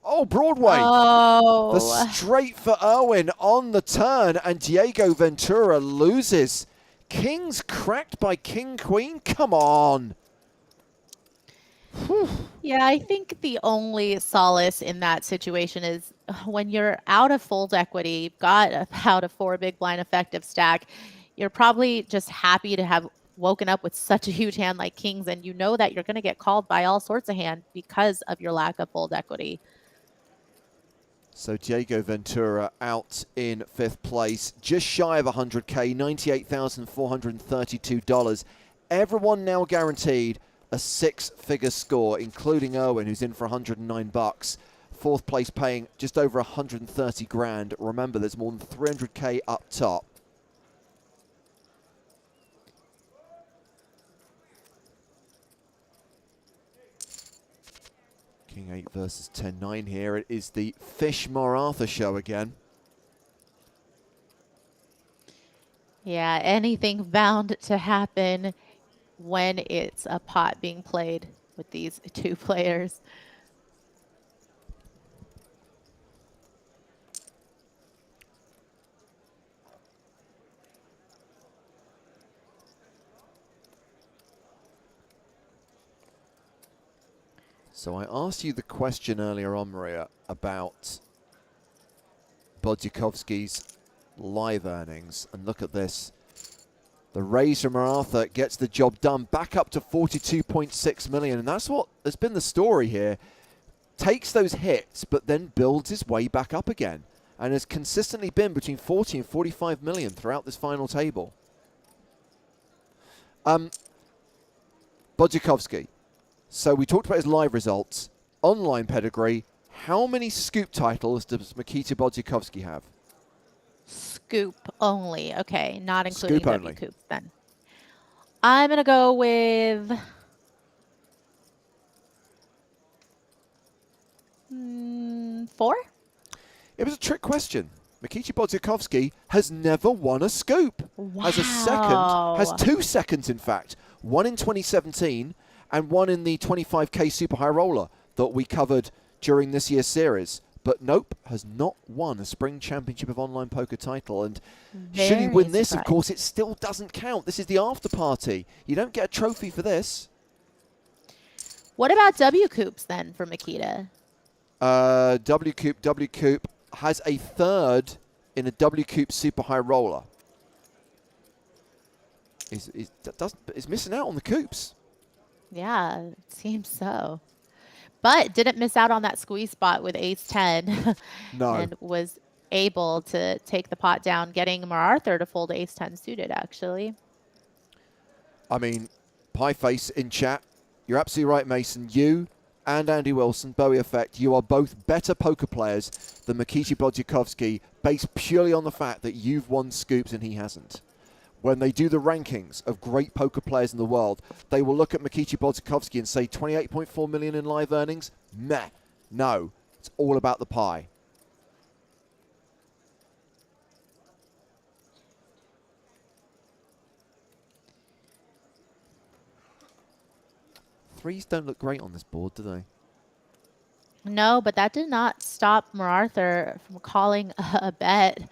Oh, Broadway! Oh. The straight for Irwin on the turn, and Diego Ventura loses. Kings cracked by King-Queen? Come on! Whew. Yeah, I think the only solace in that situation is when you're out of fold equity, you've got about a 4 big blind effective stack, you're probably just happy to have woken up with such a huge hand like Kings, and you know that you're going to get called by all sorts of hands because of your lack of fold equity. So Diego Ventura out in 5th place, just shy of 100K, $98,432. Everyone now guaranteed a 6-figure score, including Irwin, who's in for 109 bucks. 4th place paying just over 130 grand. Remember, there's more than 300K up top. King 8 versus 10-9 here. It is the Fish Maratha show again. Yeah, anything bound to happen when it's a pot being played with these two players. So I asked you the question earlier on, Maria, about Bodzikovski's live earnings. And look at this. The raise from Maratha gets the job done, back up to 42.6 million. And that's what has been the story here. Takes those hits, but then builds his way back up again. And has consistently been between 40 and 45 million throughout this final table. Bodzikovski. So we talked about his live results. Online pedigree. How many scoop titles does Mikita Bodzikovski have? Scoop only. Okay, not including Scoop only. WCOOP then. I'm going to go with 4. It was a trick question. Mikita Bodzikovski has never won a scoop. Wow. Has a second, has 2 seconds in fact. One in 2017 and one in the 25k Super High Roller that we covered during this year's series. But nope, has not won a Spring Championship of Online Poker title. And should he win this, of course, it still doesn't count. This is the after party. You don't get a trophy for this. What about WCOOPs then for Mikita? WCOOP has a 3rd in a WCOOP Super High Roller. Is missing out on the coops. Yeah, it seems so. But didn't miss out on that squeeze spot with ace-10. No. And was able to take the pot down, getting Maratha to fold ace-10 suited, actually. I mean, pie face in chat. You're absolutely right, Mason. You and Andy Wilson, Bowie Effect, you are both better poker players than Mikita Bodzikovski, based purely on the fact that you've won scoops and he hasn't. When they do the rankings of great poker players in the world, they will look at Mikita Bodzikovski and say 28.4 million in live earnings? Meh. No. It's all about the pie. Threes don't look great on this board, do they? No, but that did not stop Maratha from calling a bet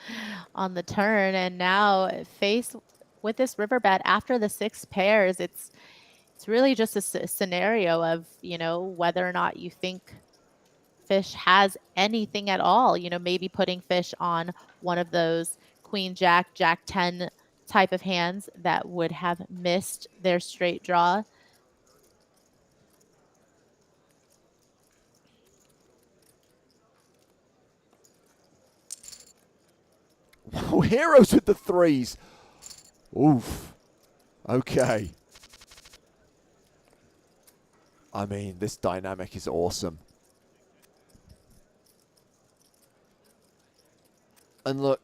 on the turn. And now faced with this river bet after the 6 pairs, it's really just a scenario of, whether or not you think Fish has anything at all. Maybe putting Fish on one of those Queen Jack, Jack 10 type of hands that would have missed their straight draw. Wow, heroes with the 3s. Oof. Okay. I mean, this dynamic is awesome. And look,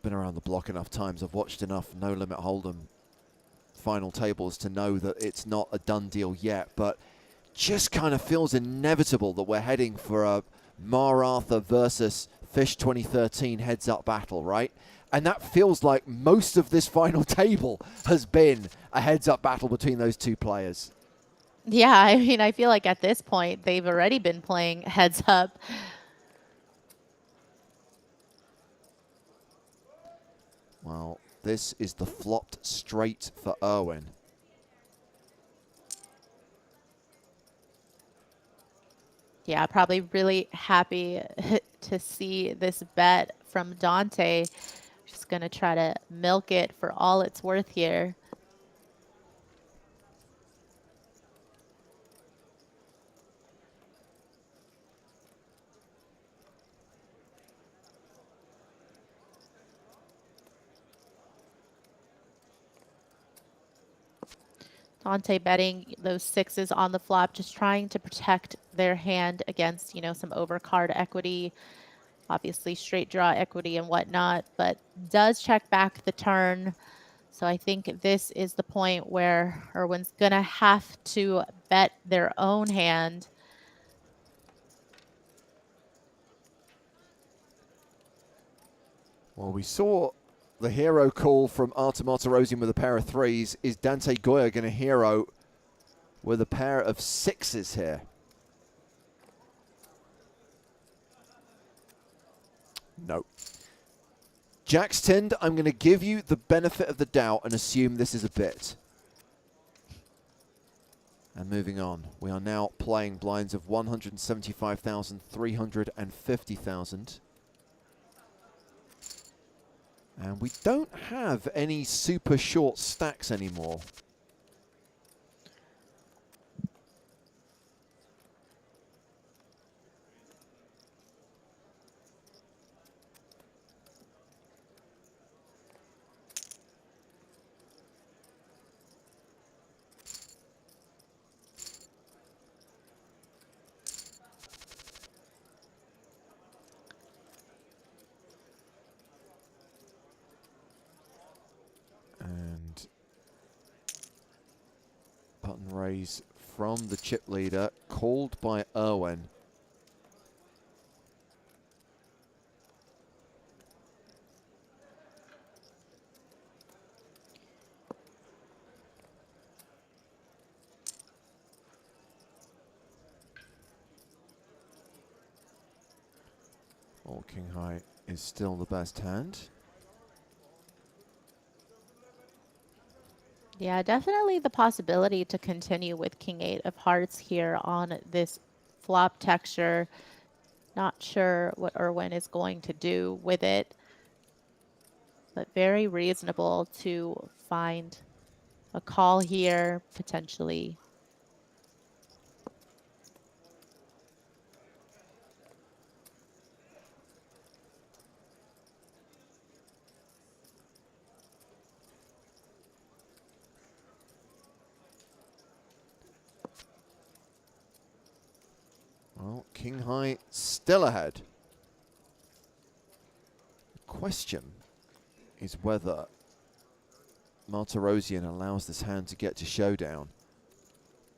been around the block enough times. I've watched enough No Limit Hold'em final tables to know that it's not a done deal yet, but just kind of feels inevitable that we're heading for a Maratha versus Fish 2013 heads-up battle, right? And that feels like most of this final table has been a heads-up battle between those two players. Yeah, I mean, I feel like at this point, they've already been playing heads up. Well, this is the flopped straight for Erwin. Yeah, probably really happy to see this bet from Dante. Just going to try to milk it for all it's worth here. Dante betting those 6s on the flop, just trying to protect their hand against, some overcard equity, obviously straight draw equity and whatnot, but does check back the turn. So I think this is the point where Erwin's going to have to bet their own hand. Well, we saw the hero call from Artem Martirosyan with a pair of threes. Is Dante Goya going to hero with a pair of sixes here? No. Jack's Tind, I'm going to give you the benefit of the doubt and assume this is a bit. And moving on, we are now playing blinds of 175,000, 350,000. And we don't have any super short stacks anymore. And button raise from the chip leader, called by Erwin. Oh, King High is still the best hand. Yeah, definitely the possibility to continue with King 8 of Hearts here on this flop texture. Not sure what Erwin is going to do with it, but very reasonable to find a call here, potentially. Well, King High still ahead. The question is whether Martirosyan allows this hand to get to showdown,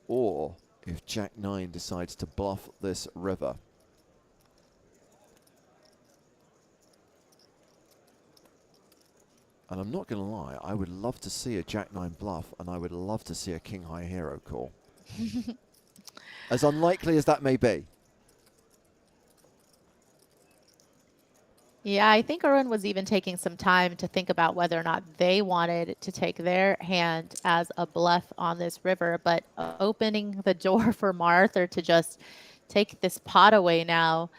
or if Jack 9 decides to bluff this river. And I'm not going to lie, I would love to see a Jack 9 bluff, and I would love to see a King High hero call. As unlikely as that may be. Yeah, I think Erwin was even taking some time to think about whether or not they wanted to take their hand as a bluff on this river, but opening the door for Martha to just take this pot away now.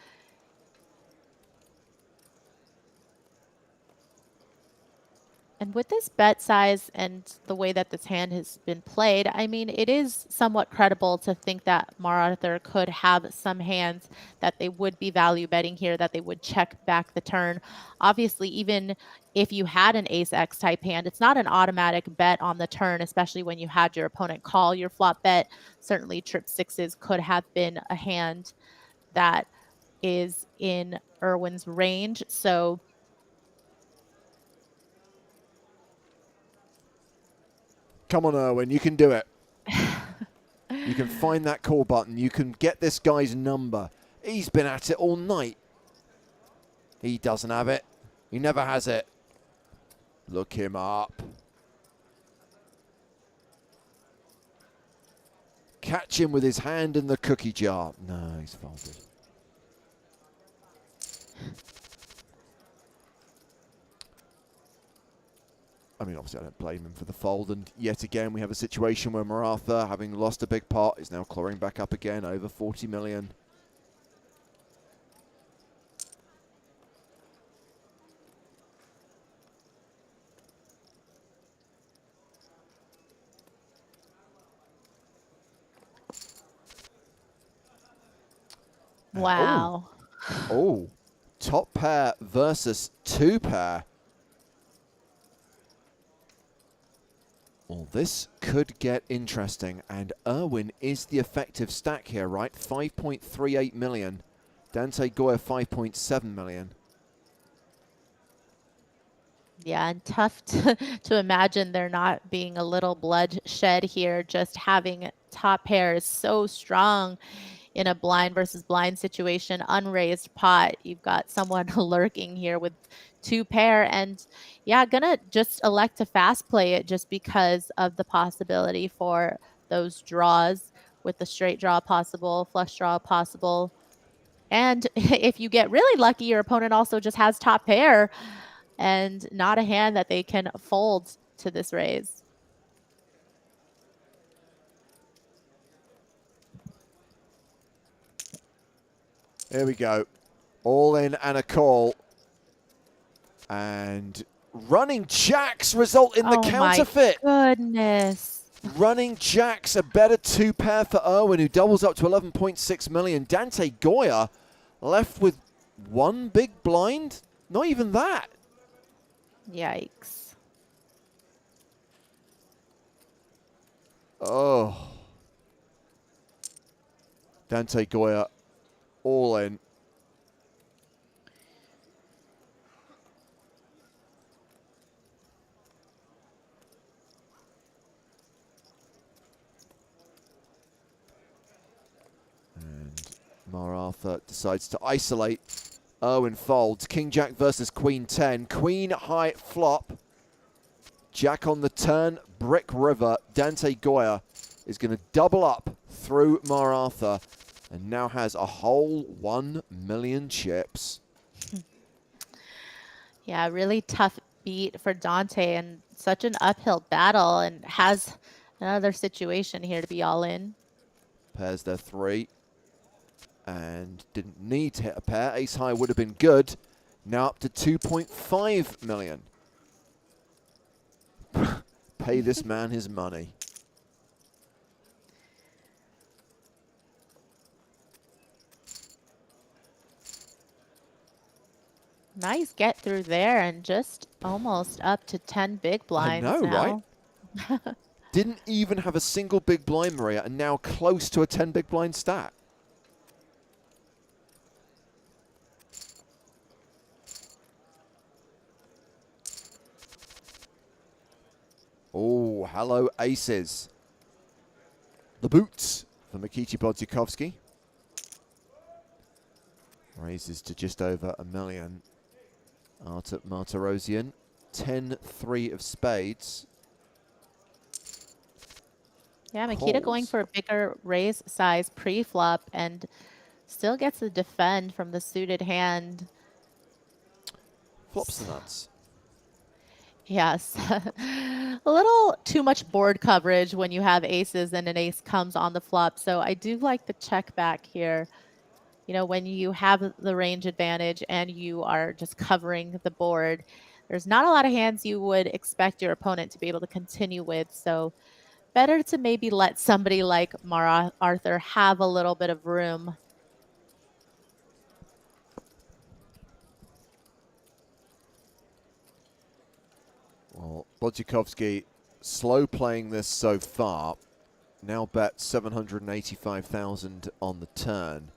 And with this bet size and the way that this hand has been played, I mean, it is somewhat credible to think that Martha could have some hands that they would be value betting here, that they would check back the turn. Obviously, even if you had an ace-x type hand, it's not an automatic bet on the turn, especially when you had your opponent call your flop bet. Certainly, trip sixes could have been a hand that is in Erwin's range. So Come on, Erwin, you can do it. You can find that call button. You can get this guy's number. He's been at it all night. He doesn't have it. He never has it. Look him up. Catch him with his hand in the cookie jar. No, he's folded. I mean, obviously I don't blame him for the fold, and yet again we have a situation where Maratha, having lost a big pot, is now clawing back up again, over 40 million. wow. Oh, top pair versus two pair. Well, this could get interesting, and Erwin is the effective stack here, right? 5.38 million. Dante Goya, 5.7 million. Yeah, and tough to imagine there not being a little bloodshed here. Just having top pair is so strong in a blind versus blind situation, unraised pot. You've got someone lurking here with 2 pair, and yeah, gonna just elect to fast play it just because of the possibility for those draws with the straight draw possible, flush draw possible. And if you get really lucky, your opponent also just has top pair and not a hand that they can fold to this raise. Here we go. All in and a call. And running jacks result in the counterfeit. My goodness. Running jacks, a better 2-pair for Erwin, who doubles up to 11.6 million. Dante Goya left with 1 big blind. Not even that. Yikes. Oh. Dante Goya all in. And Maratha decides to isolate. Erwin folds. King Jack versus Queen 10. Queen high flop. Jack on the turn. Brick River. Dante Goya is going to double up through Maratha and now has a whole 1 million chips. Yeah, really tough beat for Dante and such an uphill battle, and has another situation here to be all in. Pairs their 3 and didn't need to hit a pair. Ace high would have been good. Now up to 2.5 million. Pay this man his money. Nice get through there, and just almost up to 10 big blinds I know, now. right? Didn't even have a single big blind, Maria, and now close to a 10 big blind stat. Oh, hello, aces. The boots for Mikichi Bodziakowski. Raises to just over 1 million. Artur Martirosyan, 10-3 of spades. Yeah, Mikita going Calls. for a bigger raise size pre-flop and still gets the defend from the suited hand. Flops the nuts. Yes. A little too much board coverage when you have aces and an ace comes on the flop. So I do like the check back here. You know, when you have the range advantage and you are just covering the board, there's not a lot of hands you would expect your opponent to be able to continue with. So better to maybe let somebody like Arthur have a little bit of room. Well, Bodziakowski slow playing this so far. Now bet 785,000 on the turn.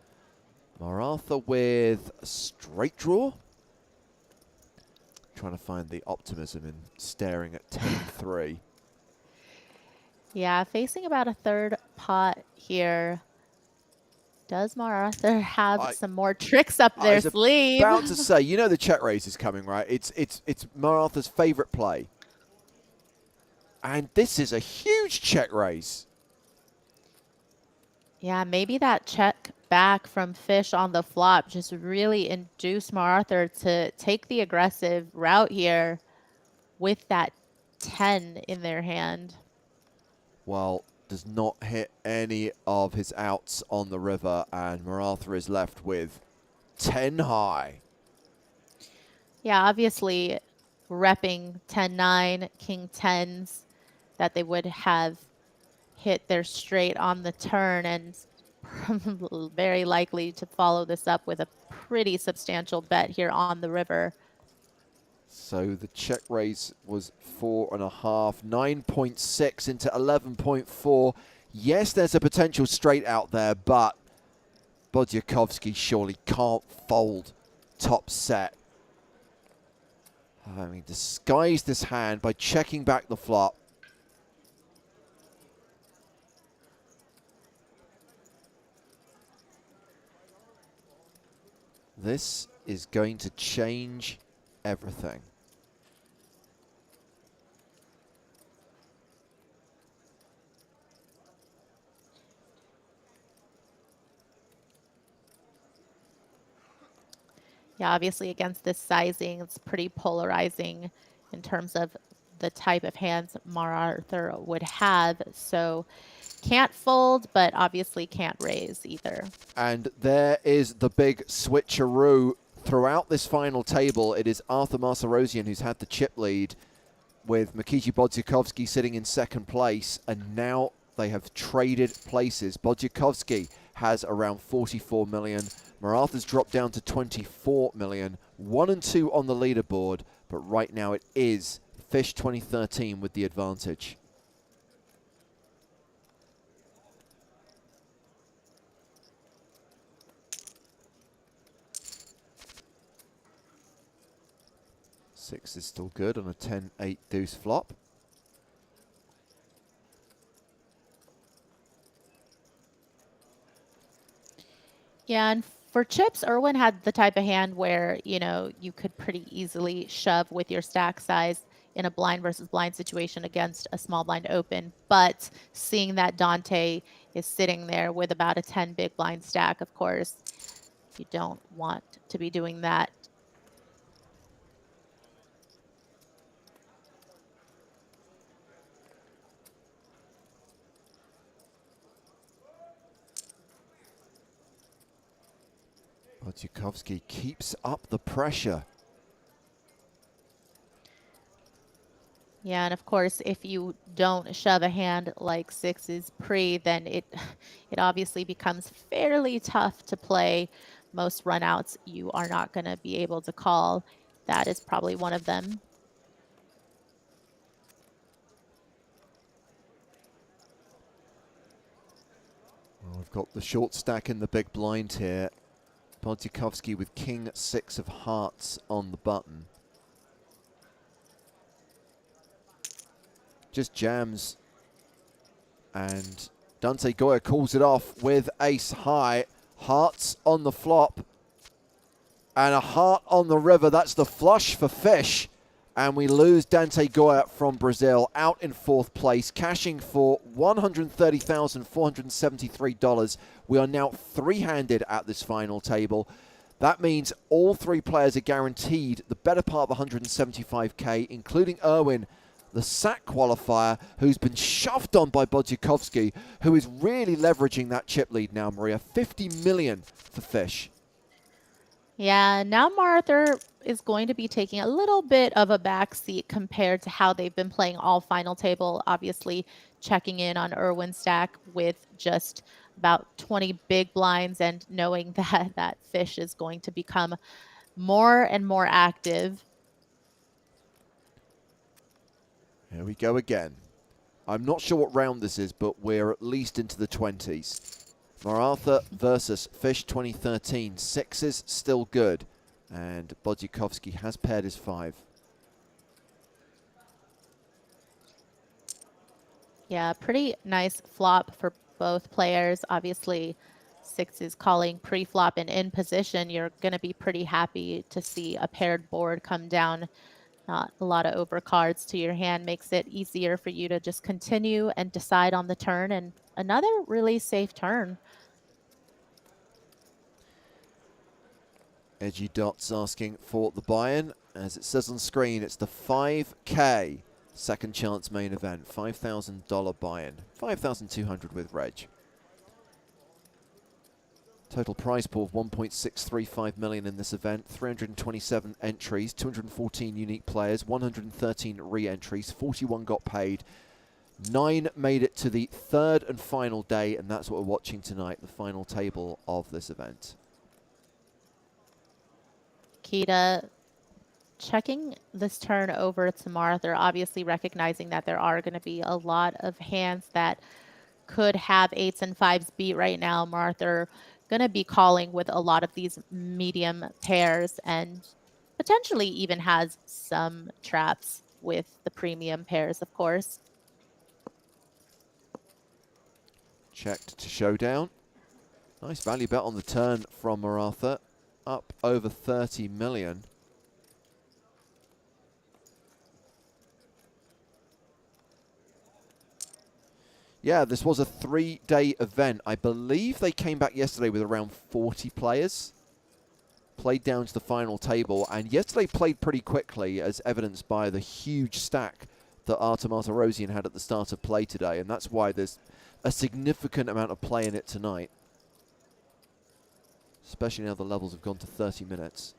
Maratha with a straight draw. Trying to find the optimism in staring at 10-3. Yeah, facing about a third pot here. Does Maratha have some more tricks up their sleeve? About to say, you know the check raise is coming, right? It's Maratha's favorite play. And this is a huge check raise. Yeah, maybe that check back from fish on the flop just really induced Maratha to take the aggressive route here with that 10 in their hand. Well, does not hit any of his outs on the river, and Maratha is left with 10 high. Yeah, obviously repping 10-9, king 10s that they would have hit their straight on the turn, and very likely to follow this up with a pretty substantial bet here on the river. So the check raise was 4.5, 9.6 into 11.4. Yes, there's a potential straight out there, but Bodziakowski surely can't fold top set. I mean, disguise this hand by checking back the flop. This is going to change everything. Yeah, obviously against this sizing, it's pretty polarizing in terms of the type of hands Arthur would have. So can't fold, but obviously can't raise either. And there is the big switcheroo throughout this final table. It is Arthur Marcirosian who's had the chip lead, with Mikiji Bodzikowski sitting in second place, and now they have traded places. Bodzikowski has around 44 million. Maratha's dropped down to 24 million. 1 and 2 on the leaderboard, but right now it is Fish 2013 with the advantage. Six is still good on a 10-8 deuce flop. Yeah, and for chips, Irwin had the type of hand where, you know, you could pretty easily shove with your stack size in a blind versus blind situation against a small blind open. But seeing that Dante is sitting there with about a 10 big blind stack, of course, you don't want to be doing that. Bodzikowski keeps up the pressure. Yeah, and of course, if you don't shove a hand like sixes pre, then it obviously becomes fairly tough to play. Most runouts you are not going to be able to call. That is probably one of them. Well, we've got the short stack in the big blind here. Bodzikowski with king six of hearts on the button. Just jams, and Dante Goya calls it off with ace high. Hearts on the flop, and a heart on the river. That's the flush for Fish, and we lose Dante Goya from Brazil out in fourth place, cashing for $130,473. We are now three-handed at this final table. That means all three players are guaranteed the better part of 175k, including Irwin, the SAC qualifier, who's been shoved on by Bodzikowski, who is really leveraging that chip lead now, Maria. 50 million for Fish. Yeah, now Arthur is going to be taking a little bit of a backseat compared to how they've been playing all final table, obviously checking in on Irwin's stack with just about 20 big blinds and knowing that that Fish is going to become more and more active. Here we go again. I'm not sure what round this is, but we're at least into the 20s. Maratha versus Fish 2013. Sixes still good. And Bodzikowski has paired his five. Yeah, pretty nice flop for both players. Obviously, sixes calling pre-flop and in position. You're going to be pretty happy to see a paired board come down. Not a lot of overcards to your hand makes it easier for you to just continue and decide on the turn, and another really safe turn. Edgy Dots asking for the buy-in. As it says on screen, it's the 5K second chance main event. $5,000 buy-in. $5,200 with Reg. Total prize pool of 1.635 million in this event. 327 entries, 214 unique players, 113 re-entries, 41 got paid. 9 made it to the third and final day, and that's what we're watching tonight, the final table of this event. Kita checking this turn over to Arthur, obviously recognizing that there are going to be a lot of hands that could have eights and fives beat right now. Arthur going to be calling with a lot of these medium pairs, and potentially even has some traps with the premium pairs, of course. Checked to showdown. Nice value bet on the turn from Maratha. Up over 30 million. Yeah, this was a 3-day event. I believe they came back yesterday with around 40 players. Played down to the final table, and yesterday played pretty quickly, as evidenced by the huge stack that Artem Artarosian had at the start of play today, and that's why there's a significant amount of play in it tonight. Especially now the levels have gone to 30 minutes.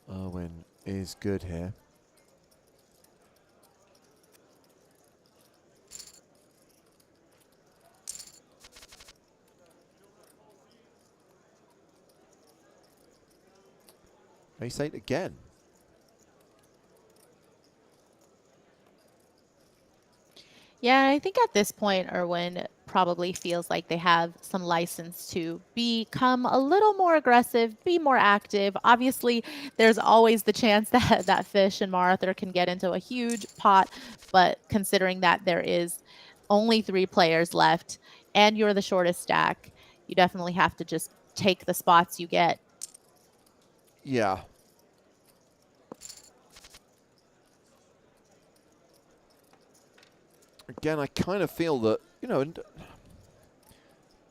Well, Erwin is good here. Ace-8 again. Yeah, I think at this point, Erwin probably feels like they have some license to become a little more aggressive, be more active. Obviously, there's always the chance that that Fish and Maratha can get into a huge pot, but considering that there is only 3 players left and you're the shortest stack, you definitely have to just take the spots you get. Yeah. Again, I kind of feel that, you know,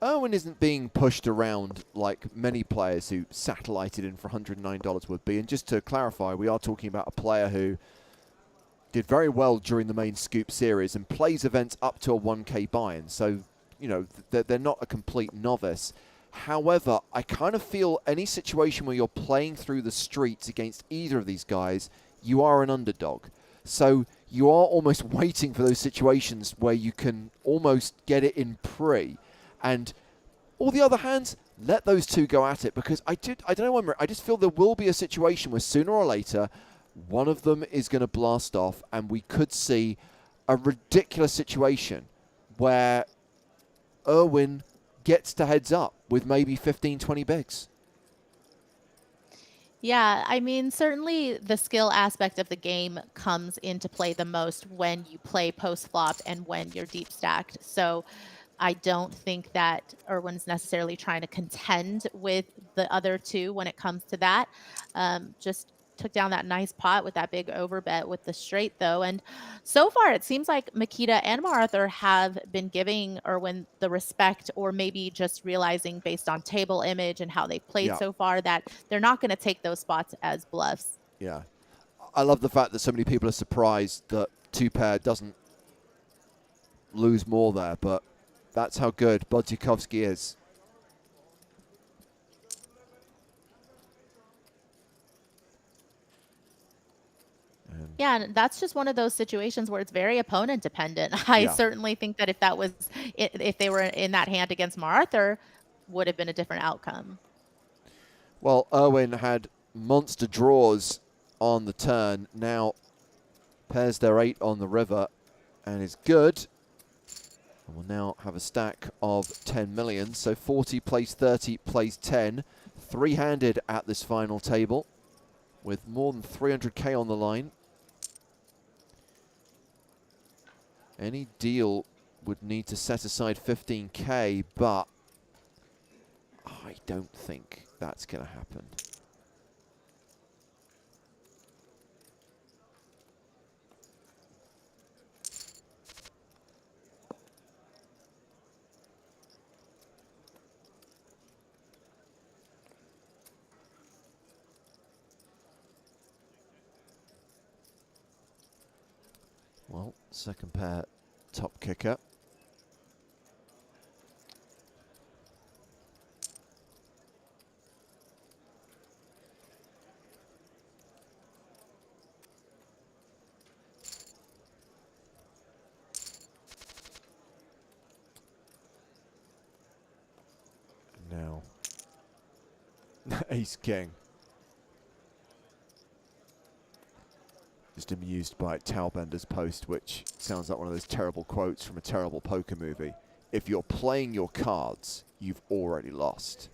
Erwin isn't being pushed around like many players who satellited in for $109 would be. And just to clarify, we are talking about a player who did very well during the main Scoop series and plays events up to a 1K buy-in. So, you know, they're not a complete novice. However, I kind of feel any situation where you're playing through the streets against either of these guys, you are an underdog. So you are almost waiting for those situations where you can almost get it in pre. And all the other hands, let those two go at it, because I don't know, I just feel there will be a situation where sooner or later one of them is going to blast off, and we could see a ridiculous situation where Erwin gets to heads up with maybe 15, 20 bigs. Yeah, I mean, certainly the skill aspect of the game comes into play the most when you play post-flop and when you're deep stacked. So I don't think that Erwin's necessarily trying to contend with the other two when it comes to that. Just took down that nice pot with that big overbet with the straight, though. And so far, it seems like Makita and Maratha have been giving Erwin the respect, or maybe just realizing based on table image and how they've played so far that they're not going to take those spots as bluffs. Yeah. I love the fact that so many people are surprised that two-pair doesn't lose more there, but that's how good Bodzikowski is. Yeah, and that's just one of those situations where it's very opponent dependent. I certainly think that if they were in that hand against Maratha, would have been a different outcome. Well, Erwin had monster draws on the turn. Now pairs their 8 on the river and is good. And will now have a stack of 10 million. So 40 plays 30 plays 10. Three-handed at this final table with more than 300k on the line. Any deal would need to set aside 15k, but I don't think that's going to happen. Well, second pair, top kicker. Ace king. Just amused by Talbender's post, which sounds like one of those terrible quotes from a terrible poker movie. If you're playing your cards, you've already lost.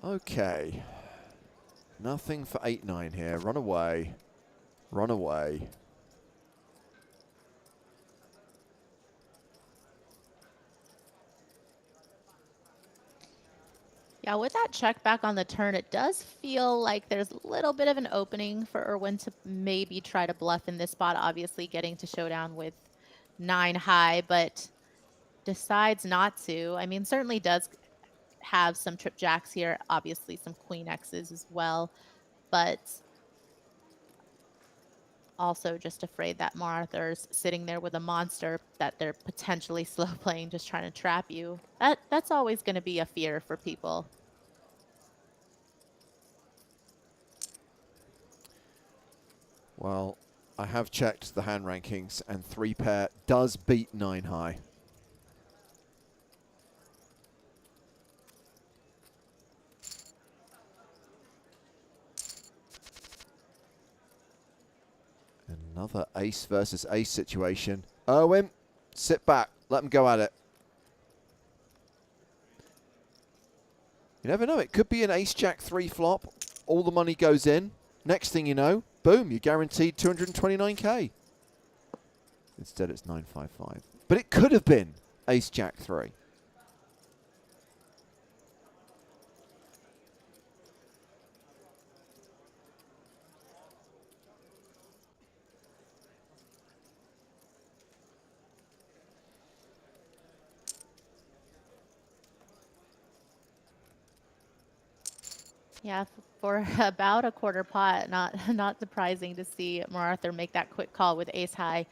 Okay. Nothing for 8-9 here. Run away. Run away. Yeah, with that check back on the turn, it does feel like there's a little bit of an opening for Irwin to maybe try to bluff in this spot, obviously getting to showdown with 9 high, but decides not to. I mean, certainly does have some trip jacks here, obviously some queen X's as well, but also just afraid that Martha's sitting there with a monster that they're potentially slow playing, just trying to trap you. That's always going to be a fear for people. Well, I have checked the hand rankings, and 3-pair does beat 9 high. Another ace versus ace situation. Irwin, sit back. Let them go at it. You never know. It could be an ace-jack 3 flop. All the money goes in. Next thing you know, boom, you're guaranteed 229k. Instead, it's 955. But it could have been ace-jack 3. Yeah, for about a quarter pot, not surprising to see Arthur make that quick call with ace high.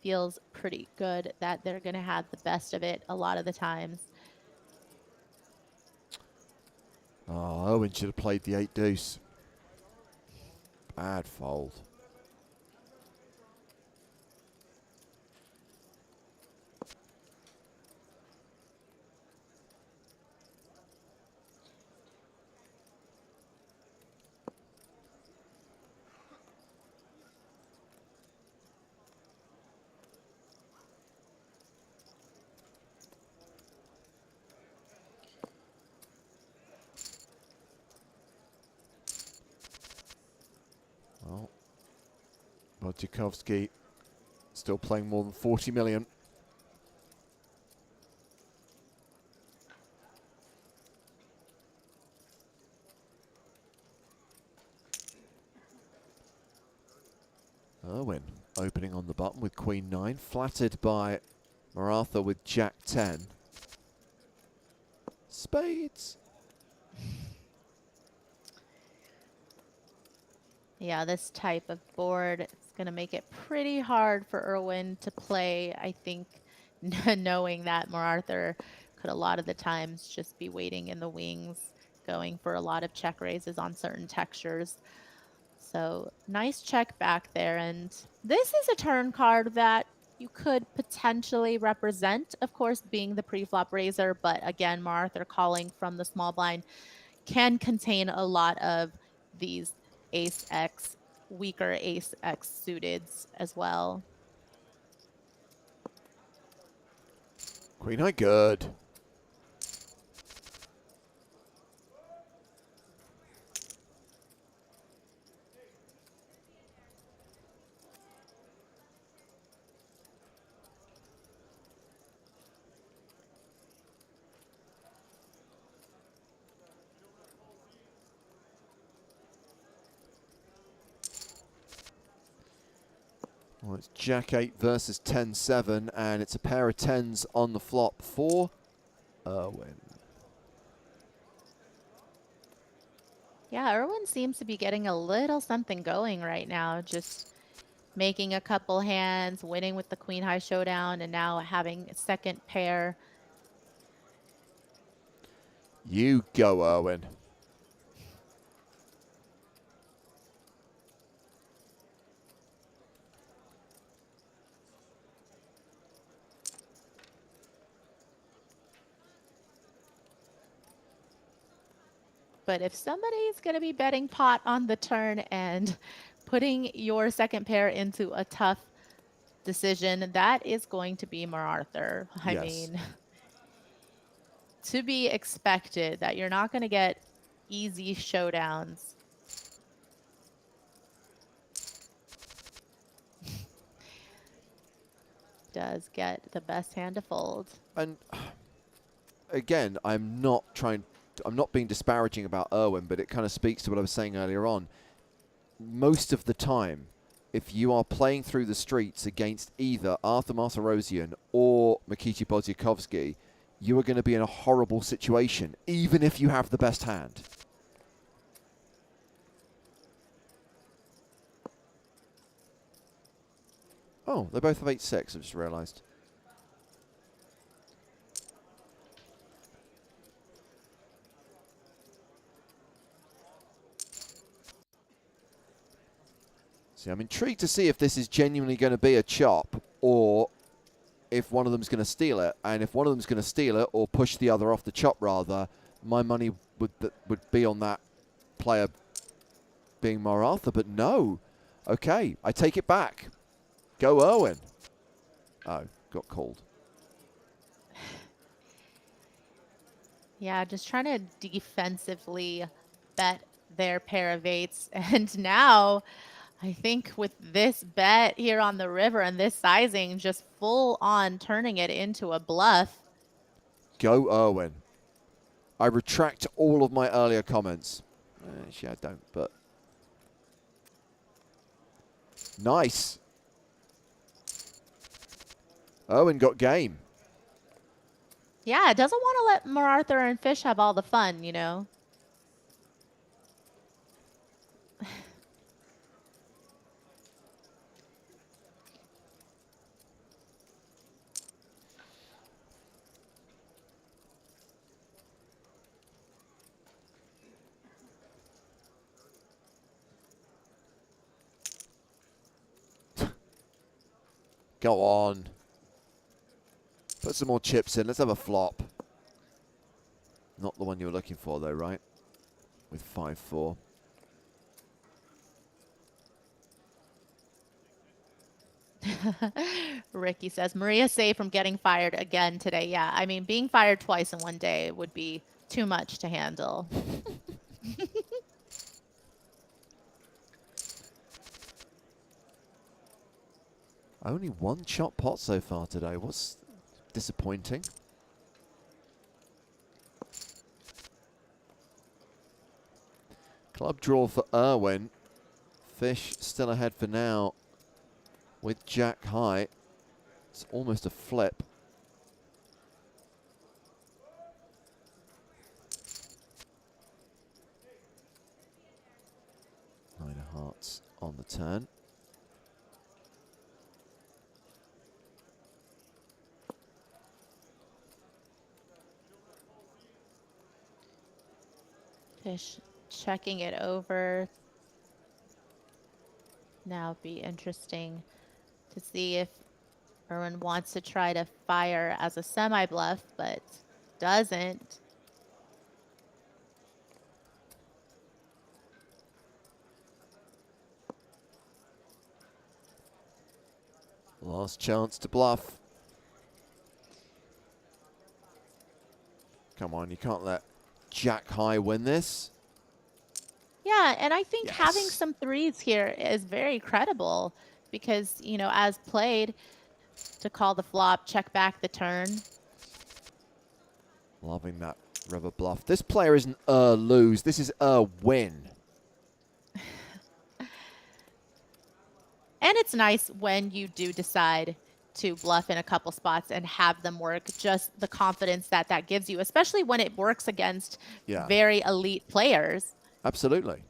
Feels pretty good that they're going to have the best of it a lot of the times. Oh, Owen should have played the 8 deuce. Bad fold. Well, Wojciechowski still playing more than 40 million. Irwin opening on the button with queen 9, flattered by Maratha with jack 10. Spades. Yeah, this type of board is going to make it pretty hard for Irwin to play, I think, knowing that Arthur could a lot of the times just be waiting in the wings, going for a lot of check raises on certain textures. So nice check back there. And this is a turn card that you could potentially represent, of course, being the pre-flop raiser. But again, Arthur calling from the small blind can contain a lot of these ace X, weaker ace X suiteds as well. Queen high, good. Well, it's jack 8 versus 10-7, and it's a pair of 10s on the flop for Irwin. Yeah, Irwin seems to be getting a little something going right now. Just making a couple hands, winning with the queen high showdown, and now having a second pair. You go, Erwin. But if somebody's going to be betting pot on the turn and putting your second pair into a tough decision, that is going to be Arthur. I mean, to be expected that you're not going to get easy showdowns. Does get the best hand to fold. And again, I'm not being disparaging about Erwin, but it kind of speaks to what I was saying earlier on. Most of the time, if you are playing through the streets against either Arthur Martirosyan or Mikici Bodziakowski, you are going to be in a horrible situation, even if you have the best hand. Oh, they both have 8-6, I just realised. See, I'm intrigued to see if this is genuinely going to be a chop or if one of them's going to steal it. And if one of them's going to steal it or push the other off the chop, rather, my money would be on that player being Arthur. But no. Okay, I take it back. Go Erwin. Oh, got called. Yeah, just trying to defensively bet their pair of eights. And now I think with this bet here on the river and this sizing, just full on turning it into a bluff. Go Erwin. I retract all of my earlier comments. Actually, I don't, but... Nice. Erwin got game. Yeah, it doesn't want to let Arthur and Fish have all the fun, you know. Go on. Put some more chips in. Let's have a flop. Not the one you were looking for, though, right? With 5-4. Ricky says, Maria saved from getting fired again today. Yeah, I mean, being fired twice in one day would be too much to handle. Only one chop pot so far today. What's disappointing? Club draw for Erwin. Fish still ahead for now with Jack high. It's almost a flip. Nine of hearts on the turn. Fish checking it over. Now it'd be interesting to see if Erwin wants to try to fire as a semi-bluff, but doesn't. Last chance to bluff. Come on, you can't let Jack high win this. Yeah, and I think Yes. having some threes here is very credible because, you know, as played, to call the flop, check back the turn. Loving that river bluff. This player isn't lose. This is win. And it's nice when you do decide to bluff in a couple spots and have them work, just the confidence that that gives you, especially when it works against very elite players. Absolutely.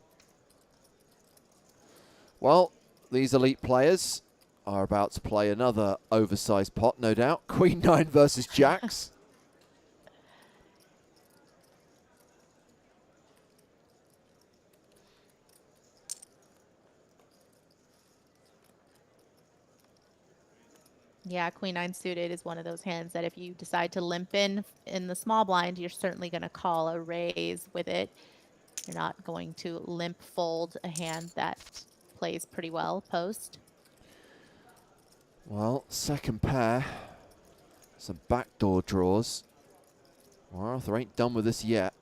Well, these elite players are about to play another oversized pot, no doubt. Queen 9 versus Jacks. Yeah, Queen 9 suited is one of those hands that if you decide to limp in the small blind, you're certainly going to call a raise with it. You're not going to limp fold a hand that plays pretty well post. Well, second pair. Some backdoor draws. Arthur ain't done with this yet.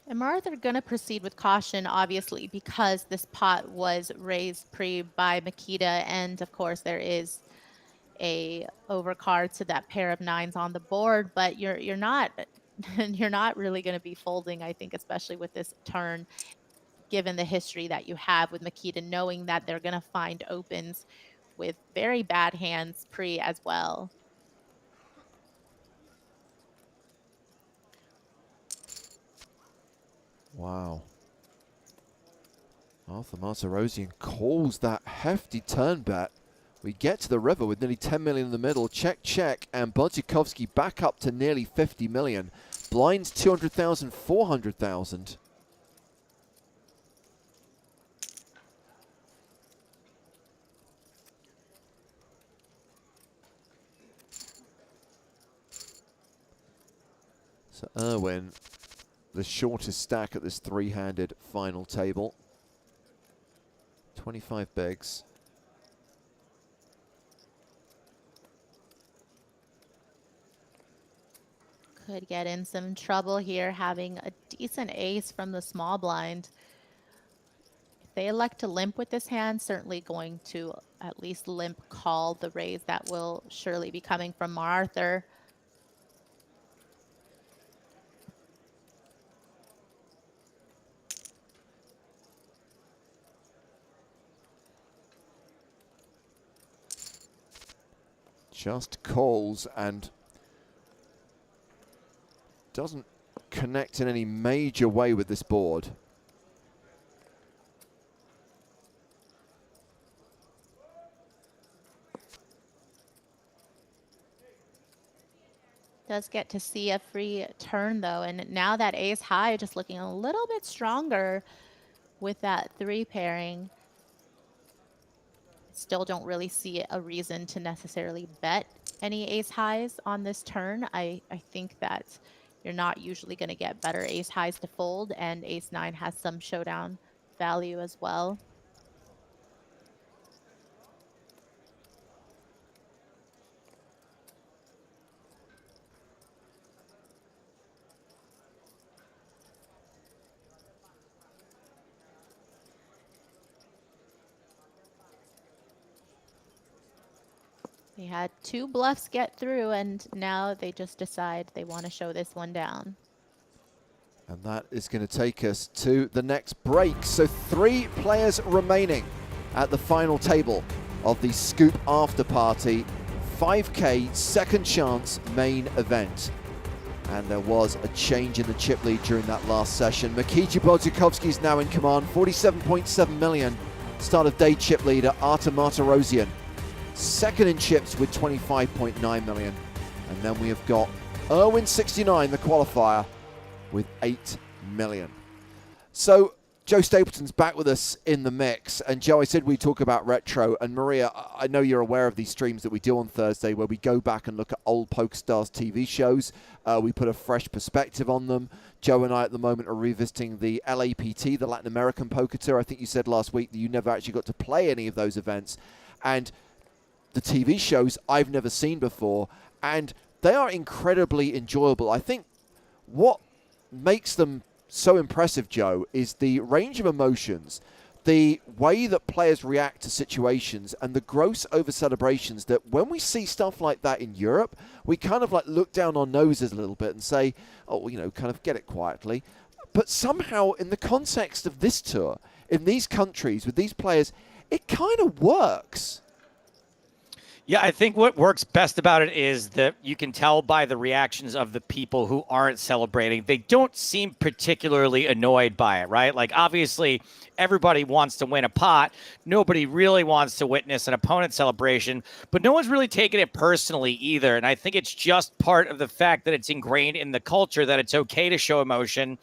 And Martha are going to proceed with caution, obviously, because this pot was raised pre by Makita, and of course there is a overcard to that pair of 9s on the board. But you're not you're not really going to be folding, I think, especially with this turn, given the history that you have with Makita, knowing that they're going to find opens with very bad hands pre as well. Wow. Arthur Martirosian calls that hefty turn bet. We get to the river with nearly 10 million in the middle. Check, check, and Bodzikowski back up to nearly 50 million. Blinds 200,000, 400,000. So Irwin, the shortest stack at this three-handed final table. 25 bigs. Could get in some trouble here having a decent ace from the small blind. If they elect to limp with this hand, certainly going to at least limp call the raise that will surely be coming from Arthur. Just calls and doesn't connect in any major way with this board. Does get to see a free turn though, and now that ace high just looking a little bit stronger with that 3 pairing. Still don't really see a reason to necessarily bet any ace highs on this turn. I think that you're not usually going to get better ace highs to fold, and ace 9 has some showdown value as well. They had 2 bluffs get through, and now they just decide they want to show this one down. And that is going to take us to the next break. So 3 players remaining at the final table of the Scoop After Party 5K second chance main event. And there was a change in the chip lead during that last session. Makita Bodzikowski is now in command, 47.7 million. Start of day chip leader, Arthur Martirosian. Second in chips with 25.9 million. And then we have got Irwin 69, the qualifier, with 8 million. So Joe Stapleton's back with us in the mix. And Joe, I said we talk about retro. And Maria, I know you're aware of these streams that we do on Thursday where we go back and look at old PokerStars TV shows. We put a fresh perspective on them. Joe and I at the moment are revisiting the LAPT, the Latin American Poker Tour. I think you said last week that you never actually got to play any of those events. And the TV shows I've never seen before, and they are incredibly enjoyable. I think what makes them so impressive, Joe, is the range of emotions, the way that players react to situations, and the gross over celebrations that when we see stuff like that in Europe, we kind of like look down our noses a little bit and say, oh, you know, kind of get it quietly. But somehow, in the context of this tour, in these countries, with these players, it kind of works. Yeah, I think what works best about it is that you can tell by the reactions of the people who aren't celebrating. They don't seem particularly annoyed by it, right? Like, obviously, everybody wants to win a pot. Nobody really wants to witness an opponent celebration, but no one's really taking it personally either. And I think it's just part of the fact that it's ingrained in the culture that it's okay to show emotion,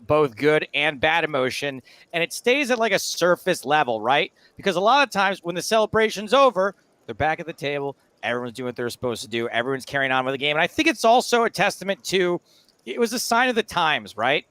both good and bad emotion. And it stays at like a surface level, right? Because a lot of times when the celebration's over, they're back at the table. Everyone's doing what they're supposed to do. Everyone's carrying on with the game. And I think it's also a testament to, it was a sign of the times, right?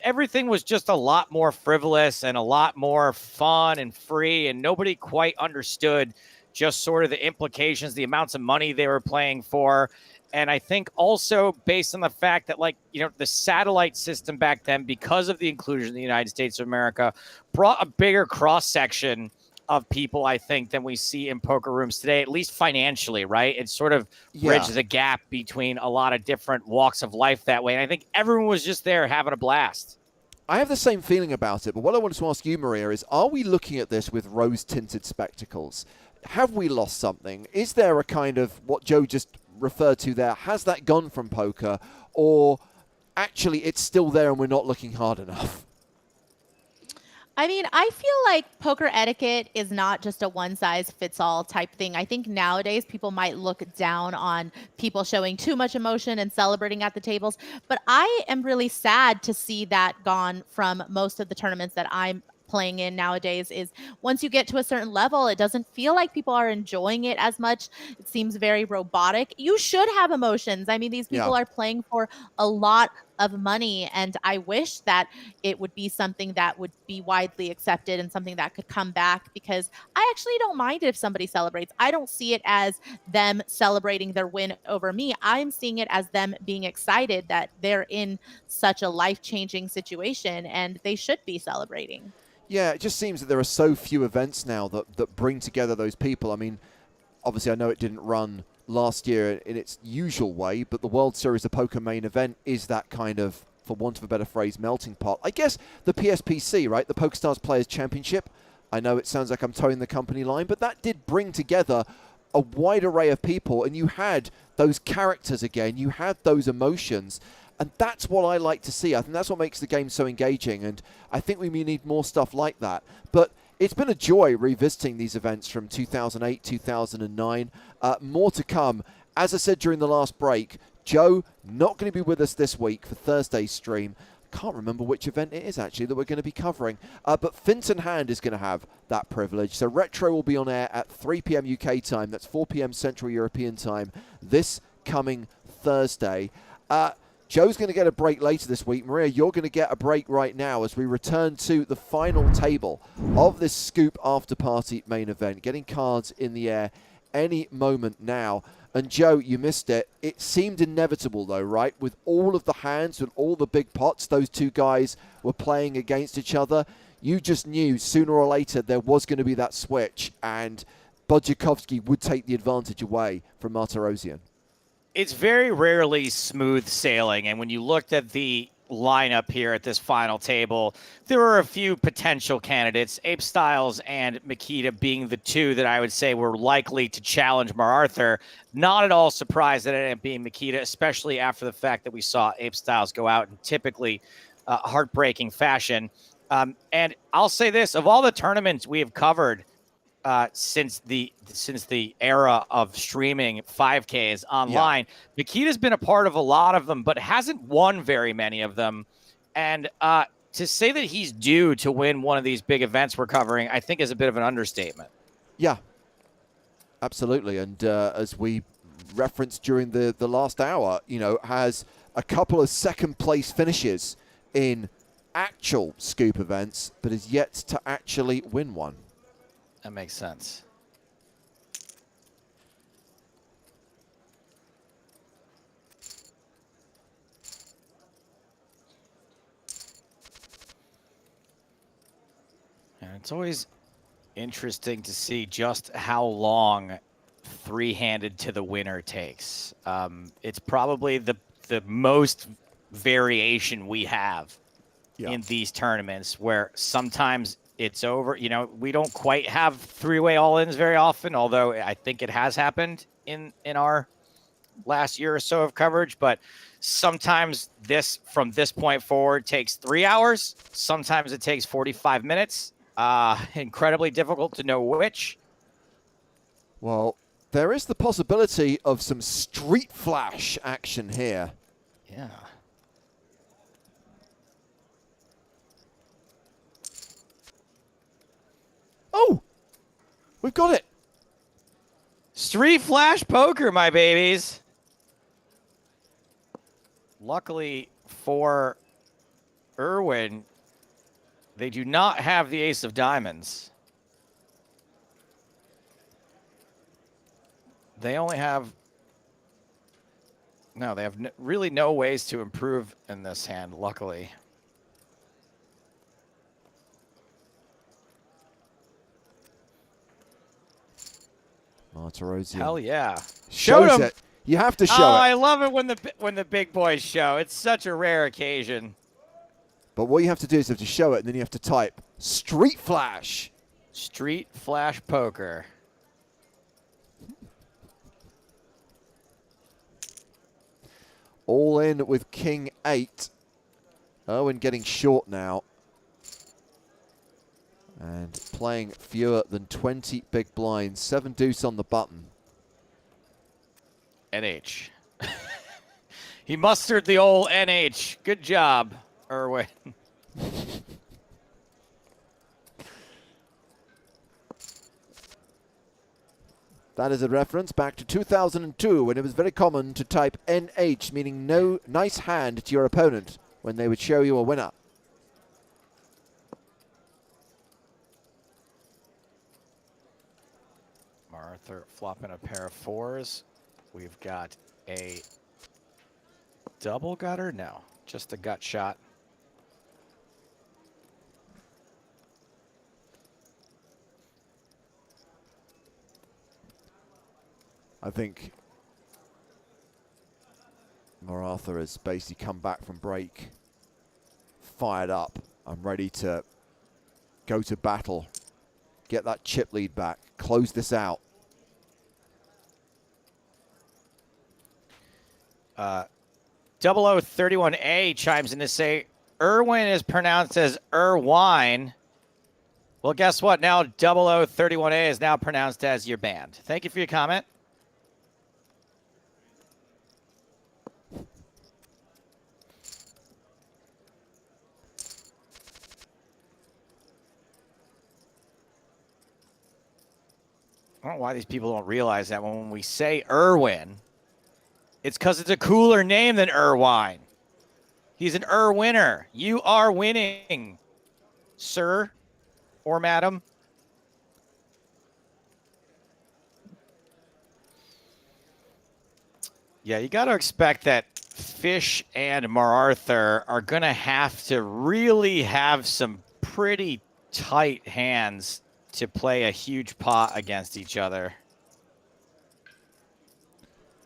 Everything was just a lot more frivolous and a lot more fun and free. And nobody quite understood just sort of the implications, the amounts of money they were playing for. And I think also based on the fact that, like, you know, the satellite system back then, because of the inclusion in the United States of America, brought a bigger cross-section of people, I think, than we see in poker rooms today, at least financially, right? It sort of bridges a gap between a lot of different walks of life that way. And I think everyone was just there having a blast. I have the same feeling about it, but what I wanted to ask you, Maria, is are we looking at this with rose-tinted spectacles? Have we lost something? Is there a kind of, what Joe just referred to there, has that gone from poker? Or actually it's still there and we're not looking hard enough? I mean, I feel like poker etiquette is not just a one-size-fits-all type thing. I think nowadays people might look down on people showing too much emotion and celebrating at the tables. But I am really sad to see that gone from most of the tournaments that I'm playing in nowadays. Is once you get to a certain level, it doesn't feel like people are enjoying it as much. It seems very robotic. You should have emotions. I mean, these people are playing for a lot of money, and I wish that it would be something that would be widely accepted and something that could come back, because I actually don't mind if somebody celebrates. I don't see it as them celebrating their win over me. I'm seeing it as them being excited that they're in such a life-changing situation, and they should be celebrating. Yeah, it just seems that there are so few events now that bring together those people. I mean, obviously I know it didn't run last year in its usual way, but the World Series of Poker main event is that kind of, for want of a better phrase, melting pot. I guess the PSPC, right, the PokerStars Players Championship, I know it sounds like I'm towing the company line, but that did bring together a wide array of people, and you had those characters again, you had those emotions. And that's what I like to see. I think that's what makes the game so engaging. And I think we need more stuff like that. But it's been a joy revisiting these events from 2008, 2009. More to come. As I said during the last break, Joe not going to be with us this week for Thursday's stream. Can't remember which event it is actually that we're going to be covering. But Finton Hand is going to have that privilege. So Retro will be on air at 3 p.m. UK time. That's 4 p.m. Central European time this coming Thursday. Joe's going to get a break later this week. Maria, you're going to get a break right now as we return to the final table of this Scoop After Party main event. Getting cards in the air any moment now. And Joe, you missed it. It seemed inevitable though, right? With all of the hands and all the big pots those two guys were playing against each other, you just knew sooner or later there was going to be that switch and Bodjakovsky would take the advantage away from Martirosyan. It's very rarely smooth sailing. And when you looked at the lineup here at this final table, there were a few potential candidates, Ape Styles and Makita being the two that I would say were likely to challenge Mar Arthur. Not at all surprised that it ended up being Makita, especially after the fact that we saw Ape Styles go out in typically heartbreaking fashion. And I'll say this, of all the tournaments we have covered since the era of streaming 5Ks online, Makita's been a part of a lot of them, but hasn't won very many of them. And to say that he's due to win one of these big events we're covering, I think is a bit of an understatement. Yeah, absolutely. And as we referenced during the last hour, you know, has a couple of second place finishes in actual Scoop events, but is yet to actually win one. That makes sense. And it's always interesting to see just how long three-handed to the winner takes. It's probably the most variation we have Yeah. in these tournaments, where sometimes it's over. You know, we don't quite have three-way all-ins very often, although I think it has happened in our last year or so of coverage. But sometimes from this point forward takes 3 hours. Sometimes it takes 45 minutes. Incredibly difficult to know which. Well, there is the possibility of some street flash action here. Yeah. Oh, we've got it. Street Flash Poker, my babies. Luckily for Erwin, they do not have the ace of diamonds. They only have... No, they have really no ways to improve in this hand, luckily. Martirosian. Hell yeah. Shows him. it. You have to show Oh, it. I love it when the big boys show. It's such a rare occasion. But what you have to do is you have to show it, and then you have to type Street Flash. Street Flash Poker. All in with King 8. Erwin getting short now. And playing fewer than 20 big blinds. 7 deuce on the button. NH. He mustered the old NH. Good job, Erwin. That is a reference back to 2002 when it was very common to type NH, meaning no nice hand to your opponent when they would show you a winner. Arthur flopping a pair of 4s. We've got a double gutter? No, just a gut shot. I think Maratha has basically come back from break, fired up. I'm ready to go to battle, get that chip lead back, close this out. 0031A chimes in to say Erwin is pronounced as Erwine. Well, guess what? Now 0031A is now pronounced as your band. Thank you for your comment. I don't know why these people don't realize that when we say Erwin, it's because it's a cooler name than Irwine. He's an Irwinner. You are winning, sir or madam. Yeah, you got to expect that Fish and Mararthur are going to have to really have some pretty tight hands to play a huge pot against each other.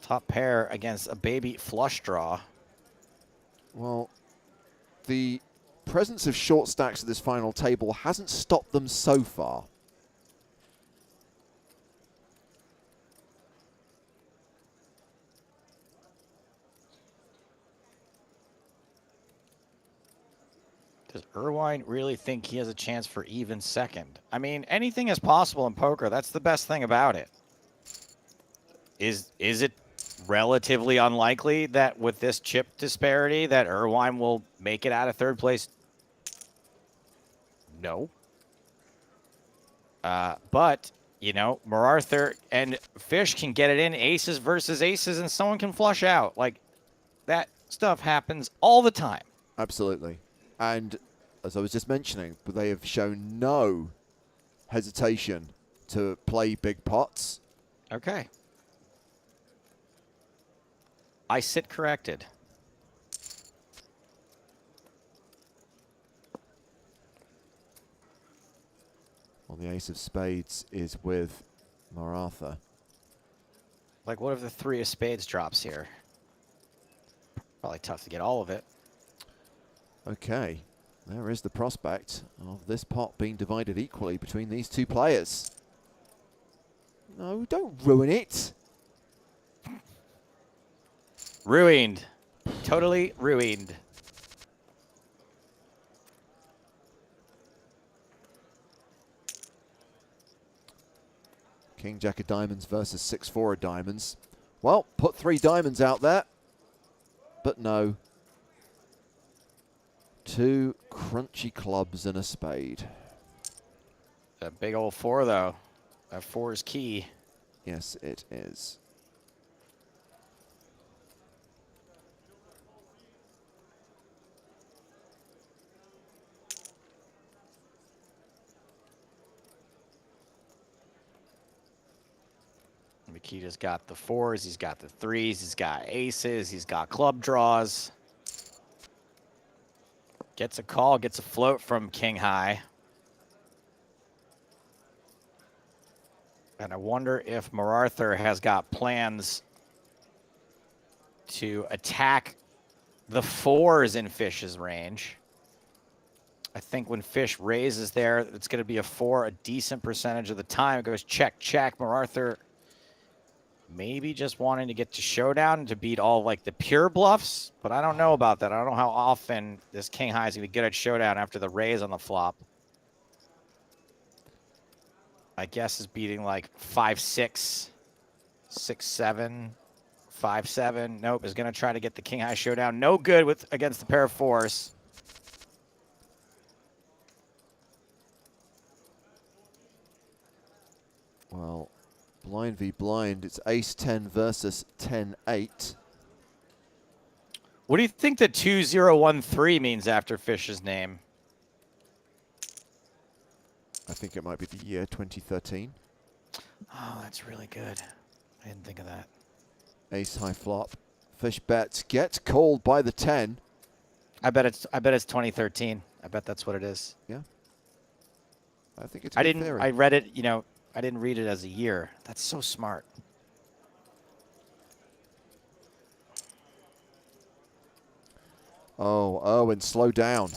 Top pair against a baby flush draw. Well, the presence of short stacks at this final table hasn't stopped them so far. Does Irwine really think he has a chance for even second? I mean, anything is possible in poker. That's the best thing about it. Is it relatively unlikely that with this chip disparity that Irwine will make it out of third place? No. But, you know, Mararthur and Fish can get it in aces versus aces, and someone can flush out. Like, that stuff happens all the time. Absolutely. And as I was just mentioning, they have shown no hesitation to play big pots. Okay. I sit corrected. Well, the ace of spades is with Maratha. Like, what if the 3 of spades drops here? Probably tough to get all of it. Okay, there is the prospect of this pot being divided equally between these two players. No, don't ruin it. Ruined. Totally ruined. King Jack of diamonds versus 6-4 of diamonds. Well, put 3 diamonds out there, but no. 2 crunchy clubs and a spade. That big old 4, though. That 4 is key. Yes, it is. Makita's got the 4s, he's got the 3s, he's got aces, he's got club draws. Gets a call, gets a float from King High. And I wonder if MacArthur has got plans to attack the 4s in Fish's range. I think when Fish raises there, it's going to be a 4 a decent percentage of the time. It goes check, check. MacArthur maybe just wanting to get to showdown to beat all like the pure bluffs, but I don't know about that. I don't know how often this King High is going to be good at showdown after the raise on the flop. I guess is beating like 5-6, 6-7, 5-7. Nope, is going to try to get the King High showdown. No good with against the pair of 4s. Well, blind v blind, it's ace-10 versus 10-8. What do you think the 2013 means after Fish's name? I think it might be the year 2013. Oh, that's really good. I didn't think of that. Ace high flop. Fish bets, gets called by the 10. I bet it's 2013. I bet that's what it is. Yeah. I think it's a good theory. I read it, you know, I didn't read it as a year. That's so smart. Oh, Owen, slow down.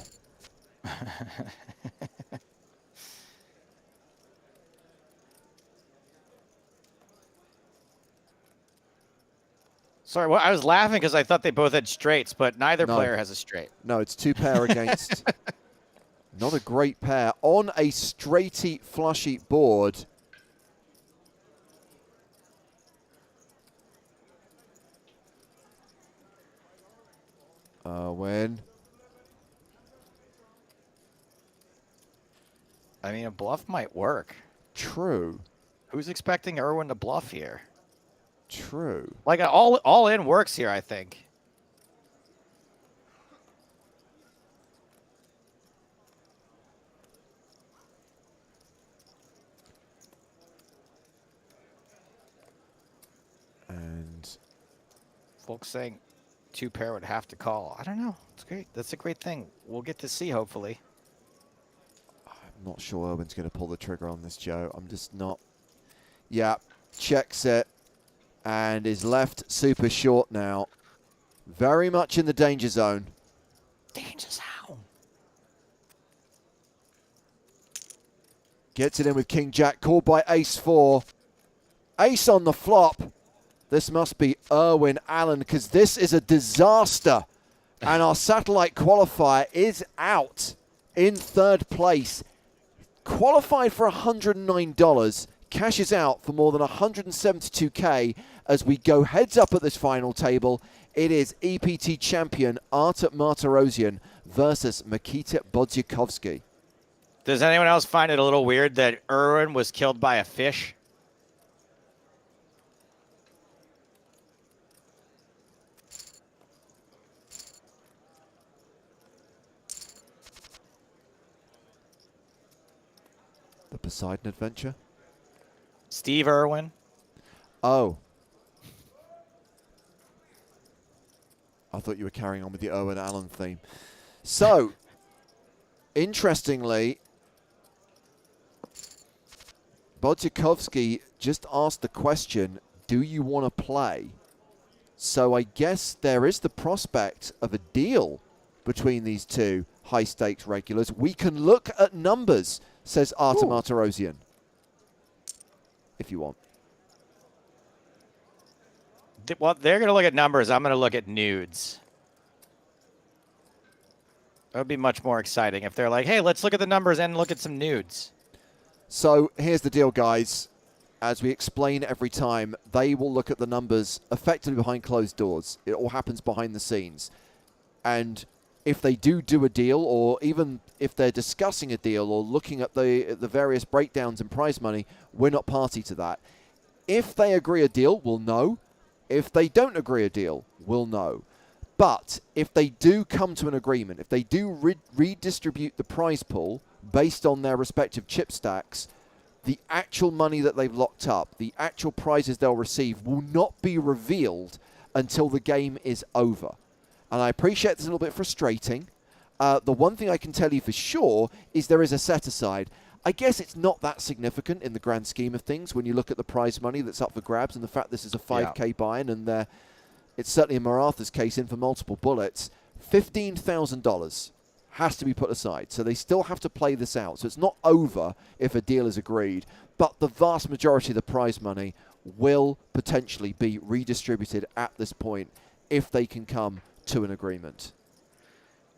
Sorry, well, I was laughing because I thought they both had straights, but neither player has a straight. No, it's 2 pair against. Not a great pair. On a straighty, flushy board. When? I mean, a bluff might work. True. Who's expecting Irwin to bluff here? True. Like, all in works here, I think. And Folks saying 2 pair would have to call. I don't know. It's great. That's a great thing. We'll get to see, hopefully. I'm not sure Owen's going to pull the trigger on this, Joe. I'm just not. Yeah, checks it. And is left super short now. Very much in the danger zone. Danger zone. Gets it in with King Jack, called by ace-4. Ace on the flop. This must be Irwin Allen, because this is a disaster. And our satellite qualifier is out in 3rd place. Qualified for $109. Cashes out for more than 172K as we go heads up at this final table. It is EPT champion Artur Martirosyan versus Makita Bodzyakovsky. Does anyone else find it a little weird that Irwin was killed by a fish? The Poseidon Adventure? Steve Irwin. Oh. I thought you were carrying on with the Owen Allen theme. So, interestingly, Bodzyakovsky just asked the question, do you want to play? So I guess there is the prospect of a deal between these two high-stakes regulars. We can look at numbers, says Artem Artarosian, if you want. Well, they're going to look at numbers. I'm going to look at nudes. That would be much more exciting if they're like, hey, let's look at the numbers and look at some nudes. So here's the deal, guys. As we explain every time, they will look at the numbers effectively behind closed doors. It all happens behind the scenes. And if they do a deal, or even if they're discussing a deal or looking at the various breakdowns and prize money, we're not party to that. If they agree a deal, we'll know. If they don't agree a deal, we'll know. But if they do come to an agreement, if they do redistribute the prize pool based on their respective chip stacks, the actual money that they've locked up, the actual prizes they'll receive, will not be revealed until the game is over. And I appreciate it's a little bit frustrating. The one thing I can tell you for sure is there is a set-aside. I guess it's not that significant in the grand scheme of things when you look at the prize money that's up for grabs and the fact this is a 5K buy-in, and it's certainly in Maratha's case in for multiple bullets. $15,000 has to be put aside. So they still have to play this out. So it's not over if a deal is agreed, but the vast majority of the prize money will potentially be redistributed at this point if they can come to an agreement.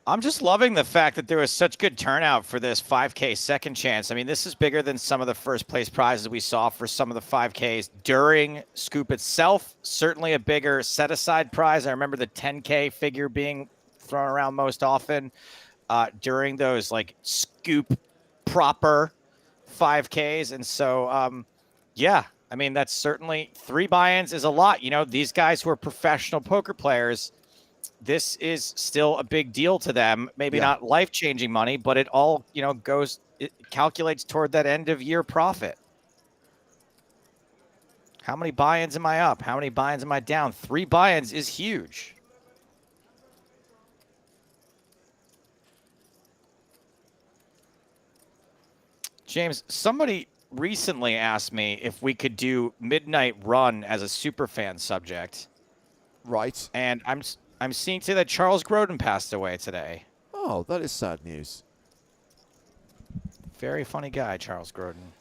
I'm just loving the fact that there was such good turnout for this 5K second chance. I mean, this is bigger than some of the first place prizes we saw for some of the 5Ks during Scoop itself. Certainly a bigger set-aside prize. I remember the 10K figure being thrown around most often during those like Scoop proper 5Ks. And so, yeah, I mean, that's certainly 3 buy-ins is a lot. You know, these guys who are professional poker players, this is still a big deal to them. Maybe not life-changing money, but it all, you know, it calculates toward that end-of-year profit. How many buy-ins am I up? How many buy-ins am I down? 3 buy-ins is huge. James, somebody recently asked me if we could do Midnight Run as a superfan subject. Right. And I'm seeing today that Charles Grodin passed away today. Oh, that is sad news. Very funny guy, Charles Grodin.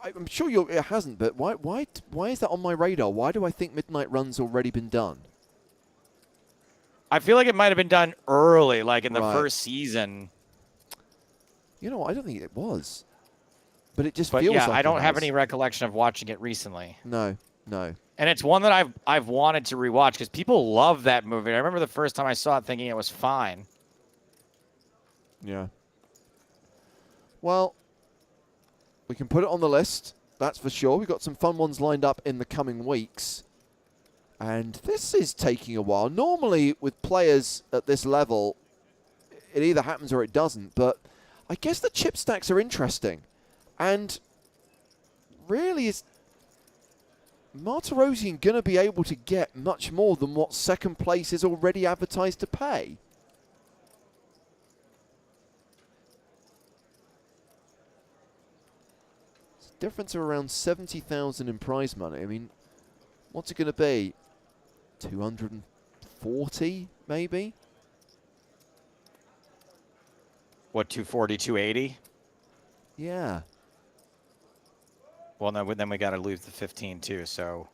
I'm sure it hasn't, but why is that on my radar? Why do I think Midnight Run's already been done? I feel like it might have been done early, like in the first season. You know, I don't think it was. But it just feels like I don't have any recollection of watching it recently. No. And it's one that I've wanted to rewatch because people love that movie. I remember the first time I saw it thinking it was fine. Yeah. Well, we can put it on the list, that's for sure. We've got some fun ones lined up in the coming weeks. And this is taking a while. Normally, with players at this level, it either happens or it doesn't. But I guess the chip stacks are interesting. And really, is Martirosian going to be able to get much more than what second place is already advertised to pay? It's a difference of around 70,000 in prize money. I mean, what's it going to be? 240, maybe? What, 240, 280? Yeah. Well, no, then we got to lose the 15 too, so.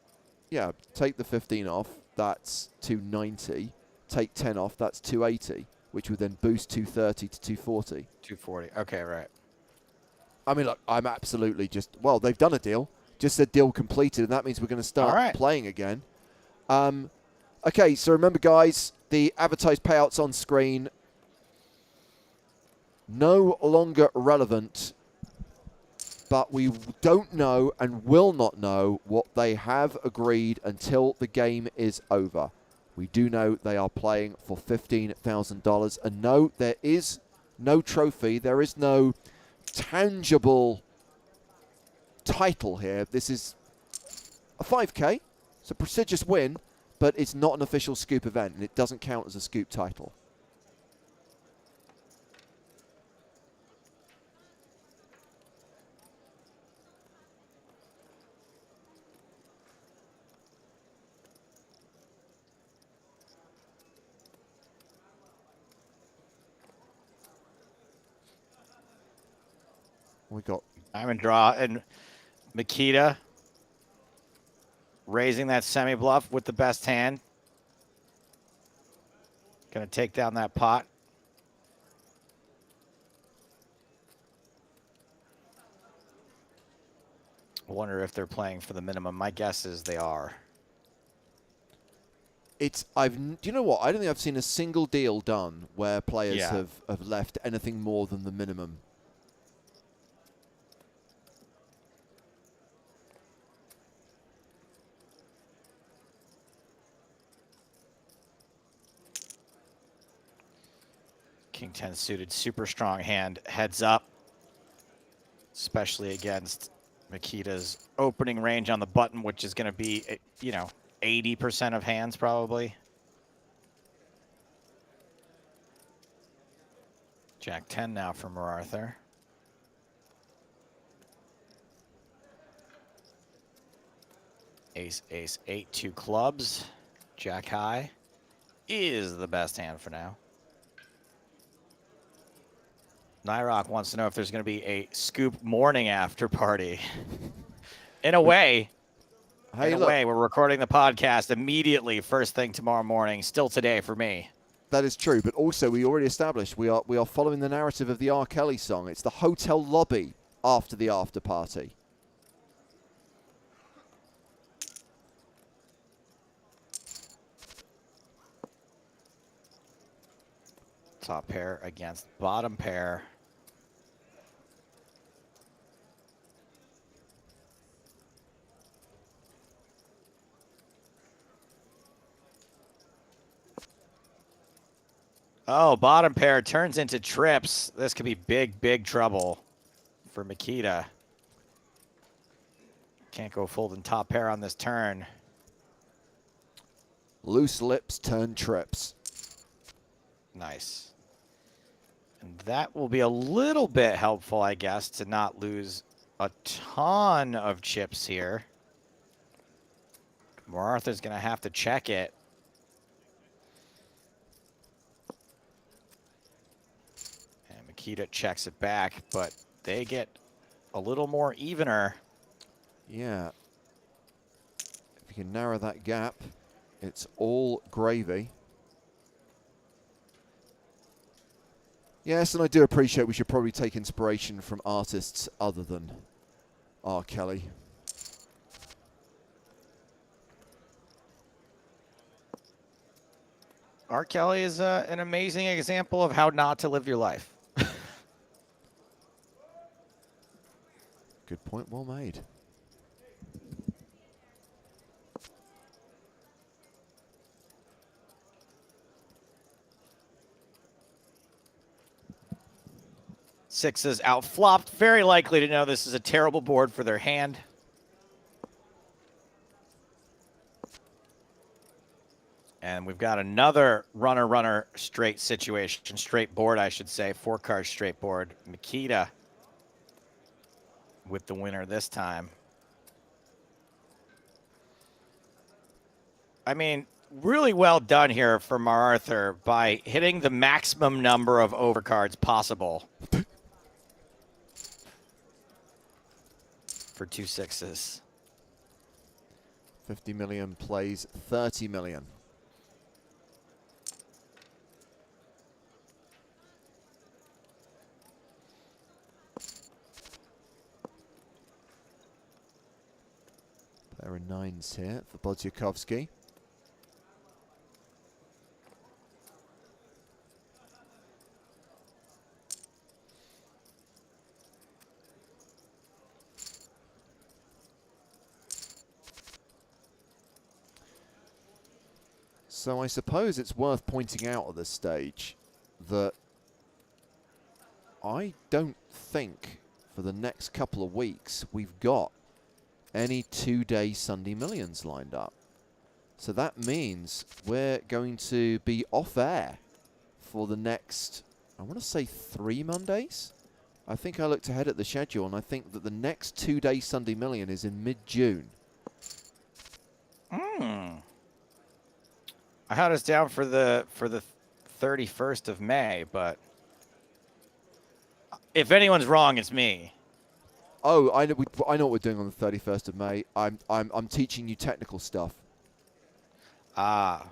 Yeah, take the 15 off, that's 290. Take 10 off, that's 280, which would then boost 230 to 240. 240, okay, right. I mean, look, I'm absolutely just, well, they've done a deal. Just said deal completed, and that means we're going to start playing again. Okay, so remember, guys, the advertised payouts on screen no longer relevant, but we don't know and will not know what they have agreed until the game is over. We do know they are playing for $15,000, and no, there is no trophy. There is no tangible title here. This is a 5K. It's a prestigious win, but it's not an official Scoop event, and it doesn't count as a Scoop title. We got diamond draw, and Makita raising that semi-bluff with the best hand. Gonna take down that pot. I wonder if they're playing for the minimum. My guess is they are. do you know what? I don't think I've seen a single deal done where players Yeah. have left anything more than the minimum. King 10 suited, super strong hand, heads up, especially against Makita's opening range on the button, which is going to be, 80% of hands probably. Jack 10 now for Mararthur. Ace, ace, 8, 2 clubs. Jack high is the best hand for now. Nyrock wants to know if there's going to be a scoop morning after party. In a way, we're recording the podcast immediately first thing tomorrow morning, still today for me. That is true, but also we already established we are following the narrative of the R. Kelly song. It's the hotel lobby after the after party. Top pair against bottom pair. Oh, bottom pair turns into trips. This could be big, big trouble for Makita. Can't go folding top pair on this turn. Loose lips turn trips. Nice. And that will be a little bit helpful, I guess, to not lose a ton of chips here. Mararthur's going to have to check it. Makita checks it back, but they get a little more evener. Yeah. If you can narrow that gap, it's all gravy. Yes, and I do appreciate we should probably take inspiration from artists other than R. Kelly. R. Kelly is an amazing example of how not to live your life. Good point, well made. Sixes out flopped. Very likely to know this is a terrible board for their hand. And we've got another runner straight situation. Straight board, I should say. 4-card straight board. Makita with the winner this time. I mean, really well done here for Mararthur by hitting the maximum number of overcards possible for 2 sixes. 50 million plays 30 million. There are 9s here for Bodziakowski. So I suppose it's worth pointing out at this stage that I don't think for the next couple of weeks we've got any 2-day Sunday Millions lined up. So that means we're going to be off air for the next, I want to say 3 Mondays. I think I looked ahead at the schedule and I think that the next 2-day Sunday Million is in mid-June. I had us down for the 31st of May, but if anyone's wrong, it's me. Oh, I know what we're doing on the 31st of May. I'm teaching you technical stuff. Ah,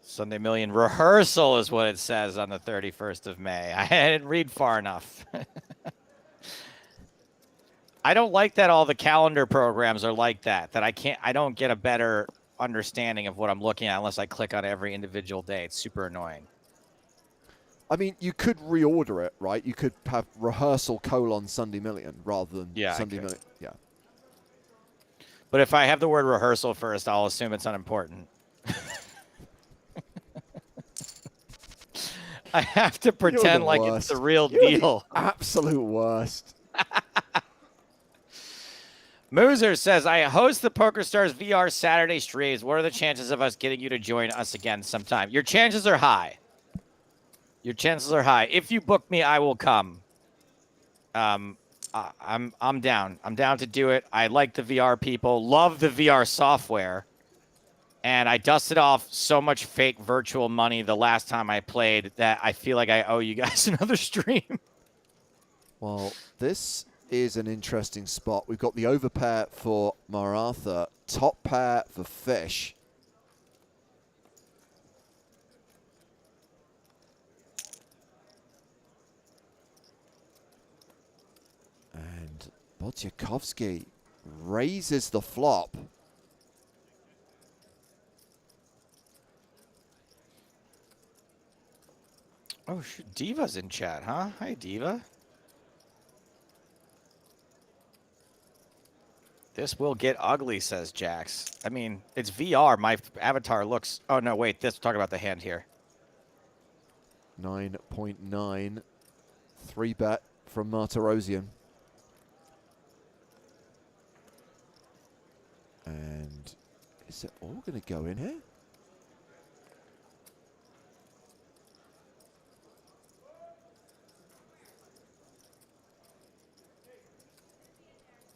Sunday Million rehearsal is what it says on the 31st of May. I didn't read far enough. I don't like that all the calendar programs are like that, I don't get a better understanding of what I'm looking at unless I click on every individual day. It's super annoying. I mean, you could reorder it, right? You could have rehearsal : Sunday Million rather than Sunday Million. Yeah. But if I have the word rehearsal first, I'll assume it's unimportant. I have to pretend like it's the real deal. The absolute worst. Moozer says, I host the PokerStars VR Saturday streams. What are the chances of us getting you to join us again sometime? Your chances are high. Your chances are high. If you book me, I will come. I'm down. I'm down to do it. I like the VR people. Love the VR software. And I dusted off so much fake virtual money the last time I played that I feel like I owe you guys another stream. Well, this is an interesting spot. We've got the overpair for Maratha, top pair for Fish. And Bodziakowski raises the flop. Oh, shoot. Diva's in chat, huh? Hi, Diva. This will get ugly, says Jax. I mean, it's VR. My avatar looks... Oh, no, wait. We're talking about the hand here. 9.9. 3-bet from Martirosian. And is it all going to go in here?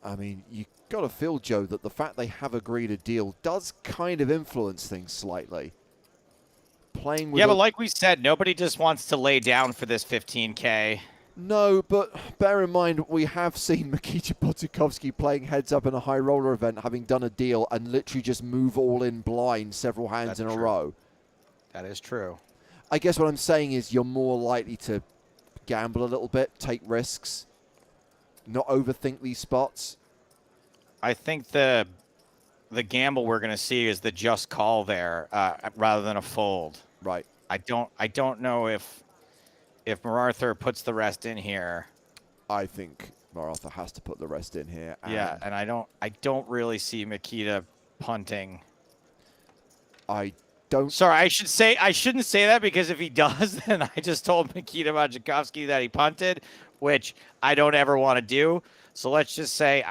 I mean, you got to feel, Joe, that the fact they have agreed a deal does kind of influence things slightly. Playing with yeah, but like we said, nobody just wants to lay down for this 15K. No, but bear in mind, we have seen Mikita Bodziakowski playing heads up in a high roller event, having done a deal and literally just move all in blind several hands in a row. That is true. I guess what I'm saying is you're more likely to gamble a little bit, take risks, not overthink these spots. I think the gamble we're going to see is the just call there rather than a fold. Right. I don't know if Maratha puts the rest in here. I think Maratha has to put the rest in here. Yeah, and I don't really see Mikita punting. I don't. Sorry, I shouldn't say that, because if he does, then I just told Mikita Bodziakowski that he punted, which I don't ever want to do. So let's just say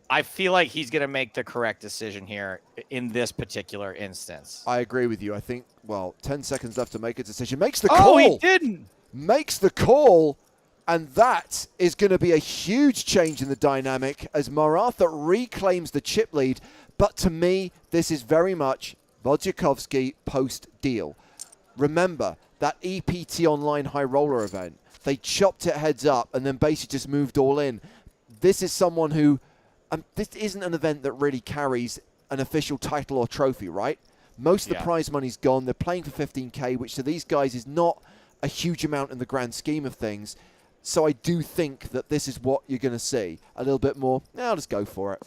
I feel like he's going to make the correct decision here in this particular instance. I agree with you. I think, well, 10 seconds left to make a decision. Makes the call. Oh, he didn't. Makes the call. And that is going to be a huge change in the dynamic as Maratha reclaims the chip lead. But to me, this is very much Bodziakowski post-deal. Remember, that EPT online high roller event, they chopped it heads up and then basically just moved all in. This is someone who... this isn't an event that really carries an official title or trophy, right? Most of the prize money's gone. They're playing for 15K, which to these guys is not a huge amount in the grand scheme of things. So I do think that this is what you're going to see. A little bit more. I'll just go for it.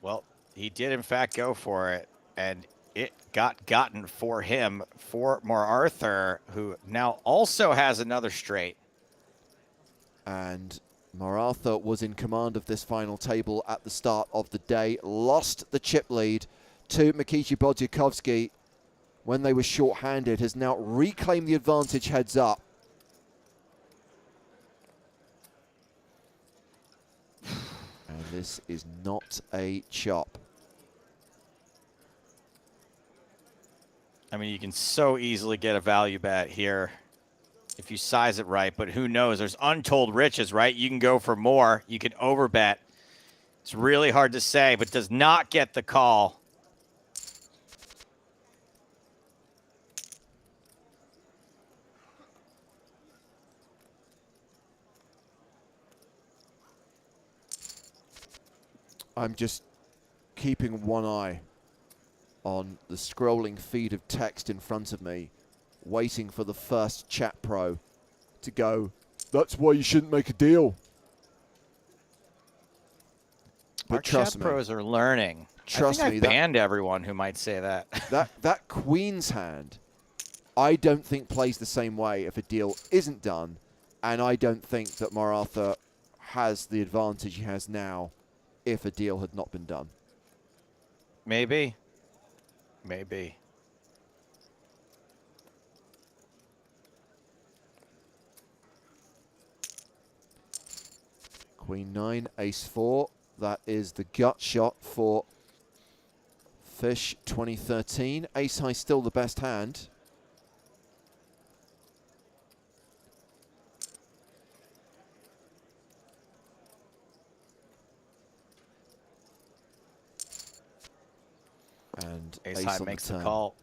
Well, he did, in fact, go for it. And it got gotten for him, for Maratha, who now also has another straight. And Maratha was in command of this final table at the start of the day. Lost the chip lead to Mikita Bodziakowski when they were short-handed. Has now reclaimed the advantage heads up. And this is not a chop. I mean, you can so easily get a value bet here if you size it right, but who knows? There's untold riches, right? You can go for more. You can overbet. It's really hard to say, but does not get the call. I'm just keeping one eye on the scrolling feed of text in front of me, waiting for the first chat pro to go, "That's why you shouldn't make a deal." But Our trust chat me, pros are learning. Trust I me, think I've banned everyone who might say that. that queen's hand, I don't think plays the same way if a deal isn't done, and I don't think that Maratha has the advantage he has now if a deal had not been done. Maybe. Maybe. Queen 9, ace 4. That is the gut shot for Fish 2013. Ace high still the best hand. And Ace high on makes the the turn. call.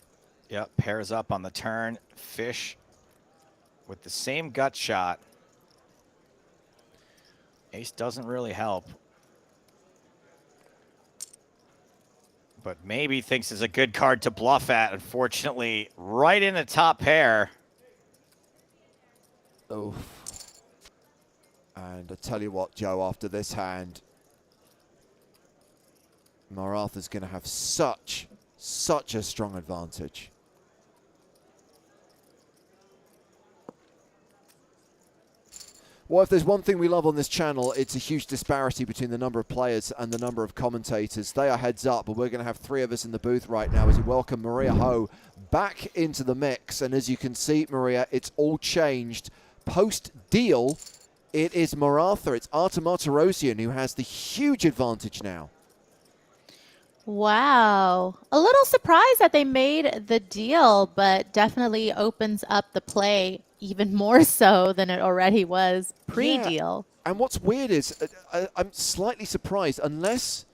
Yep, pairs up on the turn. Fish with the same gut shot. Ace doesn't really help. But maybe thinks it's a good card to bluff at. Unfortunately, right in the top pair. Oh. And I tell you what, Joe, after this hand, Maratha's going to have such a strong advantage. Well, if there's one thing we love on this channel, it's a huge disparity between the number of players and the number of commentators. They are heads up, but we're going to have 3 of us in the booth right now as we welcome Maria Ho back into the mix. And as you can see, Maria, it's all changed. Post-deal, it is Maratha, it's Artem Martirosyan who has the huge advantage now. Wow. A little surprised that they made the deal, but definitely opens up the play even more so than it already was pre-deal. Yeah. And what's weird is I'm slightly surprised, unless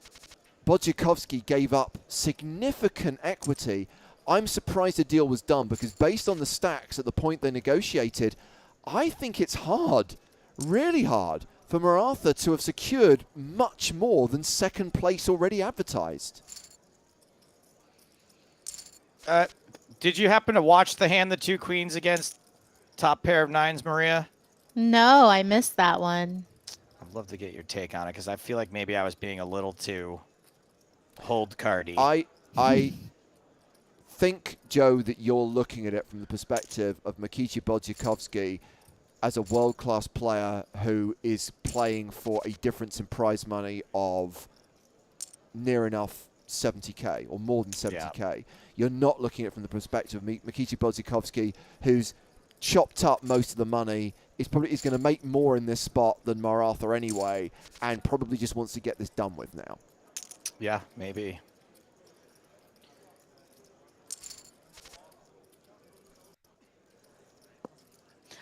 Bodzikowski gave up significant equity, I'm surprised the deal was done, because based on the stacks at the point they negotiated, I think it's hard, really hard, for Maratha to have secured much more than second place already advertised. Did you happen to watch the hand, the 2 queens against top pair of 9s, Maria? No, I missed that one. I'd love to get your take on it, because I feel like maybe I was being a little too hold cardy. I think, Joe, that you're looking at it from the perspective of Mikici Bodzikowski as a world-class player who is playing for a difference in prize money of near enough 70k or more than 70k. Yeah. You're not looking at it from the perspective of Mikici Bodzikowski, who's chopped up most of the money, is going to make more in this spot than Maratha anyway, and probably just wants to get this done with now. Yeah, maybe.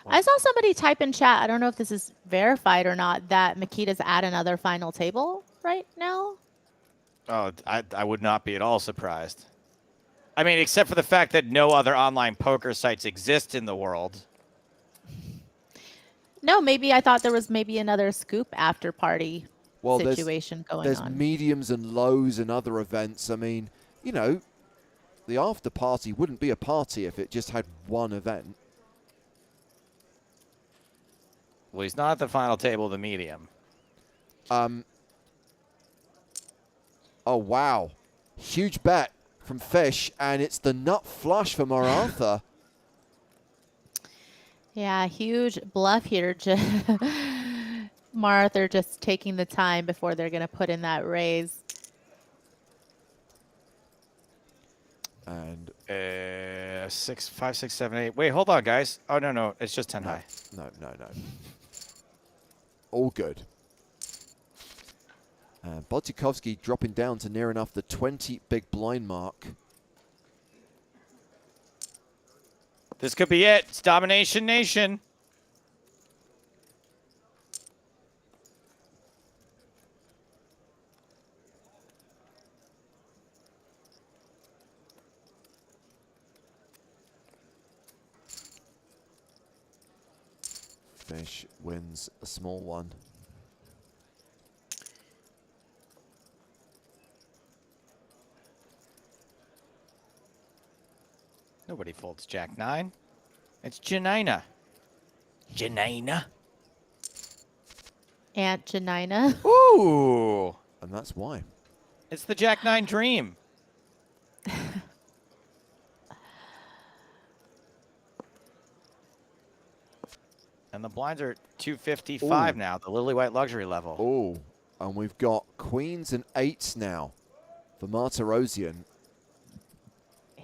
I saw somebody type in chat, I don't know if this is verified or not, that Makita's at another final table right now. Oh, I would not be at all surprised. I mean, except for the fact that no other online poker sites exist in the world. No, maybe I thought there was maybe another scoop after party situation going on. There's mediums and lows and other events. I mean, you know, the after party wouldn't be a party if it just had one event. Well, he's not at the final table of the medium. Oh, wow. Huge bet from Fish, and it's the nut flush for Maratha. Yeah, huge bluff here. Maratha just taking the time before they're going to put in that raise. And 6, 5, 6, 7, 8. Wait, hold on, guys. Oh, no. It's just 10 high. No. All good. Bodzikowski dropping down to near enough the 20 big blind mark. This could be it. It's Domination Nation. Fish wins a small one. Nobody folds Jack 9. It's Janina. Janina. Aunt Janina. Ooh. And that's why. It's the Jack 9 dream. And the blinds are 255 Ooh. now, the Lily White luxury level. Oh, and we've got queens and eights now for Martirosian.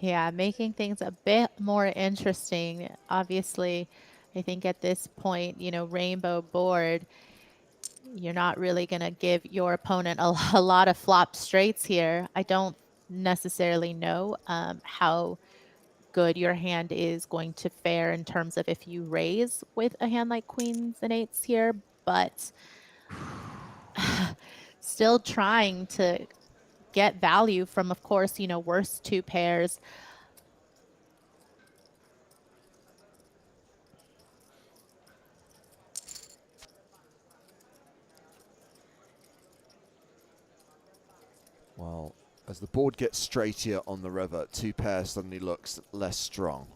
Yeah, making things a bit more interesting. Obviously, I think at this point, you know, rainbow board, you're not really going to give your opponent a lot of flop straights here. I don't necessarily know how good your hand is going to fare in terms of if you raise with a hand like queens and eights here, but still trying to get value from, of course, you know, worst two pairs. Well, as the board gets straighter on the river, two pairs suddenly looks less strong.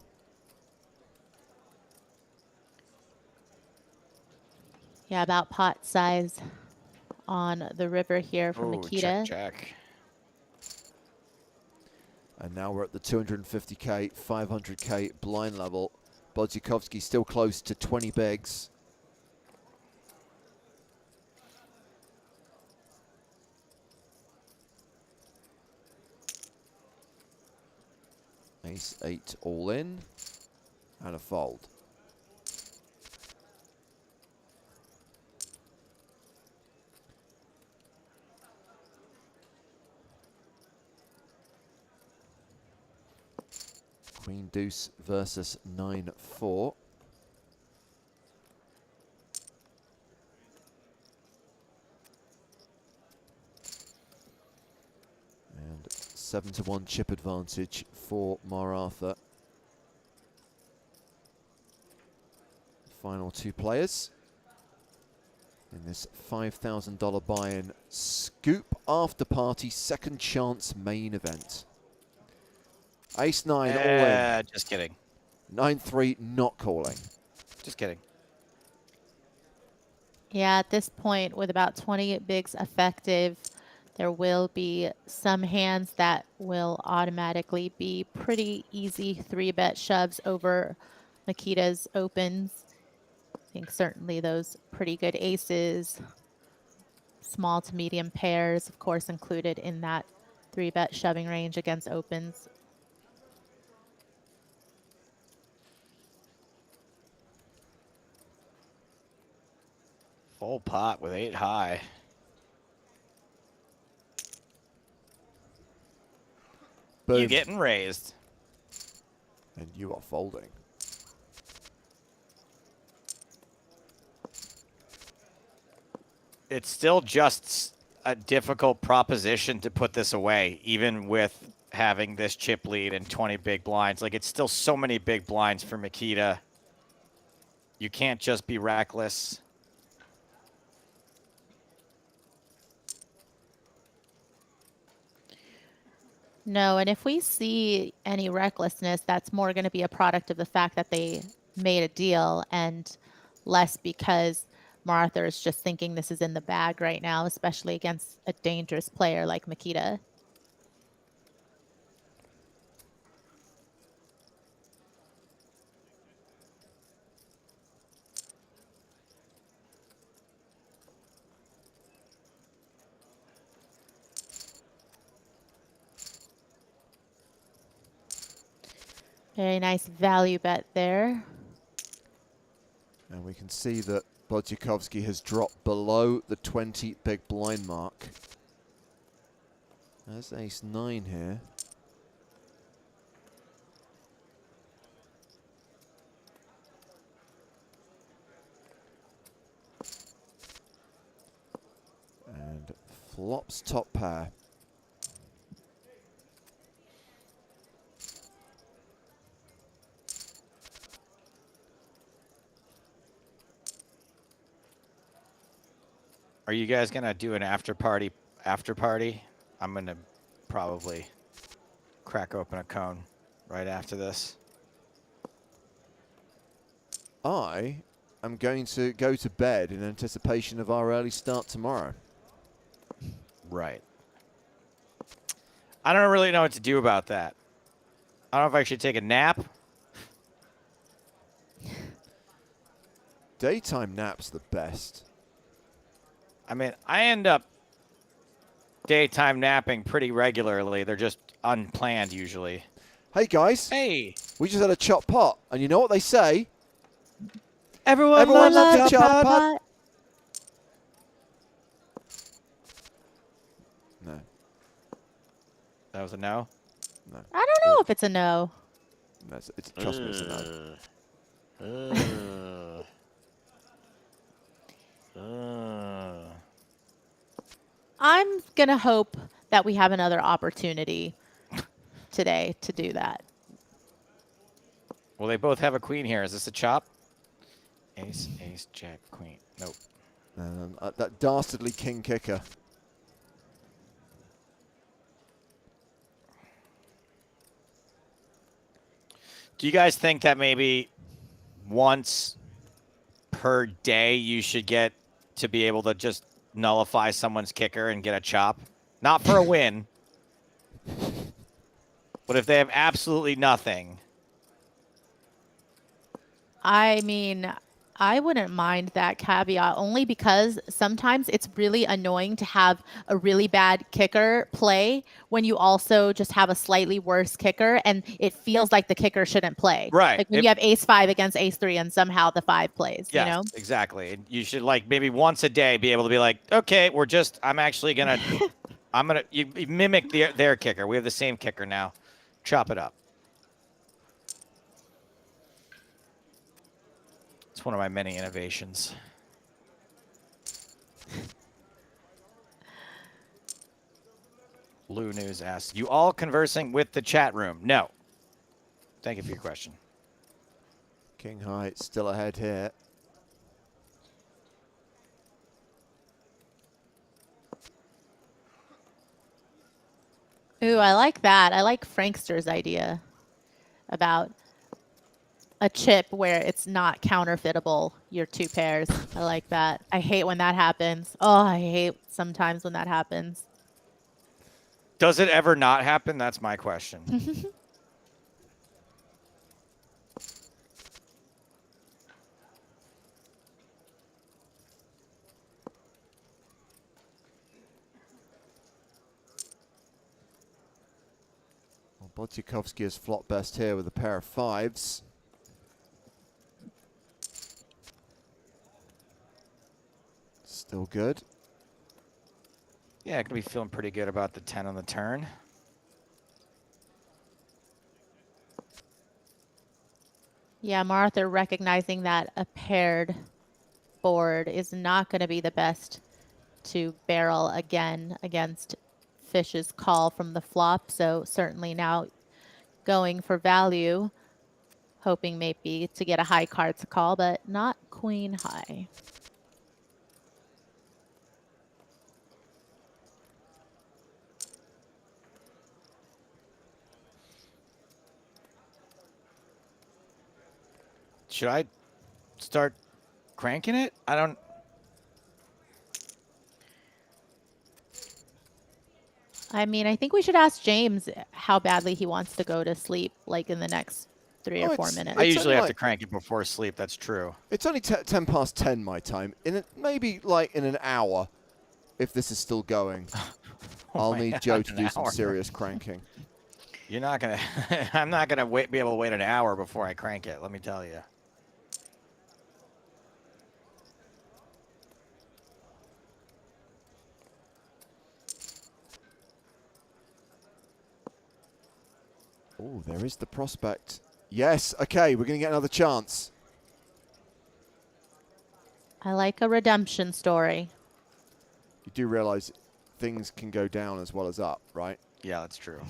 Yeah, about pot size on the river here for Nikita. Check. And now we're at the 250k, 500k blind level. Bodzikovsky still close to 20 bigs. Ace 8 all in and a fold. Queen deuce versus 9-4. And 7-1 chip advantage for Maratha. Final two players in this $5,000 buy-in Scoop After Party second chance main event. Ace 9 all in. Just kidding. 9-3 not calling. Just kidding. Yeah, at this point, with about 20 bigs effective, there will be some hands that will automatically be pretty easy 3-bet shoves over Nikita's opens. I think certainly those pretty good aces, small to medium pairs, of course, included in that 3-bet shoving range against opens. Full pot with 8 high. Boom. You getting raised. And you are folding. It's still just a difficult proposition to put this away, even with having this chip lead and 20 big blinds. Like, it's still so many big blinds for Nikita. You can't just be reckless. No, and if we see any recklessness, that's more going to be a product of the fact that they made a deal and less because Maratha is just thinking this is in the bag right now, especially against a dangerous player like Nikita. Very nice value bet there. And we can see that Bodzikovsky has dropped below the 20 big blind mark. There's ace 9 here. And flops top pair. Are you guys gonna do an after party? I'm gonna probably crack open a cone. right after this. I am going to go to bed in anticipation of our early start tomorrow. Right. I don't really know what to do about that. I don't know if I should take a nap. Daytime nap's the best. I mean, I end up daytime napping pretty regularly. They're just unplanned usually. Hey, guys. Hey. We just had a chop pot. And you know what they say? Everyone loves loves a chop pot. No. That was a no? No. I don't know if it's a no. No, trust me, it's a no. I'm going to hope that we have another opportunity today to do that. Well, they both have a queen here. Is this a chop? Ace, ace, jack, queen. Nope. That dastardly king kicker. Do you guys think that maybe once per day you should get to be able to just nullify someone's kicker and get a chop? Not for a win, but if they have absolutely nothing. I mean, I wouldn't mind that caveat only because sometimes it's really annoying to have a really bad kicker play when you also just have a slightly worse kicker and it feels like the kicker shouldn't play. Right. Like when you have ace 5 against ace 3 and somehow the 5 plays, Yeah, you know? exactly. And you should like maybe once a day be able to be like, okay, I'm actually going to, you mimic their kicker. We have the same kicker now. Chop it up. It's one of my many innovations. Lou News asks, you all conversing with the chat room? No. Thank you for your question. King high still ahead here. Ooh, I like that. I like Frankster's idea about a chip where it's not counterfeitable, your 2 pairs. I like that. I hate when that happens. Oh, I hate sometimes when that happens. Does it ever not happen? That's my question. Well, Bodzikovsky has flop best here with a pair of 5s. Still good. Yeah, I could be feeling pretty good about the 10 on the turn. Yeah, Martha recognizing that a paired board is not going to be the best to barrel again against Fish's call from the flop. So certainly now going for value, hoping maybe to get a high card to call, but not queen high. Should I start cranking it? I don't. I mean, I think we should ask James how badly he wants to go to sleep, like in the next 3 or 4 minutes. I usually have to crank it before sleep. That's true. It's only 10 past 10 my time. Maybe like in an hour, if this is still going, I'll need Joe to do some serious cranking. You're not gonna. I'm not gonna be able to wait an hour before I crank it. Let me tell you. Oh, there is the prospect. Yes, okay, we're going to get another chance. I like a redemption story. You do realize things can go down as well as up, right? Yeah, that's true.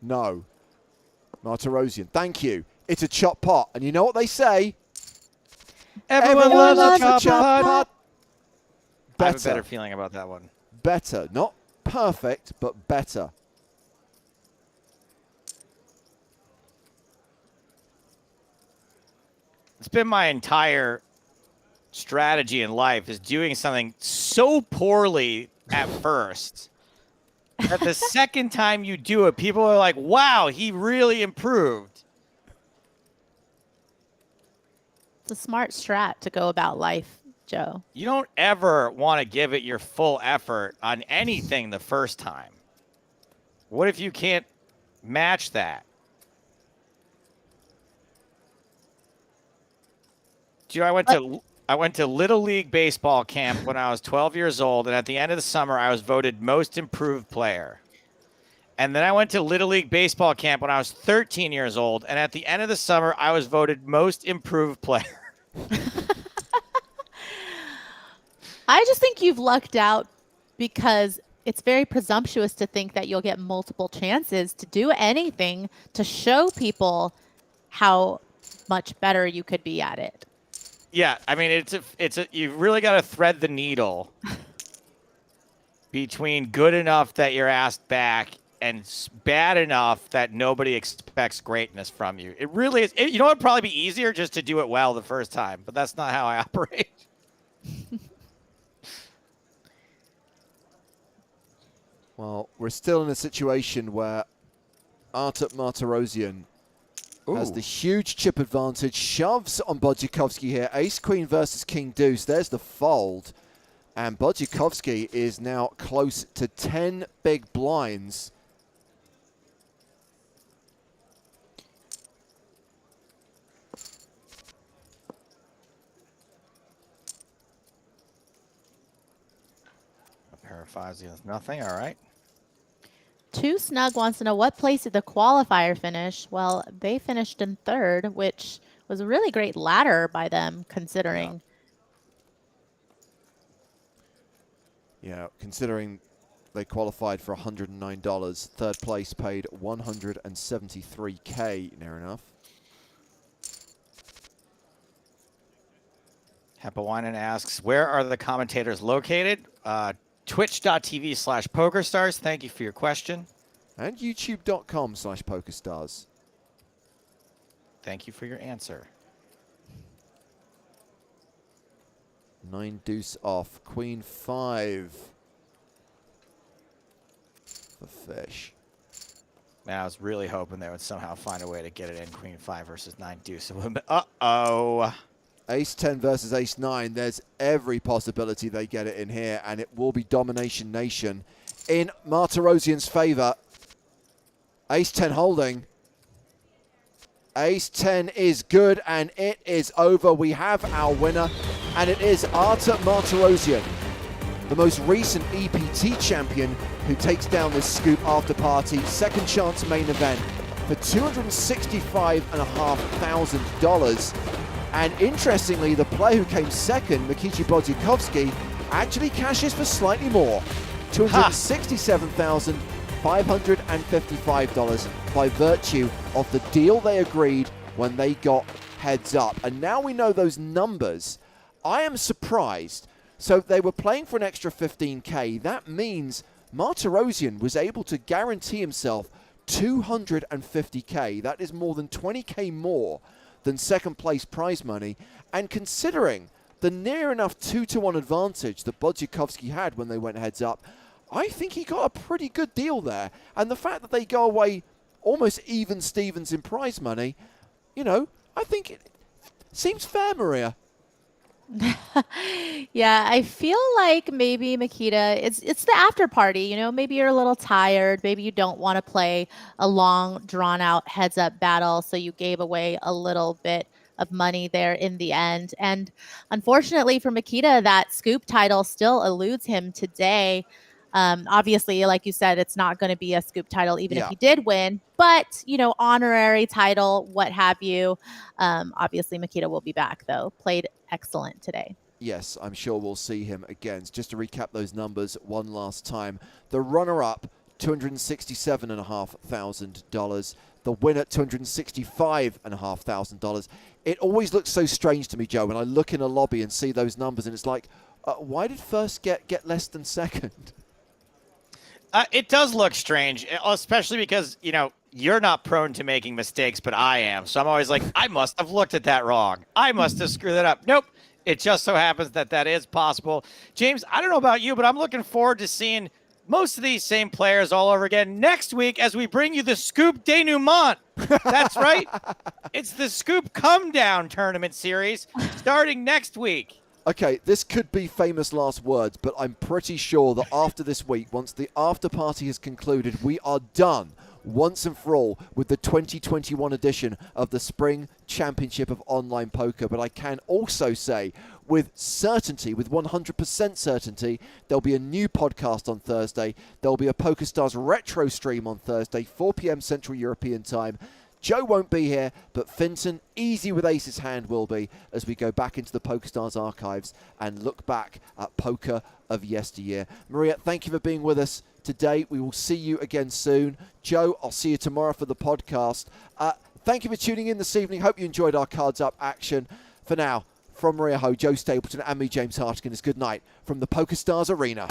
No. Martirosian, thank you. It's a chop pot. And you know what they say? Everyone loves a chop pot. I have a better feeling about that one. Better. Not perfect, but better. It's been my entire strategy in life is doing something so poorly at first that the second time you do it, people are like, wow, he really improved. It's a smart strat to go about life, Joe. You don't ever want to give it your full effort on anything the first time. What if you can't match that? Dude, I went to Little League baseball camp when I was 12 years old, and at the end of the summer, I was voted most improved player. And then I went to Little League baseball camp when I was 13 years old, and at the end of the summer, I was voted most improved player. I just think you've lucked out because it's very presumptuous to think that you'll get multiple chances to do anything to show people how much better you could be at it. Yeah, I mean, you've really got to thread the needle between good enough that you're asked back and bad enough that nobody expects greatness from you. It really is. You know, it'd probably be easier just to do it well the first time, but that's not how I operate. Well, we're still in a situation where Artur Martirosyan has the huge chip advantage, shoves on Bodzikowski here. Ace-Queen versus King-Deuce. There's the fold. And Bodzikowski is now close to 10 big blinds. A pair of fives against nothing. All right. Two Snug wants to know what place did the qualifier finish? Well, they finished in third, which was a really great ladder by them, considering. Yeah, considering they qualified for $109. Third place paid $173K, near enough. Hepawainen asks, where are the commentators located? Twitch.tv/PokerStars. Thank you for your question. And YouTube.com/PokerStars. Thank you for your answer. 9 deuce off. Queen 5. The fish. Man, I was really hoping they would somehow find a way to get it in Queen 5 versus 9 deuce. Uh-oh. Ace 10 versus Ace 9. There's every possibility they get it in here, and it will be Domination Nation in Martirosyan's favor. Ace 10 holding. Ace 10 is good, and it is over. We have our winner, and it is Artur Martirosyan, the most recent EPT champion, who takes down this Scoop After Party second chance main event for $265,500. And interestingly, the player who came second, Mikichi Bodzikowski, actually cashes for slightly more, $267,555 by virtue of the deal they agreed when they got heads up. And now we know those numbers. I am surprised. So they were playing for an extra 15K. That means Martirosyan was able to guarantee himself 250K. That is more than 20K more than second place prize money. And considering the near enough 2-to-1 advantage that Bodzikowski had when they went heads up, I think he got a pretty good deal there. And the fact that they go away almost even Stevens in prize money, you know, I think it seems fair, Maria. Yeah, I feel like maybe Makita, it's the after party, you know, maybe you're a little tired, maybe you don't want to play a long drawn out heads up battle, so you gave away a little bit of money there in the end. And unfortunately for Makita, that Scoop title still eludes him today. Obviously, like you said, it's not going to be a Scoop title even if he did win, but, you know, honorary title, what have you. Obviously, Makita will be back, though. Played excellent today. Yes, I'm sure we'll see him again. Just to recap those numbers one last time. The runner-up, $267,500. The winner, $265,500. It always looks so strange to me, Joe, when I look in a lobby and see those numbers, and it's like, Why did first get less than second? It does look strange, especially because, you're not prone to making mistakes, but I am. So I'm always like, I must have looked at that wrong. I must have screwed that up. Nope. It just so happens that is possible. James, I don't know about you, but I'm looking forward to seeing most of these same players all over again next week as we bring you the Scoop Denouement. That's right. It's the Scoop Come Down Tournament Series starting next week. Okay, this could be famous last words, but I'm pretty sure that after this week, once the after party has concluded, we are done once and for all with the 2021 edition of the Spring Championship of Online Poker. But I can also say with certainty, with 100% certainty, there'll be a new podcast on Thursday. There'll be a PokerStars retro stream on Thursday, 4 p.m. Central European time. Joe won't be here, but Finton, easy with Ace's hand, will be as we go back into the PokerStars archives and look back at poker of yesteryear. Maria, thank you for being with us today. We will see you again soon. Joe, I'll see you tomorrow for the podcast. Thank you for tuning in this evening. Hope you enjoyed our Cards Up action. For now, from Maria Ho, Joe Stapleton, and me, James Hartigan, is good night from the PokerStars Arena.